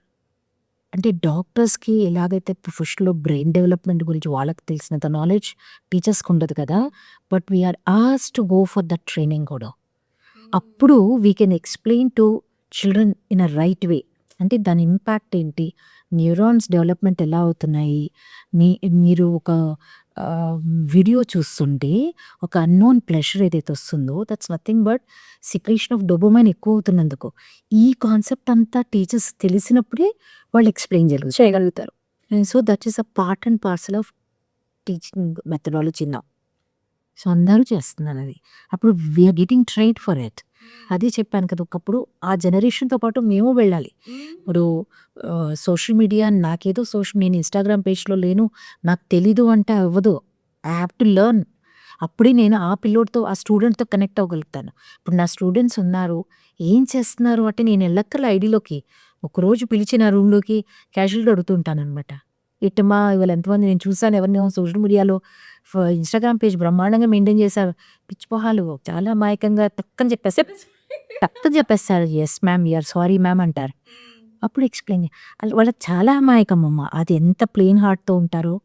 అంటే డాక్టర్స్కి ఎలాగైతే ప్రొఫెషన్లో బ్రెయిన్ డెవలప్మెంట్ గురించి వాళ్ళకి తెలిసినంత నాలెడ్జ్ టీచర్స్కి ఉండదు కదా. But we are asked to go for that training కూడా. అప్పుడు we can explain to children in a right way. అంటే దాని ఇంపాక్ట్ ఏంటి, న్యూరాన్స్ డెవలప్మెంట్ ఎలా అవుతున్నాయి. మీరు ఒక వీడియో చూస్తుంటే ఒక అన్నోన్ ప్లెషర్ ఏదైతే వస్తుందో that's nothing but secretion of dopamine ఎక్కువ అవుతున్నందుకు. ఈ కాన్సెప్ట్ అంతా టీచర్స్ తెలిసినప్పుడే వాళ్ళు ఎక్స్ప్లెయిన్ చేయగలుగుతారు. So that is a part and parcel of teaching methodology now. So అందరూ చేస్తున్నారు అది. అప్పుడు we are getting trained for it. అదే చెప్పాను కదా, ఒకప్పుడు ఆ జనరేషన్తో పాటు మేము వెళ్ళాలి. ఇప్పుడు సోషల్ మీడియా, నేను ఇన్స్టాగ్రామ్ పేజ్లో లేను, నాకు తెలీదు అంటే అవ్వదు. I have to learn. అప్పుడే నేను ఆ పిల్లోడితో, ఆ స్టూడెంట్తో కనెక్ట్ అవ్వగలుగుతాను. ఇప్పుడు నా స్టూడెంట్స్ ఉన్నారు, ఏం చేస్తున్నారు అంటే నేను వెళ్ళక్కర్ల ఐడిలోకి. ఒకరోజు పిలిచి నా రూమ్లోకి క్యాజువల్గా అడుగుతుంటాను అనమాట. ఇట్టమ్మా ఇవాళ ఎంతమంది నేను చూసాను ఎవరిని సోషల్ మీడియాలో ఇన్స్టాగ్రామ్ పేజ్ బ్రహ్మాండంగా మెయింటైన్ చేశారు, పిచ్చిపోహాలు చాలా అమాయకంగా టక్కని చెప్పేస్తారు. Yes ma'am, you are sorry ma'am అంటారు. అప్పుడు ఎక్స్ప్లెయిన్ వాళ్ళకి చాలా అమాయకం అమ్మ. అది ఎంత ప్లెయిన్ హార్ట్తో ఉంటారో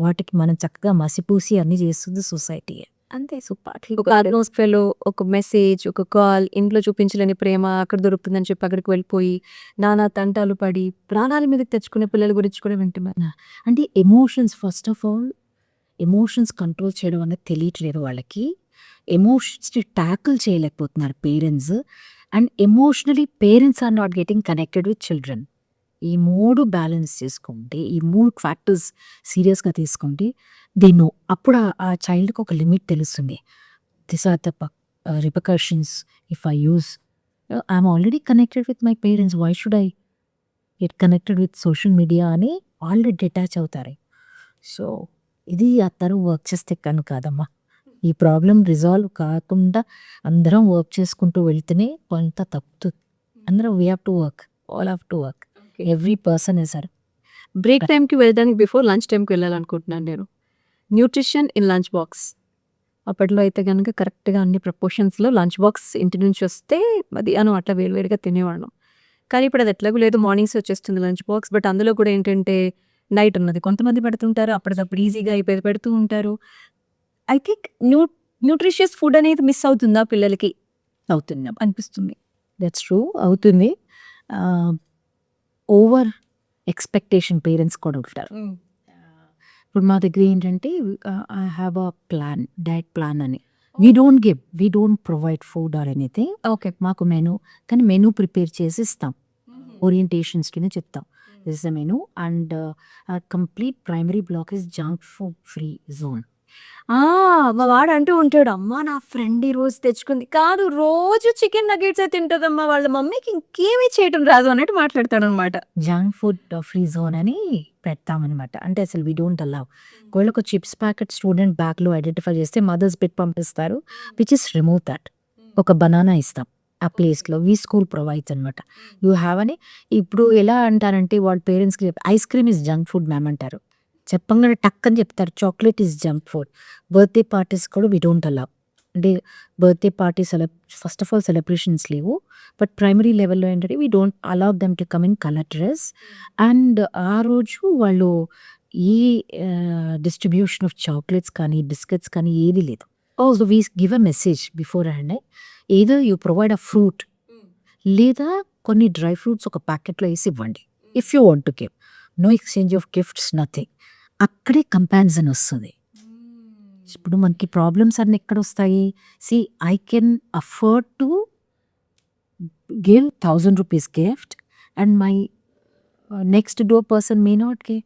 వాటికి మనం చక్కగా మసిపూసి అన్నీ చేస్తుంది సొసైటీ. అంతే. సో ఒక అట్మాస్ఫియర్లో ఒక మెసేజ్, ఒక కాల్, ఇంట్లో చూపించలేని ప్రేమ అక్కడ దొరుకుతుందని చెప్పి అక్కడికి వెళ్ళిపోయి నానా తంటాలు పడి ప్రాణాల మీదకి తెచ్చుకునే పిల్లల గురించి కూడా వింటున్నాను. అంటే emotions, first of all emotions control చేయడం అనేది తెలియట్లేదు వాళ్ళకి. ఎమోషన్స్ని ట్యాకిల్ చేయలేకపోతున్నారు parents. And emotionally parents are not getting connected with children. ఈ 3 బ్యాలెన్స్ చేసుకుంటే, ఈ 3 ఫ్యాక్టర్స్ సీరియస్గా తీసుకుంటే దే నో. అప్పుడు ఆ చైల్డ్కి ఒక లిమిట్ తెలుస్తుంది. This are the repercussions if I use. I'm already connected with my parents, why should I get connected with social media అని వాళ్ళు డిటాచ్ అవుతారు. సో ఇది అందరూ వర్క్ చేస్తే కను కాదమ్మా. ఈ ప్రాబ్లం రిజాల్వ్ కాకుండా అందరం వర్క్ చేసుకుంటూ వెళ్తేనే కొంత తప్పుతుంది. అందరం we have to work, all have to work, every person is sir. Break టైంకి వెళ్ళడానికి బిఫోర్ లంచ్ టైంకి వెళ్ళాలనుకుంటున్నాను నేను. Nutrition in lunch box. అప్పట్లో అయితే కనుక కరెక్ట్గా అన్ని ప్రపోర్షన్స్లో లంచ్ బాక్స్ ఇంటి నుంచి వస్తే మధ్యాహ్నం అట్లా వేడివేడిగా తినేవాళ్ళం. కానీ ఇప్పుడు అది ఎట్లాగూ లేదు, మార్నింగ్స్ వచ్చేస్తుంది లంచ్ బాక్స్. బట్ అందులో కూడా ఏంటంటే నైట్ ఉన్నది కొంతమంది పెడుతుంటారు, అప్పటికప్పుడు ఈజీగా అయిపోయి పెడుతూ ఉంటారు. ఐ థింక్ న్యూట్రిషియస్ ఫుడ్ అనేది మిస్ అవుతుందా పిల్లలకి అవుతున్నాం. అనిపిస్తుంది. దట్స్ ట్రూ, అవుతుంది. ఓవర్ ఎక్స్పెక్టేషన్ పేరెంట్స్ కూడా ఉంటారు. ఇప్పుడు మా దగ్గర ఏంటంటే I have a plan, diet plan అని. We don't provide food or anything. Okay. మాకు మెనూ, కానీ మెనూ ప్రిపేర్ చేసి ఇస్తాం, ఓరియంటేషన్స్ కింద చెప్తాం this is the menu. And complete primary block is junk food free zone. మా వాడు అంటూ ఉంటాడు, అమ్మా నా ఫ్రెండ్ ఈ రోజు తెచ్చుకుంది, కాదు రోజు చికెన్ నగెట్స్ అయితే తింటదమ్మా, వాళ్ళ మమ్మీకి ఇంకేమీ చేయటం రాదు అన్నట్టు మాట్లాడతాడు అనమాట. జంక్ ఫుడ్ ఫ్రీ జోన్ అని పెడతామన్నమాట. అంటే అసలు వీ డోంట్ అలౌ. ఒకవేళ ఒక చిప్స్ ప్యాకెట్ స్టూడెంట్ బ్యాగ్లో ఐడెంటిఫై చేస్తే మదర్స్ పెట్టి పంపిస్తారు, విచ్ ఇస్ రిమూవ్ దట్. ఒక బనానా ఇస్తాం ఆ ప్లేస్లో, వీ స్కూల్ ప్రొవైడ్స్ అనమాట. యూ హ్యావ్ అని. ఇప్పుడు ఎలా అంటారంటే వాళ్ళ పేరెంట్స్కి ice cream is junk food ma'am అంటారు, చెప్పంగానే టక్ అని చెప్తారు. Chocolate is junk food. Birthday parties కూడా వీ డోంట్ అలౌ. అంటే birthday party first of all celebrations లేవు, బట్ ప్రైమరీ లెవెల్లో ఏంటంటే we don't allow them to come in colour dress. And ఆ రోజు వాళ్ళు ఈ డిస్ట్రిబ్యూషన్ ఆఫ్ చాక్లెట్స్ కానీ బిస్కెట్స్ కానీ ఏది లేదు. So we give a message beforehand, ఏదో యూ ప్రొవైడ్ అ ఫ్రూట్ లేదా కొన్ని డ్రై ఫ్రూట్స్ ఒక ప్యాకెట్లో వేసి ఇవ్వండి. If you want to give, no exchange of gifts, nothing. అక్కడే కంపారిజన్ వస్తుంది. ఇప్పుడు మనకి ప్రాబ్లమ్స్ అన్నీ ఎక్కడ వస్తాయి? See, I can afford to give 1000 rupees gift and my next door person may not give.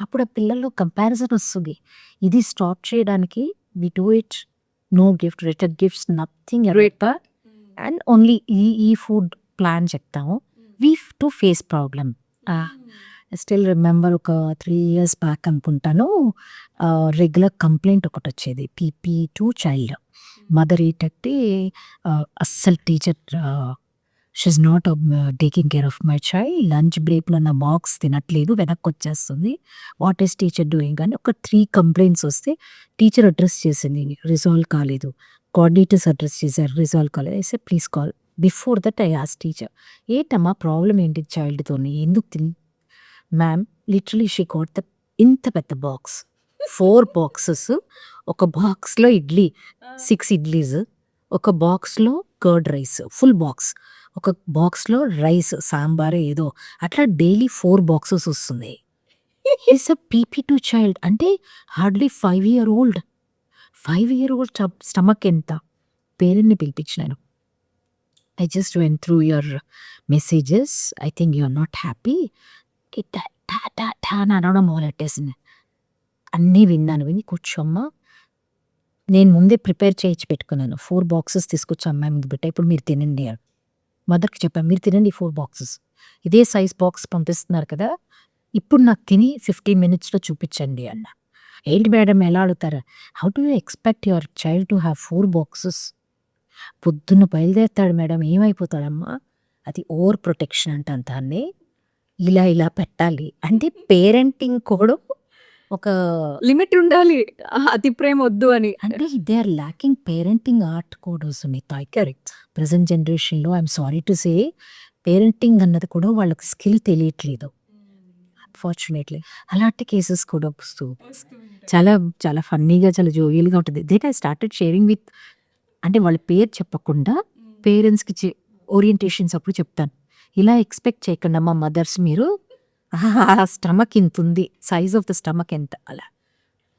అప్పుడు ఆ పిల్లల్లో కంపారిజన్ వస్తుంది. ఇది స్టాప్ చేయడానికి we do it, no gift, return gifts, nothing. And only ఈ ఫుడ్ ప్లాన్ చెప్తాము. We to face problem. Still remember ఒక 3 years back అనుకుంటాను, రెగ్యులర్ కంప్లైంట్ ఒకటి వచ్చేది, PP2 చైల్డ్. మదర్ ఏంటంటే అస్సలు teacher she not taking care of my child, lunch బ్రేక్లో నా బాక్స్ తినట్లేదు, వెనక్కి వచ్చేస్తుంది, వాట్ ఈస్ టీచర్ డూయింగ్ అని ఒక 3 complaints వస్తే టీచర్ అడ్రస్ చేసింది, రిజాల్వ్ కాలేదు. కోఆర్డినేటర్స్ అడ్రస్ చేశారు, రిజాల్వ్ కాలేదు. అయితే please call. Before that I ask teacher, ఏంటమ్మా ప్రాబ్లం ఏంటి చైల్డ్తోని, ఎందుకు ma'am literally she got the ఇంత పెద్ద బాక్స్, 4 boxes. ఒక బాక్స్లో ఇడ్లీ, 6 ఇడ్లీస్, ఒక బాక్స్లో కర్డ్ రైస్ ఫుల్ బాక్స్, ఒక బాక్స్లో రైస్ సాంబార్ ఏదో, అట్లా డైలీ 4 boxes వస్తుంది. ఈస్ అ PP2 చైల్డ్, అంటే హార్డ్లీ 5-year-old. 5-year-old స్టమక్ ఎంత? పేరెంట్ని పిలిపించినాను. I just went through your messages. I think you are not happy. అని అనడం మొదలెట్టేసింది. అన్నీ విన్నాను. విని కూర్చోమ్మా, నేను ముందే ప్రిపేర్ చేయించి పెట్టుకున్నాను. 4 boxes తీసుకొచ్చి అమ్మాయి ముందు పెట్టా, ఇప్పుడు మీరు తినండి అని మదర్కి చెప్పాను. మీరు తినండి 4 boxes, ఇదే సైజ్ బాక్స్ పంపిస్తున్నారు కదా, ఇప్పుడు నాకు తిని 15 minutesలో చూపించండి అన్న. ఏంటి మేడం ఎలా అడుగుతారా? How do you expect your child to have 4 boxes? పొద్దున్న బయలుదేరుతాడు మేడం, ఏమైపోతాడమ్మా? అది ఓవర్ ప్రొటెక్షన్ అంటాను దాన్ని. ఇలా పెట్టాలి అంటే పేరెంటింగ్ కూడా ఒక లిమిట్ ఉండాలి, అతి ప్రేమ వద్దు అని. అంటే they are lacking parenting art కూడా సునీత. కరెక్ట్. ప్రజెంట్ జనరేషన్లో I'm sorry to say, parenting అన్నది కూడా వాళ్ళకి స్కిల్ తెలియట్లేదు అన్ఫార్చునేట్లీ. అలాంటి కేసెస్ కూడా వస్తూ చాలా చాలా ఫన్నీగా, చాలా జోవియల్గా ఉంటుంది. Then I started sharing with, అంటే వాళ్ళ పేరు చెప్పకుండా పేరెంట్స్కి ఓరియంటేషన్స్ అప్పుడు చెప్తాను, ఇలా ఎక్స్పెక్ట్ చేయకుండా మా మదర్స్, మీరు స్టమక్ ఇంత ఉంది, సైజ్ ఆఫ్ ద స్టమక్ ఎంత, అలా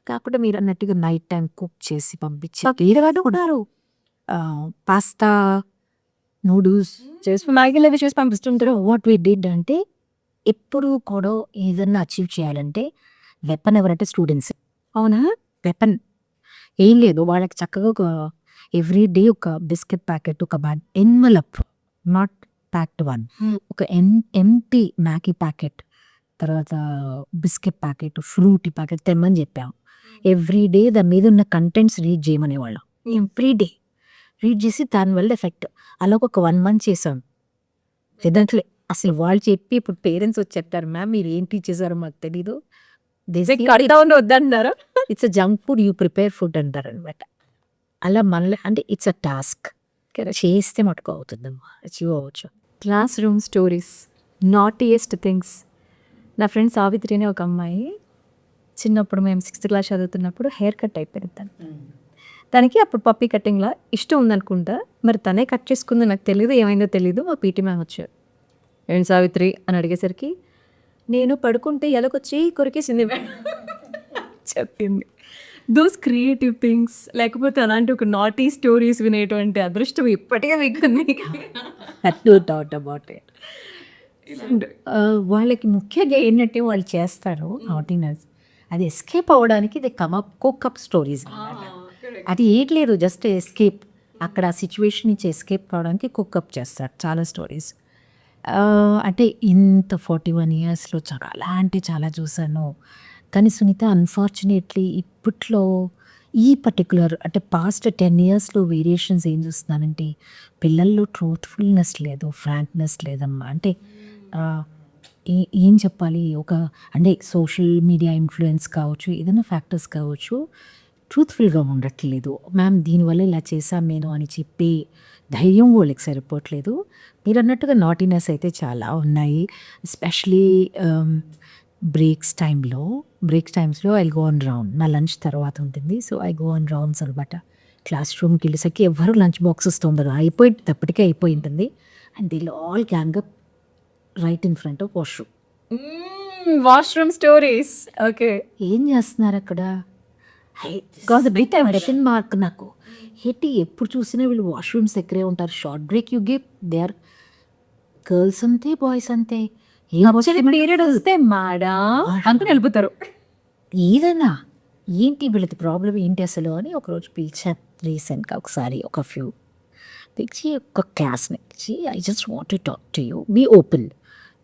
కాకుండా మీరు అన్నట్టుగా నైట్ టైం కుక్ చేసి పంపించారు. ఉన్నారు పాస్తా, నూడిల్స్ చేసి మ్యాగీలు అవి చేసి పంపిస్తుంటారు. వాట్ వీ డిడ్ అంటే, ఎప్పుడు కూడా ఏదన్నా అచీవ్ చేయాలంటే వెపన్ ఎవరంటే స్టూడెంట్స్. అవునా? వెపన్ ఏం లేదు, వాళ్ళకి చక్కగా ఒక ఎవ్రీ డే ఒక బిస్కెట్ ప్యాకెట్, ఒక ఎన్వలప్, నాట్ ప్యాక్డ్ వన్, ఒక ఎంటీ మ్యాగీ ప్యాకెట్, తర్వాత బిస్కెట్ ప్యాకెట్, ఫ్రూటీ ప్యాకెట్ తెమ్మని చెప్పాము. ఎవ్రీ డే దాని మీద ఉన్న కంటెంట్స్ రీడ్ చేయమనేవాళ్ళం. ఎవ్రీ డే రీడ్ చేసి దానివల్ల ఎఫెక్ట్. అలా ఒక 1 మంత్ చేశాం. లేదంటే అసలు వాళ్ళు చెప్పి ఇప్పుడు పేరెంట్స్ వచ్చి చెప్తారు, మ్యామ్ మీరు ఏం టీచ్ చేశారో మాకు తెలీదు, వద్దన్నారా? It's a junk food, you prepare food అంటారు అనమాట. అలా మనలో అంటే ఇట్స్ అ టాస్క్, చేస్తే మటుకు అవుతుందమ్మా, అచీవ్ అవ్వచ్చు. Class room stories, naughtiest things. నా ఫ్రెండ్ సావిత్రి అనే ఒక అమ్మాయి, చిన్నప్పుడు మేము 6th క్లాస్ చదువుతున్నప్పుడు హెయిర్ కట్ అయిపోయింది తనకి అప్పుడు పప్పీ కటింగ్లా ఇష్టం ఉందనుకుంటా. మరి తనే కట్ చేసుకుందో నాకు తెలియదు, ఏమైందో తెలీదు. మా పీటీ మ్యామ్ వచ్చారు, ఏంటి సావిత్రి అని అడిగేసరికి నేను పడుకుంటే ఎలకొచ్చి కొరికేసింది చెప్పింది. దోస్ క్రియేటివ్ థింగ్స్, లేకపోతే అలాంటి ఒక నాటీ స్టోరీస్ వినేటువంటి అదృష్టం ఇప్పటికే మీకుంది. No doubt about it. వాళ్ళకి ముఖ్యంగా ఏంటంటే వాళ్ళు చేస్తారు నాటినెస్, అది ఎస్కేప్ అవ్వడానికి they come up cook stories. అది ఏం లేదు, జస్ట్ ఎస్కేప్, అక్కడ ఆ సిచ్యువేషన్ నుంచి ఎస్కేప్ కావడానికి కుక్అప్ చేస్తారు చాలా స్టోరీస్. అంటే ఇంత 41 yearsలో చాలా అంటే చాలా చూశాను. కానీ సునీత అన్ఫార్చునేట్లీ ఇప్పట్లో ఈ పర్టికులర్ అంటే పాస్ట్ 10 yearsలో వేరియేషన్స్ ఏం చూస్తున్నానంటే పిల్లల్లో ట్రూత్ఫుల్నెస్ లేదు, ఫ్రాంక్నెస్ లేదమ్మా. అంటే ఏం చెప్పాలి, ఒక అంటే సోషల్ మీడియా ఇన్ఫ్లుయెన్స్ కావచ్చు, ఏదైనా ఫ్యాక్టర్స్ కావచ్చు, ట్రూత్ఫుల్గా ఉండట్లేదు. మ్యామ్ దీనివల్ల ఇలా చేశాం నేను అని చెప్పి ధైర్యం వాళ్ళకి సరిపోవట్లేదు. మీరు అన్నట్టుగా నాటినెస్ అయితే చాలా ఉన్నాయి. ఎస్పెషలీ బ్రేక్స్ టైమ్స్లో ఐ గో ఆన్ రౌండ్. నా లంచ్ తర్వాత ఉంటుంది, so I go on rounds అనమాట. క్లాస్ రూమ్కి వెళ్ళేసరికి ఎవరు లంచ్ బాక్సెస్ తొందరగా అప్పటికే అయిపోయి ఉంటుంది. And they'll all gang up right in front of washroom. Washroom stories. Okay, ఏం చేస్తున్నారు అక్కడ? మార్క్ నాకు ఏంటి, ఎప్పుడు చూసినా వీళ్ళు వాష్రూమ్స్ దగ్గరే ఉంటారు. Short break you give, they are girls అంతే, బాయ్స్ అంతే. పీరియడ్ వస్తే మాడా అనుకుని వెళ్ళిపోతారు. ఏదైనా ఏంటి వీళ్ళది ప్రాబ్లం ఏంటి అసలు అని ఒకరోజు పిలిచాను రీసెంట్గా ఒకసారి, ఒక ఫ్యూ పిలిచి ఒక క్లాస్ నుంచి, I just want to talk to you, be open,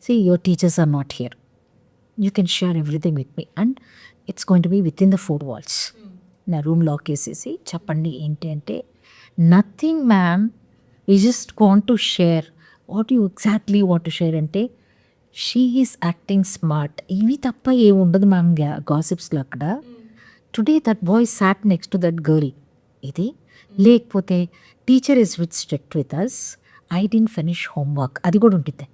see your teachers are not here, you can share everything with me and it's going to be within the 4 walls. నా room lock వేసేసి చెప్పండి ఏంటి అంటే, nothing ma'am, you just want to share. What you exactly want to share అంటే, she is acting smart, ఇవి తప్ప ఏముండదు ma'am గాసిప్స్లో అక్కడ. Today that boy short next to that girl, ఇది. లేకపోతే teacher is with strict with us, I didn't finish homework, అది కూడా ఉంటుంది.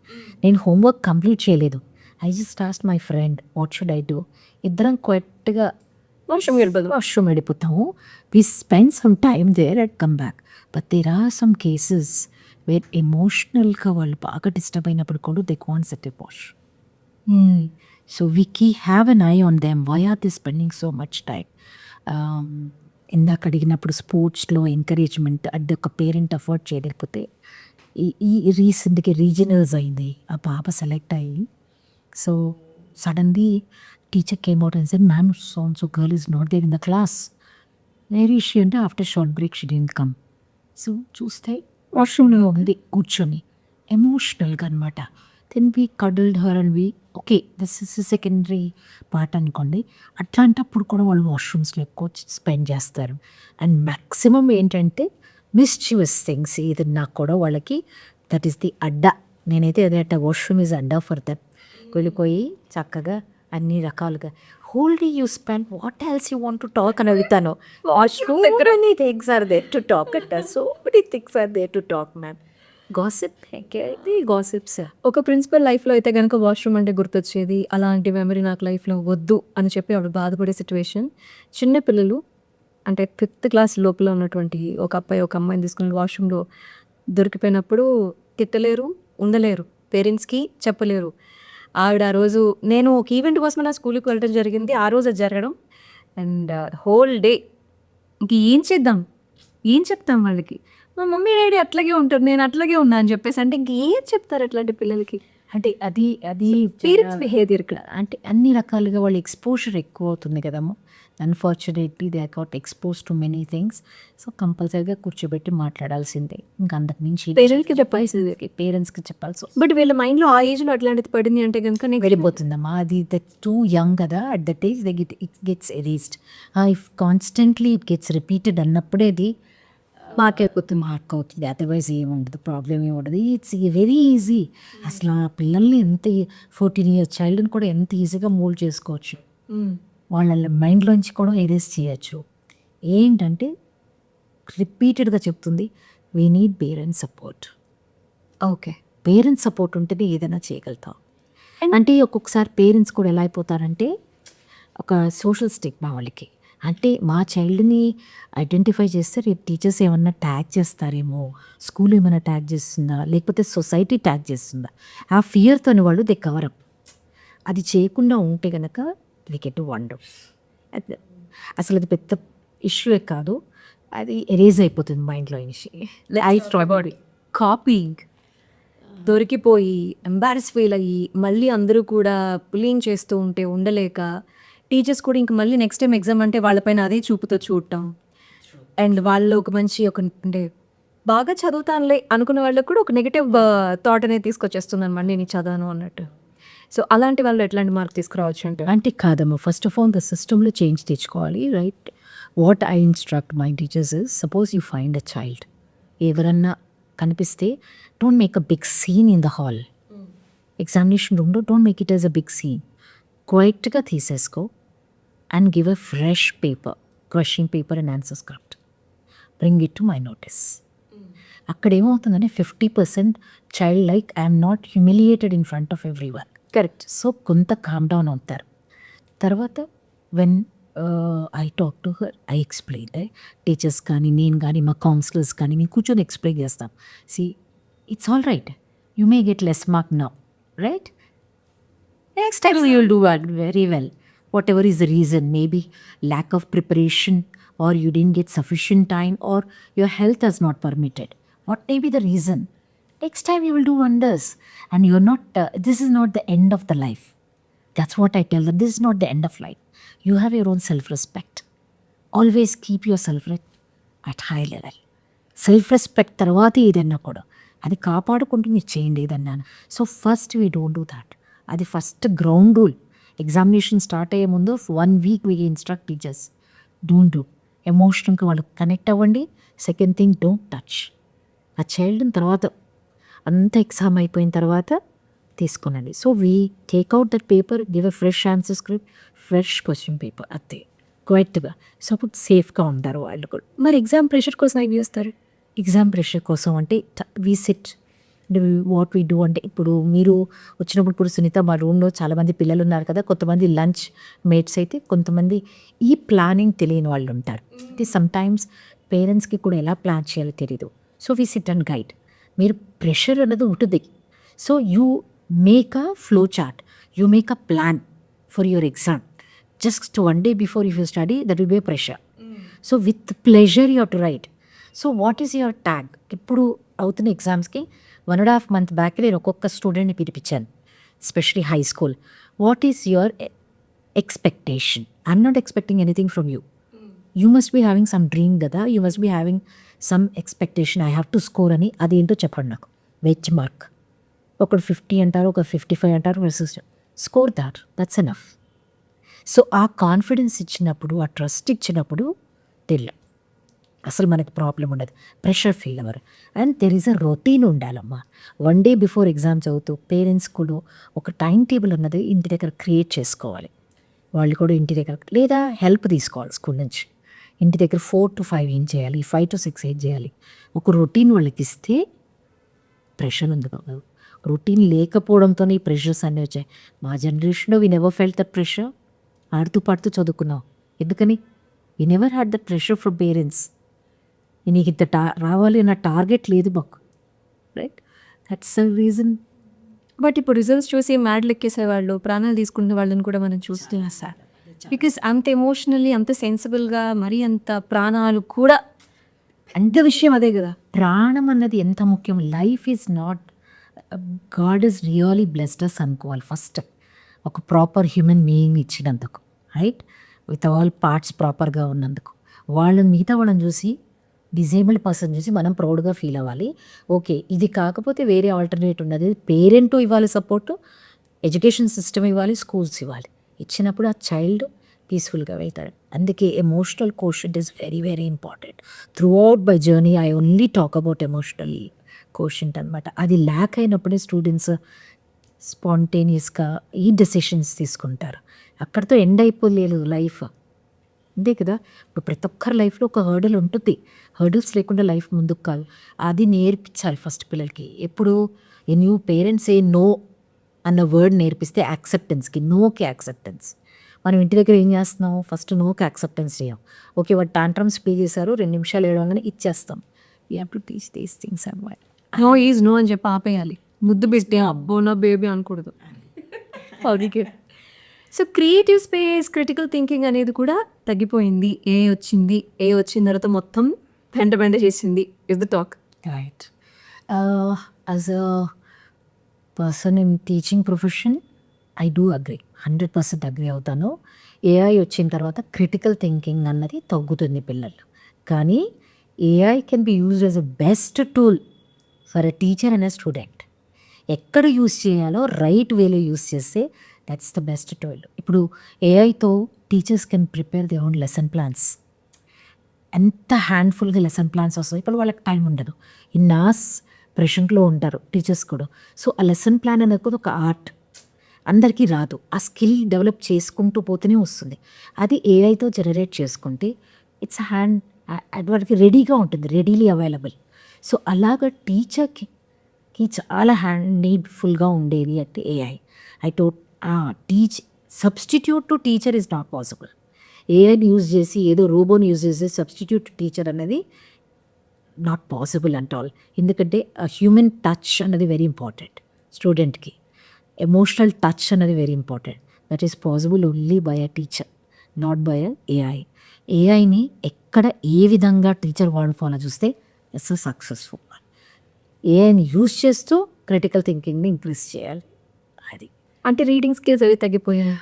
నేను హోంవర్క్ కంప్లీట్ చేయలేదు, I just asked my friend what should I do. ఇద్దరం క్వెట్గా వాష్రూమ్ వెళ్ళిపోతాము. We spend some time there and come back. But there are some cases where ఎమోషనల్గా వాళ్ళు బాగా డిస్టర్బ్ అయినప్పుడు కూడా they can't set a wash. So we have an eye on them, why are they spending so much time. ఇందాక అడిగినప్పుడు స్పోర్ట్స్లో encouragement అది ఒక పేరెంట్ అఫోర్డ్ చేయలేకపోతే, ఈ రీసెంట్గా రీజనల్స్ అయింది, ఆ పాప సెలెక్ట్ అయ్యి, so suddenly teacher came out and said, ma'am so girl is not there in the class. Where is she అంటే, after short break she didn't come. So చూస్తే వాష్రూమ్లో ఉంది కూర్చొని ఎమోషనల్గా అనమాట. Then we cuddled her and we okay this is secondary part అనుకోండి. అట్లాంటప్పుడు కూడా వాళ్ళు వాష్రూమ్స్లో ఎక్కువ స్పెండ్ చేస్తారు. అండ్ మ్యాక్సిమం ఏంటంటే మిస్చివస్ థింగ్స్ ఏదన్నా కూడా వాళ్ళకి దట్ ఈస్ ది అడ్డా. నేనైతే అదే అట్ట washroom is adda for that. వెళ్ళిపోయి చక్కగా అన్ని రకాలుగా whole day you spend, what else you want to talk అని అడుగుతాను. వాష్రూమ్ దగ్గర any things are there to talk at, so many things are there to talk ma'am. Gossip ఇది gossips. ఒక principal లైఫ్లో అయితే కనుక వాష్రూమ్ అంటే గుర్తొచ్చేది, అలాంటి మెమరీ నాకు లైఫ్లో వద్దు అని చెప్పి ఆవిడ బాధపడే సిచ్యువేషన్. చిన్నపిల్లలు అంటే 5th క్లాస్ లోపల ఉన్నటువంటి ఒక అబ్బాయి ఒక అమ్మాయిని తీసుకుని వాష్రూమ్లో దొరికిపోయినప్పుడు తిట్టలేరు, ఉండలేరు, పేరెంట్స్కి చెప్పలేరు. ఆవిడ ఆ రోజు నేను ఒక ఈవెంట్ కోసం నా స్కూల్కి వెళ్ళడం జరిగింది, ఆ రోజు అది జరగడం. అండ్ హోల్ డే ఇంక ఏం చెప్తాం వాళ్ళకి, మా మమ్మీ డాడీ అట్లాగే ఉంటారు, నేను అట్లాగే ఉన్నా అని చెప్పేసి అంటే ఇంక ఏం చెప్తారు అట్లాంటి పిల్లలకి. అంటే అది అది పేరెంట్స్ బిహేవియర్ ఇక్కడ అంటే అన్ని రకాలుగా వాళ్ళ ఎక్స్పోజర్ ఎక్కువ అవుతుంది కదమ్మా. Unfortunately they got expose to many things. So కంపల్సరీగా కూర్చోబెట్టి మాట్లాడాల్సిందే. ఇంకా అంతకు మించి పేరెంట్స్కి చెప్పాల్సింది. పేరెంట్స్కి చెప్పాల్సి బట్ వీళ్ళ మైండ్లో ఆ ఏజ్లో అట్లాంటిది పడింది అంటే కనుక నేను వెళ్ళిపోతుందమ్మా. అది దట్ టూ యంగ్ కదా, at that age they it gets erased. If constantly it gets repeated అన్నప్పుడే అది మార్క్ అవుతుంది. అదర్వైజ్ ఏముండదు, ప్రాబ్లం ఏముండదు. It's very easy. అసలు ఆ పిల్లల్ని ఎంత 14 years చైల్డ్ని కూడా ఎంత ఈజీగా మోల్డ్ చేసుకోవచ్చు. వాళ్ళ మైండ్లోంచి కూడా ఎరేస్ చేయొచ్చు. ఏంటంటే రిపీటెడ్గా చెప్తుంది, we need parents support. Okay. Parents support ఉంటేనే ఏదైనా చేయగలుగుతాం. అంటే ఒక్కొక్కసారి పేరెంట్స్ కూడా ఎలా అయిపోతారంటే ఒక సోషల్ స్టిగ్మా వాళ్ళకి. అంటే మా చైల్డ్ని ఐడెంటిఫై చేస్తే రేపు టీచర్స్ ఏమన్నా ట్యాగ్ చేస్తారేమో, స్కూల్ ఏమైనా ట్యాగ్ చేస్తుందా, లేకపోతే సొసైటీ ట్యాగ్ చేస్తుందా, ఆ ఫియర్తోని వాళ్ళు దే కవరప్. అది చేయకుండా ఉంటే కనుక వి గెట్ టు వండర్. అసలు అది పెద్ద ఇష్యూే కాదు, అది ఎరేజ్ అయిపోతుంది మైండ్లో నుంచి. కాపీయింగ్ దొరికిపోయి ఎంబారస్ ఫీల్ అయ్యి మళ్ళీ అందరూ కూడా బుల్లింగ్ చేస్తూ ఉంటే ఉండలేక టీచర్స్ కూడా ఇంక మళ్ళీ నెక్స్ట్ టైం ఎగ్జామ్ అంటే వాళ్ళపైన అదే చూపుతో చూడటం. అండ్ వాళ్ళు ఒక మంచి ఒక అంటే బాగా చదువుతానులే అనుకున్న వాళ్ళకి కూడా ఒక నెగిటివ్ థాట్ అనేది తీసుకొచ్చేస్తుంది అనమాట, నేను చదవను అన్నట్టు. సో అలాంటి వాళ్ళు ఎట్లాంటి మార్క్ తీసుకురావచ్చు అంటే అంటే కాదమ్మా, ఫస్ట్ ఆఫ్ ఆల్ ద సిస్టంలో చేంజ్ తెచ్చుకోవాలి. Right, what I instruct my teachers is, suppose you find a child, ఎవరన్నా కనిపిస్తే don't make a big scene in the hall. Examination రూమ్లో don't make it as a big scene. క్వైట్గా తీసేసుకో and give a fresh paper, question paper and answer script, bring it to my notice. అక్కడ ఏమవుతుందంటే 50% child like I'm not humiliated in front of every one. Correct. So కొంత calm down అవుతారు. తర్వాత when I talk to her, I explain. Teachers కానీ నేను కానీ మా counsellors కానీ మేము కూర్చొని ఎక్స్ప్లెయిన్ చేస్తాం. See, it's all right, you may get less mark now, right, next time you will do very well. Whatever is the reason, maybe lack of preparation, or you didn't get sufficient time, or your health has not permitted. What may be the reason? Next time you will do wonders. And you're not, this is not the end of the life. That's what I tell them. This is not the end of life. You have your own self-respect. Always keep your self-respect at high level. Self-respect తర్వాత ఏదన్నా కూడా అది కాపాడుకుంటూ మీరు చేయండి ఏదన్నాను. So first we don't do that. అది first ground rule. Examination start అయ్యే ముందు 1 week we instruct teachers, don't do. ఎమోషనల్గా వాళ్ళకి కనెక్ట్ అవ్వండి. సెకండ్ థింగ్, డోంట్ టచ్ ఆ చైల్డ్ని. తర్వాత అంత ఎగ్జామ్ అయిపోయిన తర్వాత తీసుకునండి. So we take out that paper, give a fresh answer script, fresh question paper, అంతే క్వైట్గా. సో అప్పుడు సేఫ్గా ఉంటారు వాళ్ళు కూడా. మరి ఎగ్జామ్ ప్రెషర్ కోసం ఏం చేస్తారు? ఎగ్జామ్ ప్రెషర్ కోసం అంటే we SIT, what we do అంటే, ఇప్పుడు మీరు వచ్చినప్పుడు ఇప్పుడు సునీత మా రూమ్లో చాలామంది పిల్లలు ఉన్నారు కదా, కొంతమంది లంచ్ మేట్స్ అయితే, కొంతమంది ఈ ప్లానింగ్ తెలియని వాళ్ళు ఉంటారు. అంటే సమ్టైమ్స్ పేరెంట్స్కి కూడా ఎలా ప్లాన్ చేయాలో తెలీదు. So we SIT and guide. మీరు ప్రెషర్ అన్నది ఉంటుంది. So you make a flow chart, you make a plan for your exam. Just 1 day before if you study, that will be a pressure. So with pleasure you have to write. So what is your tag? ఇప్పుడు అవుతున్న ఎగ్జామ్స్కి 1.5 month back నేను ఒక్కొక్క స్టూడెంట్ని పిలిపించాను, especially high school. What is your expectation? I'm not expecting anything from you. You must be having some dream కదా, you must be having some expectation. I have to score అని. అదేంటో చెప్పండి నాకు. Veg mark ఒకడు 50 అంటారు, ఒక 55 అంటారు. Score that, that's enough. So ఆ కాన్ఫిడెన్స్ ఇచ్చినప్పుడు, ఆ ట్రస్ట్ ఇచ్చినప్పుడు అసలు మనకి ప్రాబ్లం ఉండదు, ప్రెషర్ ఫీల్ అవ్వరు. And there is a routine ఉండాలమ్మా. 1 day బిఫోర్ ఎగ్జామ్ చదువుతూ పేరెంట్స్ కూడా ఒక టైం టేబుల్ అన్నది ఇంటి దగ్గర క్రియేట్ చేసుకోవాలి. వాళ్ళు కూడా ఇంటి దగ్గర, లేదా హెల్ప్ తీసుకోవాలి స్కూల్ నుంచి. ఇంటి దగ్గర 4 to 5 ఏం చేయాలి, 5 to 6 ఏం చేయాలి, ఒక రొటీన్ వాళ్ళకి ఇస్తే ప్రెషర్ ఉంది కాదు. రొటీన్ లేకపోవడంతో ఈ ప్రెషర్స్ అన్నీ వచ్చాయి. మా జనరేషన్లో we never felt that pressure. ఆడుతూ పాడుతూ చదువుకున్నాం. ఎందుకని? We never had that pressure from parents. నీకు ఇంత రావాలి అన్న టార్గెట్ లేదు మాకు, right? That's the reason. But ఇప్పుడు రిజల్ట్స్ చూసి మ్యాడ్లు ఎక్కేసేవాళ్ళు, ప్రాణాలు తీసుకునే వాళ్ళని కూడా మనం చూస్తున్నాం సార్. బికాస్ అంత ఎమోషనల్లీ, అంత సెన్సిబుల్గా, మరి అంత ప్రాణాలు కూడా, అంత విషయం అదే కదా. ప్రాణం అన్నది ఎంత ముఖ్యం. Life is not God is really blessed us అనుకోవాలి ఫస్ట్. ఒక ప్రాపర్ హ్యూమన్ బీయింగ్ ఇచ్చినందుకు, రైట్, విత్ ఆల్ పార్ట్స్ ప్రాపర్గా ఉన్నందుకు. మిగతా వాళ్ళని చూసి, డిజేబుల్డ్ పర్సన్ చూసి మనం ప్రౌడ్గా ఫీల్ అవ్వాలి. ఓకే, ఇది కాకపోతే వేరే ఆల్టర్నేట్ ఉన్నది. పేరెంట్ ఇవ్వాలి సపోర్టు, ఎడ్యుకేషన్ సిస్టమ్ ఇవ్వాలి, స్కూల్స్ ఇవ్వాలి. ఇచ్చినప్పుడు ఆ చైల్డ్ పీస్ఫుల్గా వెళ్తాడు. అందుకే emotional quotient is very very important. Through out by journey I only talk about emotional quotient అనమాట. అది ల్యాక్ అయినప్పుడే స్టూడెంట్స్ స్పాంటేనియస్గా ఈ డెసిషన్స్ తీసుకుంటారు. అక్కడితో ఎండ్ అయిపోలేదు లైఫ్, అంతే కదా. ఇప్పుడు ప్రతి ఒక్కరి లైఫ్లో ఒక హర్డల్ ఉంటుంది. హర్డల్స్ లేకుండా లైఫ్ ముందుకు కాదు. అది నేర్పించాలి ఫస్ట్ పిల్లలకి. ఎప్పుడు న్యూ పేరెంట్స్ నో అన్న వర్డ్ నేర్పిస్తే యాక్సెప్టెన్స్కి, నోకి యాక్సెప్టెన్స్. మనం ఇంటి దగ్గర ఏం చేస్తున్నాం, ఫస్ట్ నోకి యాక్సెప్టెన్స్ చేయం. ఓకే, వాడు టాంట్రమ్స్ పే చేశారు, 2 నిమిషాలు ఏడవగానే ఇచ్చేస్తాం. You have to teach these things అన్నమాట. నో ఈజ్ నో అని చెప్పి ఆపేయాలి. ముద్దు పెట్టి అబ్బో నా బేబీ అనకూడదు. అందుకే so creative space, critical thinking అనేది కూడా తగ్గిపోయింది. ఏ వచ్చిన తర్వాత మొత్తం బెండ చేసింది is the talk. Right. As a person in teaching profession I do agree, 100% agree అవుతాను. ఏఐ వచ్చిన తర్వాత క్రిటికల్ థింకింగ్ అన్నది తగ్గుతుంది పిల్లలు. కానీ AI can be used as a best tool for a teacher and a student. ఎక్కడ use చేయాలో right వేలో యూజ్ చేస్తే దట్స్ ద బెస్ట్ టూల్. ఇప్పుడు ఏఐతో teachers can prepare the own lesson plans. ఎంత హ్యాండ్ఫుల్గా లెసన్ ప్లాన్స్ వస్తాయి. ఇప్పుడు వాళ్ళకి టైం ఉండదు, ఇన్ అవర్స్ ప్రెషెంట్లో ఉంటారు టీచర్స్ కూడా. సో ఆ లెసన్ ప్లాన్ అనేది కూడా ఒక ఆర్ట్, అందరికీ రాదు. ఆ స్కిల్ డెవలప్ చేసుకుంటూ పోతూనే వస్తుంది. అది ఏఐతో జనరేట్ చేసుకుంటే ఇట్స్ హ్యాండ్ వాటికి రెడీగా ఉంటుంది, రెడీలీ అవైలబుల్. సో అలాగ టీచర్కి చాలా హ్యాండ్ నీడ్ఫుల్గా ఉండేది అంటే AI. I teach substitute to teacher is not possible. ఏఐని యూజ్ చేసి, ఏదో రోబోని యూజ్ చేసి సబ్స్టిట్యూట్ టీచర్ అనేది నాట్ పాసిబుల్ అంట్ ఆల్. ఎందుకంటే హ్యూమన్ టచ్ అన్నది వెరీ ఇంపార్టెంట్ స్టూడెంట్కి. ఎమోషనల్ టచ్ అన్నది very important. That is possible only by a teacher, not by a AI. ఏఐని ఎక్కడ ఏ విధంగా టీచర్ వాడుకోవాలో చూస్తే ఇట్స్ సక్సెస్ఫుల్. ఏఐని యూజ్ చేస్తూ క్రిటికల్ థింకింగ్ని ఇంక్రీజ్ చేయాలి. అది అంటే రీడింగ్ స్కిల్స్ అవి తగ్గిపోయాయి.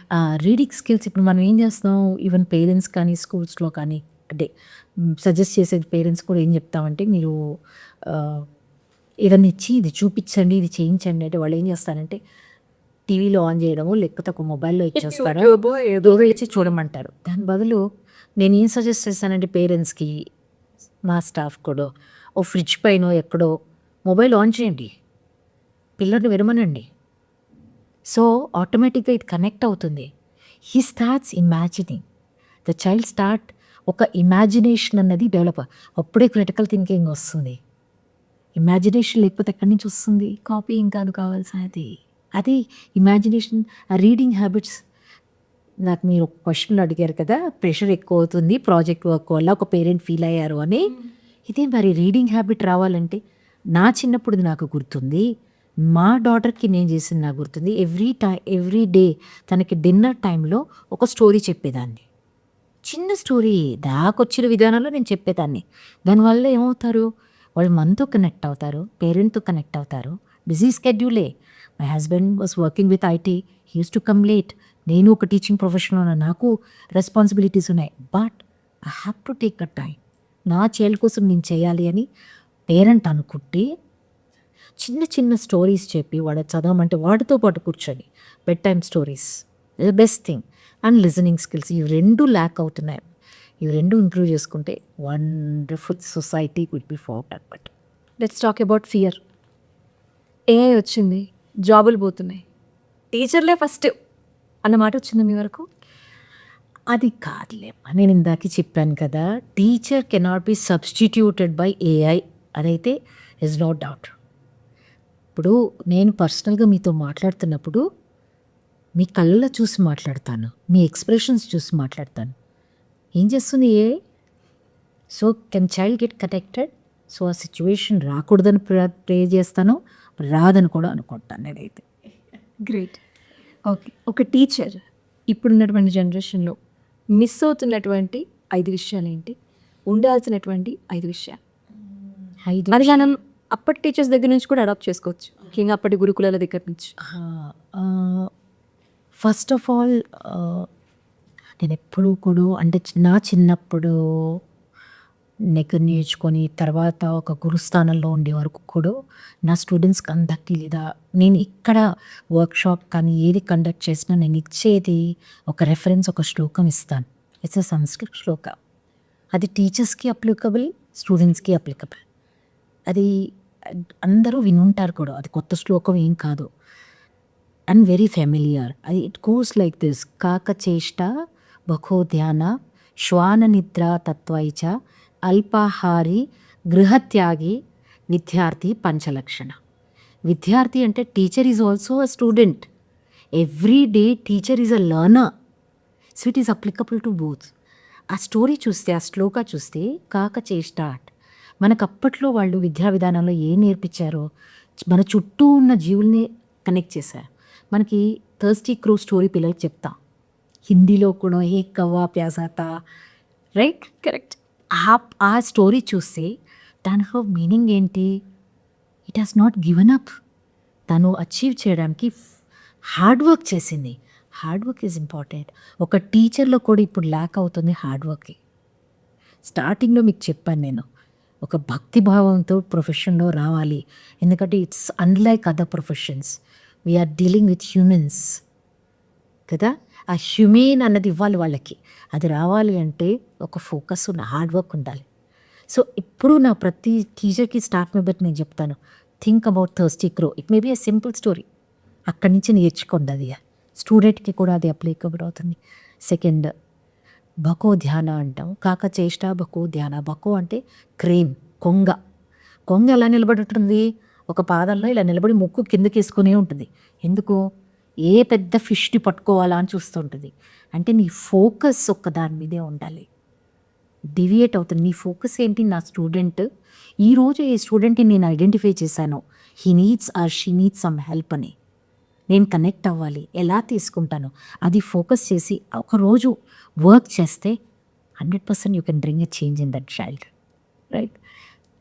రీడింగ్ స్కిల్స్ ఇప్పుడు మనం ఏం చేస్తున్నాం, ఈవెన్ పేరెంట్స్ కానీ స్కూల్స్లో కానీ అంటే సజెస్ట్ చేసేది పేరెంట్స్ కూడా ఏం చెప్తామంటే, మీరు ఏదన్నా ఇచ్చి ఇది చూపించండి, ఇది చేయించండి అంటే వాళ్ళు ఏం చేస్తారంటే టీవీలో ఆన్ చేయడము, లేకపోతే ఒక మొబైల్లో ఇచ్చేస్తారు, ఏదో ఇచ్చి చూడమంటారు. దాని బదులు నేను ఏం సజెస్ట్ చేస్తానంటే పేరెంట్స్కి, మా స్టాఫ్ కూడా, ఓ ఫ్రిడ్జ్ పైన ఎక్కడో మొబైల్ ఆన్ చేయండి, పిల్లల్ని విరమనండి. సో ఆటోమేటిక్గా ఇది కనెక్ట్ అవుతుంది. He starts imagining, the child start ఒక ఇమాజినేషన్ అన్నది డెవలప్. అప్పుడే క్రిటికల్ థింకింగ్ వస్తుంది. ఇమాజినేషన్ లేకపోతే ఎక్కడి నుంచి వస్తుంది? కాపీ ఇంకా అది కావాల్సినది. అది ఇమాజినేషన్. ఆ రీడింగ్ హ్యాబిట్స్, నాకు మీరు ఒక క్వశ్చన్లు అడిగారు కదా, ప్రెషర్ ఎక్కువ అవుతుంది ప్రాజెక్ట్ వర్క్ వల్ల, ఒక పేరెంట్ ఫీల్ అయ్యారు అని. ఇదే మరి రీడింగ్ హ్యాబిట్ రావాలంటే, నా చిన్నప్పుడు నాకు గుర్తుంది, మా డాటర్కి నేను చేసింది నాకు గుర్తుంది. ఎవ్రీ డే తనకి డిన్నర్ టైంలో ఒక స్టోరీ చెప్పేదాన్ని. చిన్న స్టోరీ దాకొచ్చిన విధానంలో నేను చెప్పేదాన్ని. దానివల్ల ఏమవుతారు, వాళ్ళు మనతో కనెక్ట్ అవుతారు, పేరెంట్తో కనెక్ట్ అవుతారు. బిజీ స్కెడ్యూలే. My husband was working with IT, he use to come late. నేను ఒక టీచింగ్ ప్రొఫెషన్లో ఉన్నా, నాకు రెస్పాన్సిబిలిటీస్ ఉన్నాయి. But I have to take a time, నా చైల్డ్ కోసం నేను చేయాలి అని పేరెంట్ అనుకుంటే చిన్న చిన్న స్టోరీస్ చెప్పి వాడు చదవమంటే వాడితో పాటు కూర్చొని bed time stories the best thing. And listening skills, ఇవి రెండు ల్యాక్ అవుతున్నాయి. ఇవి రెండు ఇంప్రూవ్ చేసుకుంటే wonderful society would be formed అనమాట. Let's talk about fear. AI వచ్చింది, జాబులు పోతున్నాయి, టీచర్లే ఫస్ట్ అన్న మాట వచ్చింది మీ వరకు? అది కాదులేమ్మా, నేను ఇందాక చెప్పాను కదా, teacher cannot be substituted by AI అదైతే ఇస్ నో డౌట్. ఇప్పుడు నేను పర్సనల్గా మీతో మాట్లాడుతున్నప్పుడు మీ కళ్ళలో చూసి మాట్లాడతాను, మీ ఎక్స్ప్రెషన్స్ చూసి మాట్లాడతాను. ఏం చేస్తుంది AI? So can child get connected? So ఆ సిచ్యువేషన్ రాకూడదని ప్రే చేస్తాను, రాదని కూడా అనుకుంటాను నేనైతే. గ్రేట్. ఓకే, ఒక టీచర్ ఇప్పుడున్నటువంటి జనరేషన్లో మిస్ అవుతున్నటువంటి 5 విషయాలు ఏంటి, ఉండాల్సినటువంటి 5 విషయాలు? ఐదు అది మనం అప్పటి టీచర్స్ దగ్గర నుంచి కూడా అడాప్ట్ చేసుకోవచ్చు, ముఖ్యంగా అప్పటి గురుకులాల దగ్గర నుంచి. ఫస్ట్ ఆఫ్ ఆల్ నేను ఎప్పుడూ కూడా అంటే నా చిన్నప్పుడు నెగ్గ నేర్చుకొని తర్వాత ఒక గురుస్థానంలో ఉండే వరకు కూడా నా స్టూడెంట్స్కి అందరికీ లేదా నేను ఇక్కడ వర్క్షాప్ కానీ ఏది కండక్ట్ చేసినా నేను ఇచ్చేది ఒక రెఫరెన్స్, ఒక శ్లోకం ఇస్తాను. ఇట్స్ అ సంస్కృత శ్లోక. అది టీచర్స్కి అప్లికబుల్, స్టూడెంట్స్కి అప్లికబుల్. అది అందరూ వినుంటారు కూడా, అది కొత్త శ్లోకం ఏం కాదు. And very familiar. అది ఇట్ గోస్ లైక్ దిస్: కాకచేష్ట బహో ధ్యాన శ్వాన నిద్ర తత్వైచ అల్పాహారి గృహత్యాగి విద్యార్థి పంచలక్షణ. విద్యార్థి అంటే teacher is also a student. Every day teacher is a learner. So it is applicable to both. ఆ స్టోరీ చూస్తే, ఆ శ్లోక చూస్తే కాకచేష్ట, మనకు అప్పట్లో వాళ్ళు విద్యా విధానంలో ఏం నేర్పించారో మన చుట్టూ ఉన్న జీవుల్ని కనెక్ట్ చేశారు. మనకి థర్స్టీ క్రూ స్టోరీ పిల్లలకి చెప్తాం, హిందీలో కూడా ఏ కవ్వా ప్యాసాతా, రైట్? కరెక్ట్. ఆ స్టోరీ చూస్తే దానిలో మీనింగ్ ఏంటి? It has not given up. తను అచీవ్ చేయడానికి హార్డ్ వర్క్ చేసింది. Hard work is important. ఒక టీచర్లో కూడా ఇప్పుడు ల్యాక్ అవుతుంది హార్డ్ వర్క్. స్టార్టింగ్లో మీకు చెప్పాను నేను, ఒక భక్తిభావంతో ప్రొఫెషన్లో రావాలి. ఎందుకంటే it's unlike other professions. We are dealing with humans కదా. ఆ హ్యూమెన్ అన్నది ఇవ్వాలి వాళ్ళకి. అది రావాలి అంటే ఒక ఫోకస్ ఉన్న హార్డ్ వర్క్ ఉండాలి. సో ఇప్పుడు నా ప్రతి టీచర్కి స్టాఫ్ మెంబర్కి నేను చెప్తాను, think about thirsty crow. It may be a simple story, అక్కడి నుంచి నేర్చుకోండి. అది స్టూడెంట్కి కూడా అది అప్లికబుల్ అవుతుంది. సెకండ్, బకో ధ్యాన అంటాం. కాకచేష్ట బకో ధ్యాన. బకో అంటే క్రేమ్, కొంగ. కొంగ ఎలా నిలబడి ఉంటుంది? ఒక పాదంలో ఇలా నిలబడి ముక్కు కిందకి వేసుకునే ఉంటుంది. ఎందుకు? ఏ పెద్ద ఫిష్ని పట్టుకోవాలా అని చూస్తుంటుంది. అంటే నీ ఫోకస్ ఒక్క దాని మీదే ఉండాలి. డివియేట్ అవుతుంది. నీ ఫోకస్ ఏంటి? నా స్టూడెంట్, ఈరోజు ఈ స్టూడెంట్ని నేను ఐడెంటిఫై చేశాను, he needs or she needs some help అని. నేను కనెక్ట్ అవ్వాలి. ఎలా తీసుకుంటాను అది ఫోకస్ చేసి ఒకరోజు వర్క్ చేస్తే 100% you can bring a change in that child, right?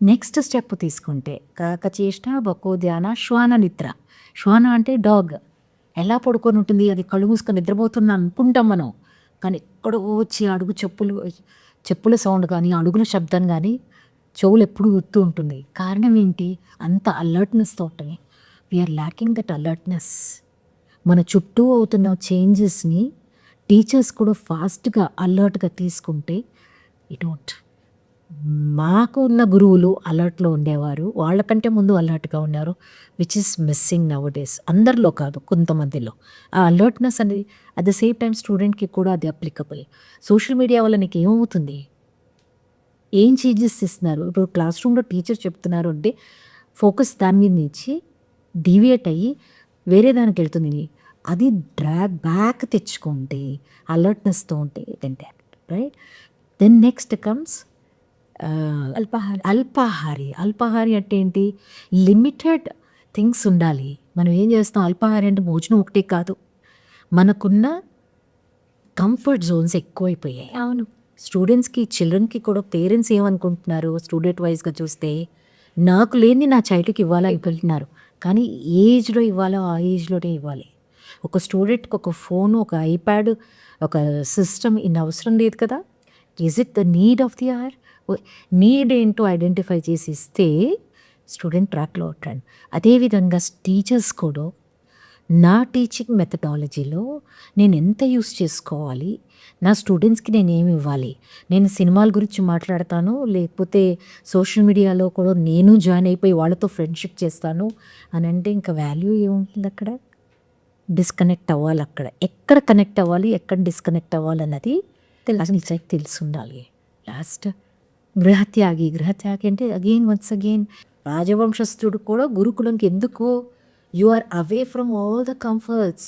Next step తీసుకుంటే కాకచేష్ట బకో ధ్యాన శ్వాన నిద్ర. శ్వాన అంటే డాగ్. ఎలా పడుకొని ఉంటుంది? అది కళ్ళు మూసుకొని నిద్రపోతున్నా అనుకుంటాం మనం, కానీ ఎక్కడో వచ్చి అడుగు చెప్పుల సౌండ్ కానీ అడుగుల శబ్దం కానీ చెవులు ఎప్పుడు గుర్తు ఉంటుంది. కారణం ఏంటి? అంత అలర్ట్నెస్తో ఉంటుంది. We are lacking that alertness. మన చుట్టూ అవుతున్న చేంజెస్ని టీచర్స్ కూడా ఫాస్ట్గా అలర్ట్గా తీసుకుంటే డోంట్. మాకు ఉన్న గురువులు అలర్ట్లో ఉండేవారు, వాళ్ళకంటే ముందు అలర్ట్గా ఉన్నారు, which is missing now days. అందరిలో కాదు, కొంతమందిలో ఆ అలర్ట్నెస్ అనేది. అట్ ద సేమ్ టైం స్టూడెంట్కి కూడా అది అప్లికబుల్. సోషల్ మీడియా వల్ల నీకు ఏమవుతుంది? ఏం చేంజెస్ ఇస్తున్నారు? ఇప్పుడు క్లాస్ రూమ్లో టీచర్ చెప్తున్నారు అంటే ఫోకస్ దాని మీద నుంచి డివియేట్ అయ్యి వేరే దానికి వెళ్తుంది. అది డ్రాగ్ బ్యాక్ తెచ్చుకుంటే అలర్ట్నెస్తో ఉంటే then that, right? Then next comes అల్పాహారి అంటే ఏంటి? లిమిటెడ్ థింగ్స్ ఉండాలి. మనం ఏం చేస్తాం? అల్పాహారి అంటే భోజనం ఒకటే కాదు, మనకున్న కంఫర్ట్ జోన్స్ ఎక్కువైపోయాయి. అవును. స్టూడెంట్స్కి, చిల్డ్రన్కి కూడా పేరెంట్స్ ఏమనుకుంటున్నారు? స్టూడెంట్ వైజ్గా చూస్తే నాకు లేని నా చైల్డ్కి ఇవ్వాలా అనుకుంటున్నారు, కానీ ఏజ్లో ఇవ్వాలో ఆ ఏజ్లోనే ఇవ్వాలి. ఒక స్టూడెంట్కి ఒక ఫోను, ఒక ఐప్యాడ్, ఒక సిస్టమ్ ఇన్ని అవసరం లేదు కదా. Is it the need of the hour? Need ఏంటో ఐడెంటిఫై చేసి ఇస్తే స్టూడెంట్ ట్రాక్లో ఉంటాడు. అదేవిధంగా టీచర్స్ కూడా నా టీచింగ్ మెథడాలజీలో నేను ఎంత యూస్ చేసుకోవాలి, నా స్టూడెంట్స్కి నేను ఏమి ఇవ్వాలి. నేను సినిమాల గురించి మాట్లాడతాను, లేకపోతే సోషల్ మీడియాలో కూడా నేను జాయిన్ అయిపోయి వాళ్ళతో ఫ్రెండ్షిప్ చేస్తాను అని అంటే ఇంకా వాల్యూ ఏముంటుంది? అక్కడ డిస్కనెక్ట్ అవ్వాలి. అక్కడ ఎక్కడ కనెక్ట్ అవ్వాలి, ఎక్కడ డిస్కనెక్ట్ అవ్వాలి అన్నది తెలిసి ఉండాలి. లాస్ట్ గృహత్యాగి. గృహత్యాగి అంటే వన్స్ అగైన్ రాజవంశస్థుడు కూడా గురుకులంకి ఎందుకు? You are away from all the comforts.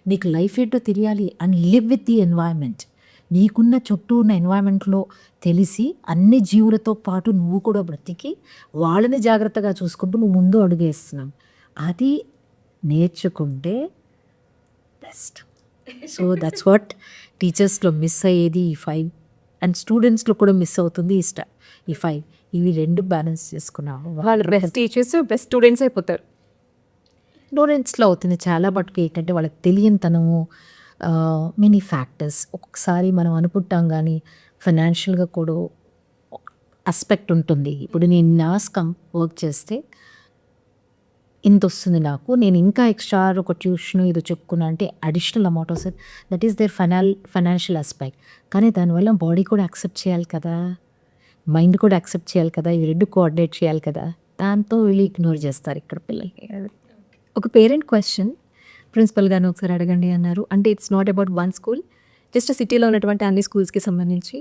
నీకు లైఫ్ ఏంటో తెలియాలి and live with the environment. నీకున్న చుట్టూ ఉన్న ఎన్వైరన్మెంట్లో తెలిసి అన్ని జీవులతో పాటు నువ్వు కూడా బ్రతికి వాళ్ళని జాగ్రత్తగా చూసుకుంటూ నువ్వు ముందు అడుగేస్తున్నావు. అది నేర్చుకుంటే బెస్ట్. సో దట్స్ వాట్ టీచర్స్లో మిస్ అయ్యేది ఈ 5, అండ్ స్టూడెంట్స్లో కూడా మిస్ అవుతుంది ఈ 5. ఇవి 2 బ్యాలెన్స్ చేసుకున్నాము. వాళ్ళు బెస్ట్ టీచర్స్, బెస్ట్ స్టూడెంట్స్ అయిపోతారు. స్టూడెంట్స్లో అవుతుంది చాలా మటుకు ఏంటంటే వాళ్ళకి తెలియనితనము, మెనీ ఫ్యాక్టర్స్. ఒక్కొక్కసారి మనం అనుకుంటాం కానీ ఫైనాన్షియల్గా కూడా ఆస్పెక్ట్ ఉంటుంది. ఇప్పుడు నేను నాస్కం వర్క్ చేస్తే ఇంత వస్తుంది నాకు, నేను ఇంకా ఎక్స్ట్రా ఒక ట్యూషన్ ఏదో చెప్పుకున్నా అంటే అడిషనల్ అమౌంట్ వస్తుంది. That is their financial aspect. కానీ దానివల్ల బాడీ కూడా యాక్సెప్ట్ చేయాలి కదా, మైండ్ కూడా యాక్సెప్ట్ చేయాలి కదా, ఇవి 2 కోఆర్డినేట్ చేయాలి కదా. దాంతో వీళ్ళు ఇగ్నోర్ చేస్తారు ఇక్కడ పిల్లలకి. ఒక పేరెంట్ క్వశ్చన్ ప్రిన్సిపల్ గారిని ఒకసారి అడగండి అన్నారు. అంటే it's not about one school, just సిటీలో ఉన్నటువంటి అన్ని స్కూల్స్కి సంబంధించి.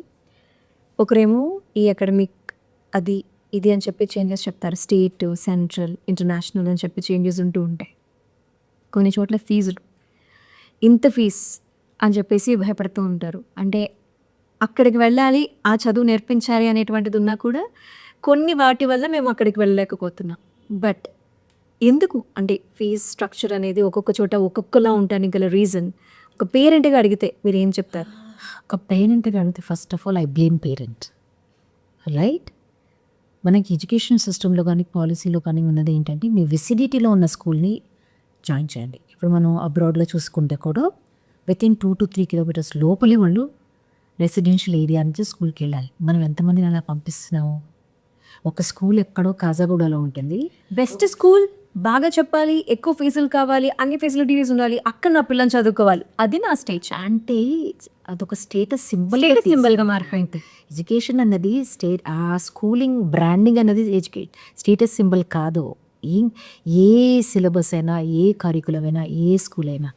ఒకరేమో ఈ అకాడమిక్ అది ఇది అని చెప్పి చేంజెస్ చెప్తారు, స్టేట్, సెంట్రల్, ఇంటర్నేషనల్ అని చెప్పి చేంజెస్ ఉంటూ ఉంటాయి. కొన్ని చోట్ల ఫీజులు ఇంత ఫీజ్ అని చెప్పేసి భయపడుతూ ఉంటారు. అంటే అక్కడికి వెళ్ళాలి, ఆ చదువు నేర్పించాలి అనేటువంటిది ఉన్నా కూడా కొన్ని వాటి వల్ల మేము అక్కడికి వెళ్ళలేకపోతున్నాం. బట్ ఎందుకు అంటే ఫీజ్ స్ట్రక్చర్ అనేది ఒక్కొక్క చోట ఒక్కొక్కలా ఉండడానికి గల రీజన్ ఒక పేరెంట్గా అడిగితే మీరు ఏం చెప్తారు? ఒక పేరెంట్గా అడిగితే first of all I blame parent, right? మనకి ఎడ్యుకేషన్ సిస్టంలో కానీ పాలసీలో కానీ ఉన్నది ఏంటంటే మీ విసిడిటీలో ఉన్న స్కూల్ని జాయిన్ చేయండి. ఇప్పుడు మనం అబ్రాడ్లో చూసుకుంటే కూడా వితిన్ 2 to 3 kilometers లోపలే వాళ్ళు రెసిడెన్షియల్ ఏరియా నుంచి స్కూల్కి వెళ్ళాలి. మనం ఎంతమందిని అలా పంపిస్తున్నాము? ఒక స్కూల్ ఎక్కడో కాజాగూడలో ఉంటుంది, బెస్ట్ స్కూల్, బాగా చెప్పాలి, ఎక్కువ ఫీజులు కావాలి, అన్ని ఫెసిలిటీస్ ఉండాలి, అక్కడ నా పిల్లని చదువుకోవాలి, అది నా స్టేజ్ అంటే అదొక స్టేటస్ సింబల్గా మారిపోయింది. ఎడ్యుకేషన్ అన్నది ఆ స్కూలింగ్ బ్రాండింగ్ అన్నది స్టేటస్ సింబల్ కాదు. ఏ సిలబస్ అయినా, ఏ కరికులం అయినా, ఏ స్కూల్ అయినా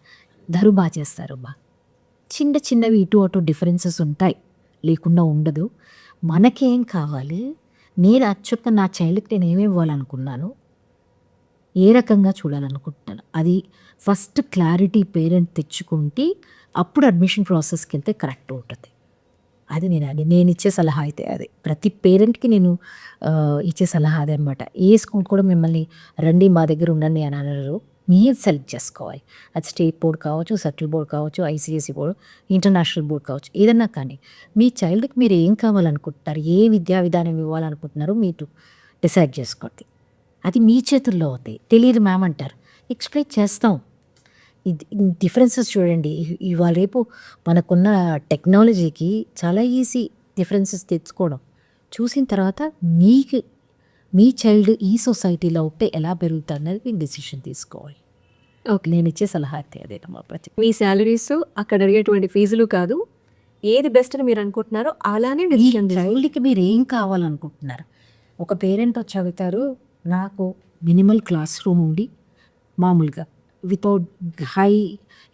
అందరూ బాగా చేస్తారు. చిన్న చిన్నవి ఇటు అటు డిఫరెన్సెస్ ఉంటాయి, లేకుండా ఉండదు. మనకేం కావాలి, నేను యాక్చువల్గా నా చైల్డ్కి నేను ఏమి ఇవ్వాలనుకున్నాను, ఏ రకంగా చూడాలనుకుంటున్నాను, అది ఫస్ట్ క్లారిటీ పేరెంట్ తెచ్చుకుంటే అప్పుడు అడ్మిషన్ ప్రాసెస్కి వెళ్తే కరెక్ట్ ఉంటుంది. అది నేను ఇచ్చే సలహా అయితే అది ప్రతి పేరెంట్కి నేను ఇచ్చే సలహా అదే అనమాట. ఏ స్కూల్ కూడా మిమ్మల్ని రండి మా దగ్గర ఉండండి అని అనరు, మీరు సెలెక్ట్ చేసుకోవాలి. అది స్టేట్ బోర్డ్ కావచ్చు, సెంట్రల్ బోర్డ్ కావచ్చు, ఐసీఎస్ఈ బోర్డు, ఇంటర్నేషనల్ బోర్డ్ కావచ్చు, ఏదన్నా కానీ మీ చైల్డ్కి మీరు ఏం కావాలనుకుంటున్నారు, ఏ విద్యా విధానం ఇవ్వాలనుకుంటున్నారో మీరు డిసైడ్ చేసుకోండి. అది మీ చేతుల్లో అవుతాయి. తెలియదు మ్యామ్ అంటారు, ఎక్స్ప్లెయిన్ చేస్తాం. డిఫరెన్సెస్ చూడండి, ఇవాళ రేపు మనకున్న టెక్నాలజీకి చాలా ఈజీ డిఫరెన్సెస్ తెచ్చుకోవడం. చూసిన తర్వాత మీ చైల్డ్ ఈ సొసైటీలో ఉంటే ఎలా పెరుగుతారు అనేది మీరు డెసిషన్ తీసుకోవాలి. ఓకే, నేను ఇచ్చే సలహా అయితే అదేనమ్మా. మీ శాలరీస్, అక్కడ అడిగేటువంటి ఫీజులు కాదు, ఏది బెస్ట్ అని మీరు అనుకుంటున్నారో అలానే చైల్డ్కి మీరు ఏం కావాలనుకుంటున్నారు. ఒక పేరెంట్ వచ్చి అడుగుతారు, నాకు మినిమల్ క్లాస్ రూమ్ ఉండి మామూలుగా వితౌట్ హై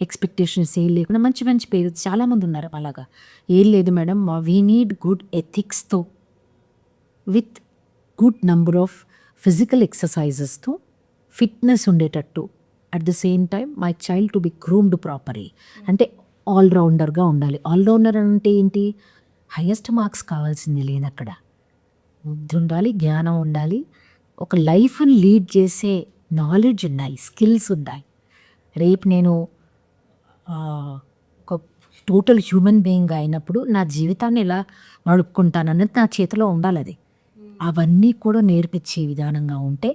ఎక్స్పెక్టేషన్స్ ఏం లేకుండా మంచి మంచి పేరెంట్స్ చాలామంది ఉన్నారు. అలాగా ఏం లేదు మేడం, వీ నీడ్ గుడ్ ఎథిక్స్తో with good number of physical ఎక్సర్సైజెస్తో ఫిట్నెస్ ఉండేటట్టు, at the same time my child to be groomed properly. అంటే ఆల్రౌండర్గా ఉండాలి. ఆల్రౌండర్ అంటే ఏంటి, హైయెస్ట్ మార్క్స్ కావాల్సింది లేదు అక్కడ. బుద్ధి ఉండాలి, జ్ఞానం ఉండాలి, ఒక లైఫ్ని లీడ్ చేసే నాలెడ్జ్ ఉన్నాయి, స్కిల్స్ ఉన్నాయి. రేపు నేను ఒక టోటల్ హ్యూమన్ బీయింగ్ అయినప్పుడు నా జీవితాన్ని ఎలా నడుపుకుంటానన్నది నా చేతిలో ఉండాలి. అది అవన్నీ కూడా నేర్పించే విధానంగా ఉంటే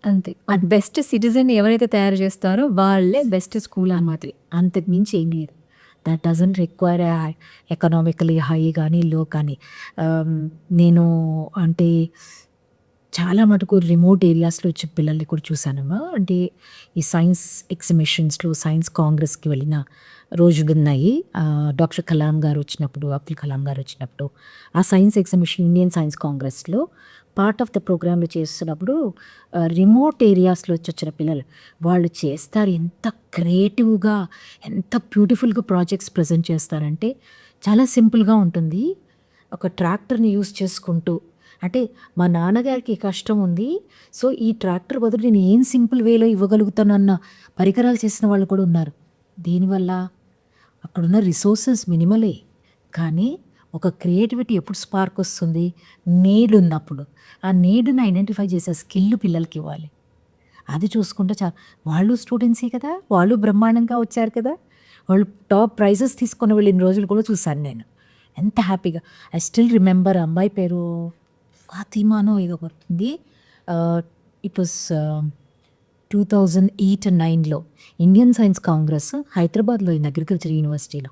అంతే. బెస్ట్ సిటిజన్ ఎవరైతే తయారు చేస్తారో వాళ్ళే బెస్ట్ స్కూల్ అన్నమాట. అంతకు మించి ఏం లేదు. That doesn't require economically high కానీ లో కానీ. నేను అంటే చాలా మటుకు రిమోట్ ఏరియాస్లో వచ్చే పిల్లల్ని కూడా చూశానమ్మా. అంటే ఈ సైన్స్ ఎగ్జిబిషన్స్లో, సైన్స్ కాంగ్రెస్కి వెళ్ళిన రోజులు ఉన్నాయి. డాక్టర్ కలాం గారు వచ్చినప్పుడు, అబ్దుల్ కలాం గారు వచ్చినప్పుడు ఆ సైన్స్ ఎగ్జిబిషన్, ఇండియన్ సైన్స్ కాంగ్రెస్లో పార్ట్ ఆఫ్ ద ప్రోగ్రామ్లో చేస్తున్నప్పుడు రిమోట్ ఏరియాస్లో వచ్చిన పిల్లలు వాళ్ళు చేస్తారు. ఎంత క్రియేటివ్గా, ఎంత బ్యూటిఫుల్గా ప్రాజెక్ట్స్ ప్రజెంట్ చేస్తారంటే చాలా సింపుల్గా ఉంటుంది. ఒక ట్రాక్టర్ని యూజ్ చేసుకుంటూ, అంటే మా నాన్నగారికి కష్టం ఉంది, సో ఈ ట్రాక్టర్ బదులు నేను ఏం సింపుల్ వేలో ఇవ్వగలుగుతానన్న పరికరాలు చేసిన వాళ్ళు కూడా ఉన్నారు. దీనివల్ల అక్కడున్న రిసోర్సెస్ మినిమలే, కానీ ఒక క్రియేటివిటీ ఎప్పుడు స్పార్క్ వస్తుంది, నీడ్ ఉన్నప్పుడు. ఆ నీడ్ని ఐడెంటిఫై చేసే స్కిల్ పిల్లలకి ఇవ్వాలి. అది చూసుకుంటే వాళ్ళు స్టూడెంట్సే కదా, వాళ్ళు బ్రహ్మాండంగా వచ్చారు కదా, వాళ్ళు టాప్ ప్రైజెస్ తీసుకొని వెళ్ళిన రోజులు కూడా చూశాను నేను. ఎంత హ్యాపీగా. ఐ స్టిల్ రిమెంబర్, అమ్మాయి పేరు ఫాతిమానో ఏదో కొడుతుంది. ఇట్ వాస్ 2008-9లో ఇండియన్ సైన్స్ కాంగ్రెస్ హైదరాబాద్లో ఇన్ అగ్రికల్చర్ యూనివర్సిటీలో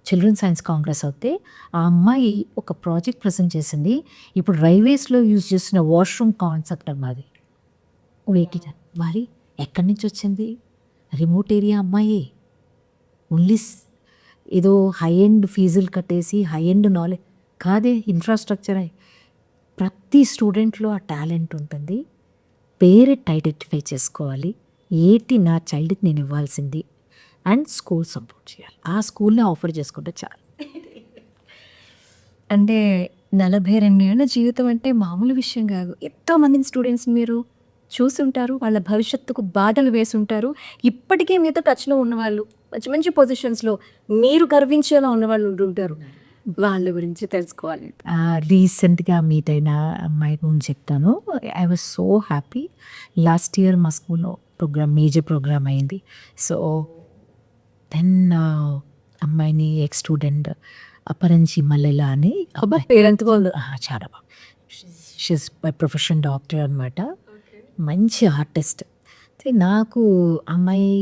చిల్డ్రన్ సైన్స్ కాంగ్రెస్ అయితే ఆ అమ్మాయి ఒక ప్రాజెక్ట్ ప్రజెంట్ చేసింది. ఇప్పుడు రైల్వేస్లో యూజ్ చేసిన వాష్రూమ్ కాన్సెప్ట్ అన్నది. వెయిట్ మరి ఎక్కడి నుంచి వచ్చింది? రిమోట్ ఏరియా అమ్మాయి. ఓన్లీ ఏదో హై ఎండ్ ఫీజులు కట్టేసి హై ఎండ్ నాలెడ్జ్ కాదే, ఇన్ఫ్రాస్ట్రక్చరే. ప్రతి స్టూడెంట్లో ఆ టాలెంట్ ఉంటుంది. పేరెంట్ ఐడెంటిఫై చేసుకోవాలి, ఏంటి నా చైల్డ్కి నేను ఇవ్వాల్సింది, అండ్ స్కూల్ సపోర్ట్ చేయాలి. ఆ స్కూల్ని ఆఫర్ చేసుకుంటే చాలు. అంటే 42 ఏళ్ళ జీవితం అంటే మామూలు విషయం కాదు. ఎంతోమంది స్టూడెంట్స్ మీరు చూసుంటారు, వాళ్ళ భవిష్యత్తుకు బాటలు వేసుంటారు. ఇప్పటికే మీతో టచ్లో ఉన్నవాళ్ళు, మంచి మంచి పొజిషన్స్లో మీరు గర్వించేలా ఉన్నవాళ్ళు ఉంటారు. వాళ్ళ గురించి తెలుసుకోవాలి. రీసెంట్గా మీట్ అయిన అమ్మాయి గురించి చెప్తాను. I was so happy. Last year మా స్కూల్లో మేజర్ ప్రోగ్రామ్ అయింది. సో దెన్ అమ్మాయిని స్టూడెంట్ అపరంజి మల్లెల అని అబ్బాయి పేరెంట్ వాళ్ళు చాలా బాగా, షీస్ బై ప్రొఫెషన్ డాక్టర్ అనమాట. మంచి ఆర్టిస్ట్. నాకు అమ్మాయి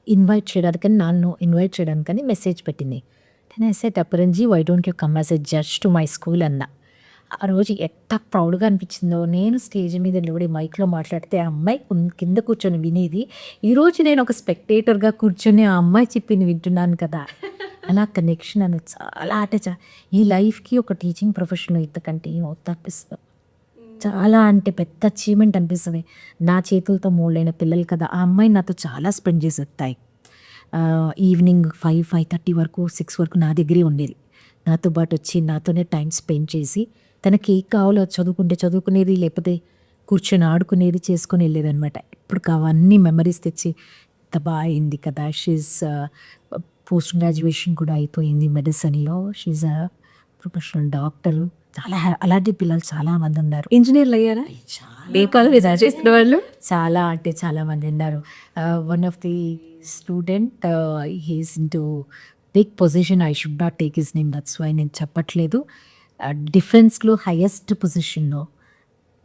ఇన్వైట్ చేయడానికని మెసేజ్ పెట్టింది. నేను సెట్ అపరంజి why don't you come as a judge to my school అన్న. ఆ రోజు ఎంత ప్రౌడ్గా అనిపించిందో. నేను స్టేజ్ మీద నిలబడి మైక్లో మాట్లాడితే ఆ అమ్మాయి కింద కూర్చొని వినేది. ఈరోజు నేను ఒక స్పెక్టేటర్గా కూర్చొని ఆ అమ్మాయి చెప్పింది వింటున్నాను కదా. అలా కనెక్షన్ అనేది చాలా ఈ లైఫ్కి ఒక టీచింగ్ ప్రొఫెషన్లో ఇంతకంటే ఏమవుతా అనిపిస్తుంది. చాలా అంటే పెద్ద అచీవ్మెంట్ అనిపిస్తుంది. నా చేతులతో మోల్డైన పిల్లలు కదా. ఆ అమ్మాయి నాతో చాలా స్పెండ్ చేసేస్తాయి. ఈవినింగ్ 5-5:30 వరకు 6 వరకు నా దగ్గరే ఉండేది. నాతో పాటు వచ్చి నాతోనే టైం స్పెండ్ చేసి తనకి ఏ కావాలో చదువుకునేది, లేకపోతే కూర్చొని ఆడుకునేది, చేసుకొని వెళ్ళేదనమాట. ఇప్పుడు అవన్నీ మెమరీస్ తెచ్చి ఇంత బాగా అయింది కదా. షీజ్ పోస్ట్ గ్రాడ్యుయేషన్ కూడా అయిపోయింది మెడిసిన్లో. She's a professional doctor. చాలా అలాంటి పిల్లలు చాలామంది ఉన్నారు. ఇంజనీర్లు అయ్యారా? చేస్తున్న వాళ్ళు చాలా అంటే చాలామంది ఉన్నారు. One of the student he's in to big position. I should not take his name, that's why నేను చెప్పట్లేదు. డిఫెన్స్లో హైయెస్ట్ పొజిషన్లో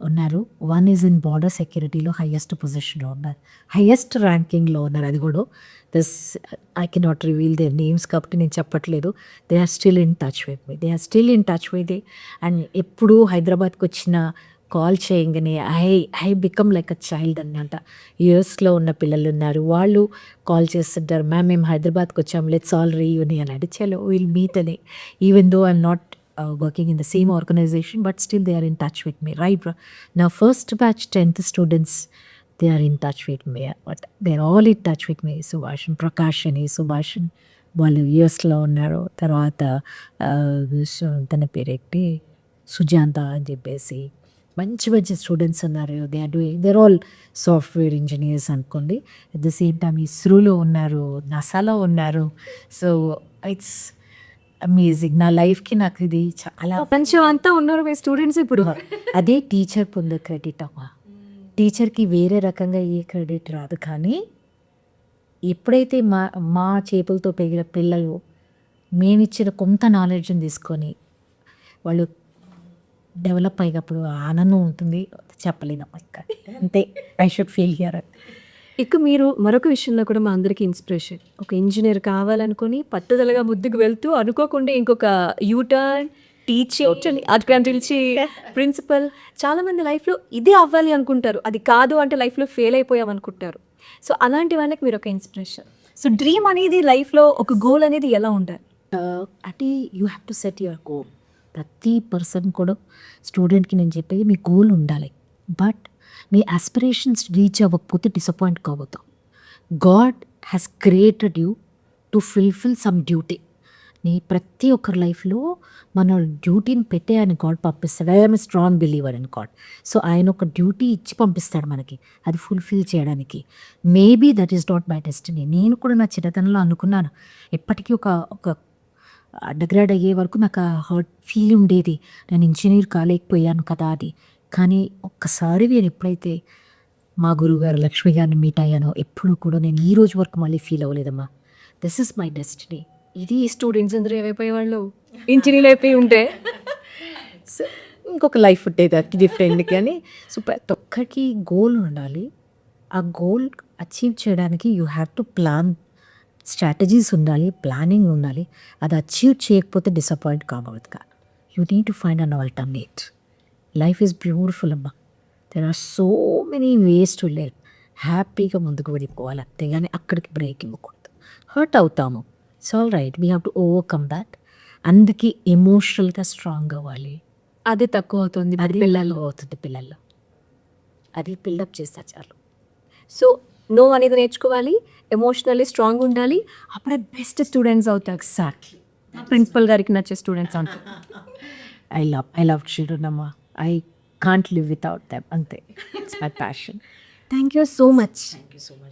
ఉన్నారు. వన్ ఈజ్ ఇన్ బార్డర్ సెక్యూరిటీలో హైయెస్ట్ పొజిషన్లో ఉన్నారు, హైయెస్ట్ ర్యాంకింగ్లో ఉన్నారు. అది కూడా I cannot reveal their names కాబట్టి నేను చెప్పట్లేదు. They are still in touch with me. And ఎప్పుడు హైదరాబాద్కి వచ్చిన కాల్ చేయగానే I become like a child అన్నమాట. యూఎస్లో ఉన్న పిల్లలు ఉన్నారు, వాళ్ళు కాల్ చేస్తుంటారు, మ్యామ్ మేము హైదరాబాద్కి వచ్చాం, లెట్స్ ఆల్ రీయూనియన్ అంటే చలో విల్ మీట్ అని. Even though I'm not working in the same organization, but still they are in touch with me, right? Now first batch 10th students, they are in touch with me, but they're all in touch with me. Subhashan, Prakashani, Subhashan వాళ్ళు యూఎస్లో ఉన్నారు. తర్వాత తన పేరేంటి సుజాంత అని చెప్పేసి మంచి students ఉన్నారు. దేర్ ఆల్ సాఫ్ట్వేర్ ఇంజనీర్స్ అనుకోండి. అట్ ద సేమ్ టైమ్ ఇస్రోలో ఉన్నారు, నాసాలో ఉన్నారు. So it's amazing. నా లైఫ్కి నాకు ఇది చాలా ప్రపంచం అంతా ఉన్నారు మీ స్టూడెంట్స్ ఇప్పుడు. అదే టీచర్ పొందే క్రెడిట్ అమ్మా. టీచర్కి వేరే రకంగా ఏ క్రెడిట్ రాదు. కానీ ఎప్పుడైతే మా చేతులతో పెరిగిన పిల్లలు మేమిచ్చిన కొంత నాలెడ్జ్ని తీసుకొని వాళ్ళు డెవలప్ అయినప్పుడు ఆనందం ఉంటుంది, చెప్పలేదమ్మా. ఇంకా అంతే, ఐ షుడ్ ఫీల్ హియర్. ఇక మీరు మరొక విషయంలో కూడా మా అందరికీ ఇన్స్పిరేషన్. ఒక ఇంజనీర్ కావాలనుకుని పట్టుదలగా ముందుకు వెళ్తూ అనుకోకుండా ఇంకొక యూటర్న్ టీచర్ అటుకని పిలిచి ప్రిన్సిపల్. చాలామంది లైఫ్లో ఇదే అవ్వాలి అనుకుంటారు, అది కాదు అంటే లైఫ్లో ఫెయిల్ అయిపోయాం అనుకుంటారు. సో అలాంటి వాళ్ళకి మీరు ఒక ఇన్స్పిరేషన్. సో డ్రీమ్ అనేది లైఫ్లో ఒక గోల్ అనేది ఎలా ఉండాలి అంటే you have to set your goal. ప్రతి పర్సన్ కూడా స్టూడెంట్కి నేను చెప్పేది మీ గోల్ ఉండాలి. బట్ మీ ఆస్పిరేషన్స్ రీచ్ అవ్వకపోతే డిసప్పాయింట్ కావద్దు. God has created you to fulfil some duty. నీ ప్రతి ఒక్కరి లైఫ్లో మన డ్యూటీని పెట్టే ఆయన గాడ్ పంపిస్తాడు. I'm a strong believer in God. So ఆయన ఒక డ్యూటీ ఇచ్చి పంపిస్తాడు మనకి, అది ఫుల్ఫిల్ చేయడానికి. Maybe that is not my destiny. నేను కూడా నా చిన్నతనంలో అనుకున్నాను, ఎప్పటికీ ఒక అండర్గ్రాడ్ అయ్యే వరకు నాకు హర్ట్ ఫీల్ ఉండేది, నేను ఇంజనీర్ కాలేకపోయాను కదా అది. కానీ ఒక్కసారి నేను ఎప్పుడైతే మా గురువుగారు లక్ష్మి గారిని మీట్ అయ్యానో ఎప్పుడు కూడా నేను ఈ రోజు వరకు మళ్ళీ ఫీల్ అవ్వలేదమ్మా. This is my destiny. ఇది స్టూడెంట్స్ అందరూ ఏమైపోయే వాళ్ళు ఇంజనీర్ అయిపోయి ఉంటే. సో ఇంకొక లైఫ్ ఉండేది డిఫరెంట్ కానీ సో ప్రతి ఒక్కరికి గోల్ ఉండాలి. ఆ గోల్ అచీవ్ చేయడానికి you have to plan, strategies ఉండాలి, ప్లానింగ్ ఉండాలి. అది అచీవ్ చేయకపోతే డిసప్పాయింట్ కాకూడదు కాదు. You need to find an alternate. Life is beautiful అమ్మా. There are so many ways to live. హ్యాపీగా ముందుకు వెళ్ళిపోవాలి అంతే, కానీ అక్కడికి బ్రేక్ ఇవ్వకూడదు. హర్ట్ అవుతాము, it's all right, we have to overcome that. అందుకే ఎమోషనల్గా స్ట్రాంగ్ అవ్వాలి. అదే తక్కువ అవుతుంది అది పిల్లలు అవుతుంది, పిల్లల్లో అది బిల్డప్ చేస్తారు చాలు. సో నో అనేది నేర్చుకోవాలి, ఎమోషనల్లీ స్ట్రాంగ్ ఉండాలి, అప్పుడే బెస్ట్ స్టూడెంట్స్ అవుతారు. ఎగ్జాక్ట్లీ. ప్రిన్సిపల్ గారికి నచ్చే స్టూడెంట్స్ అంటారు. ఐ లవ్ చిల్డ్రన్ అమ్మా. I can't live without them, అంతే. It's my passion. Thank you so much.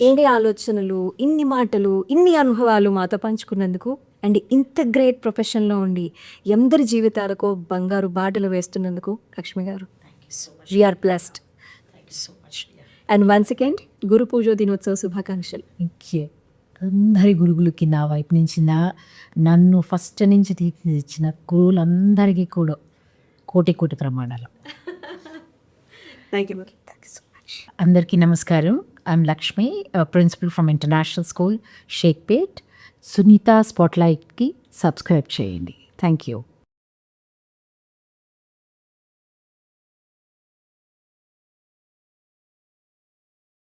ఎన్ని ఆలోచనలు, ఇన్ని మాటలు, ఇన్ని అనుభవాలు మాతో పంచుకున్నందుకు, అండ్ ఇంత గ్రేట్ ప్రొఫెషన్లో ఉండి ఎందరి జీవితాలకు బంగారు బాటలు వేస్తున్నందుకు Lakshmi garu, we are blessed. And once again గురు పూజ దినోత్సవ శుభాకాంక్షలు. ఇంకే అందరి గురువులకి నా వైపు నుంచి నన్ను ఫస్ట్ నుంచి తీర్చిదిచ్చిన గురువులందరికీ కూడా కోటి కోటి ప్రమాణాలు. Thank you. అందరికీ నమస్కారం. I'm Lakshmi, principal from international school Shaikpet. Sunitha స్పాట్లైట్కి సబ్స్క్రైబ్ చేయండి. Thank you.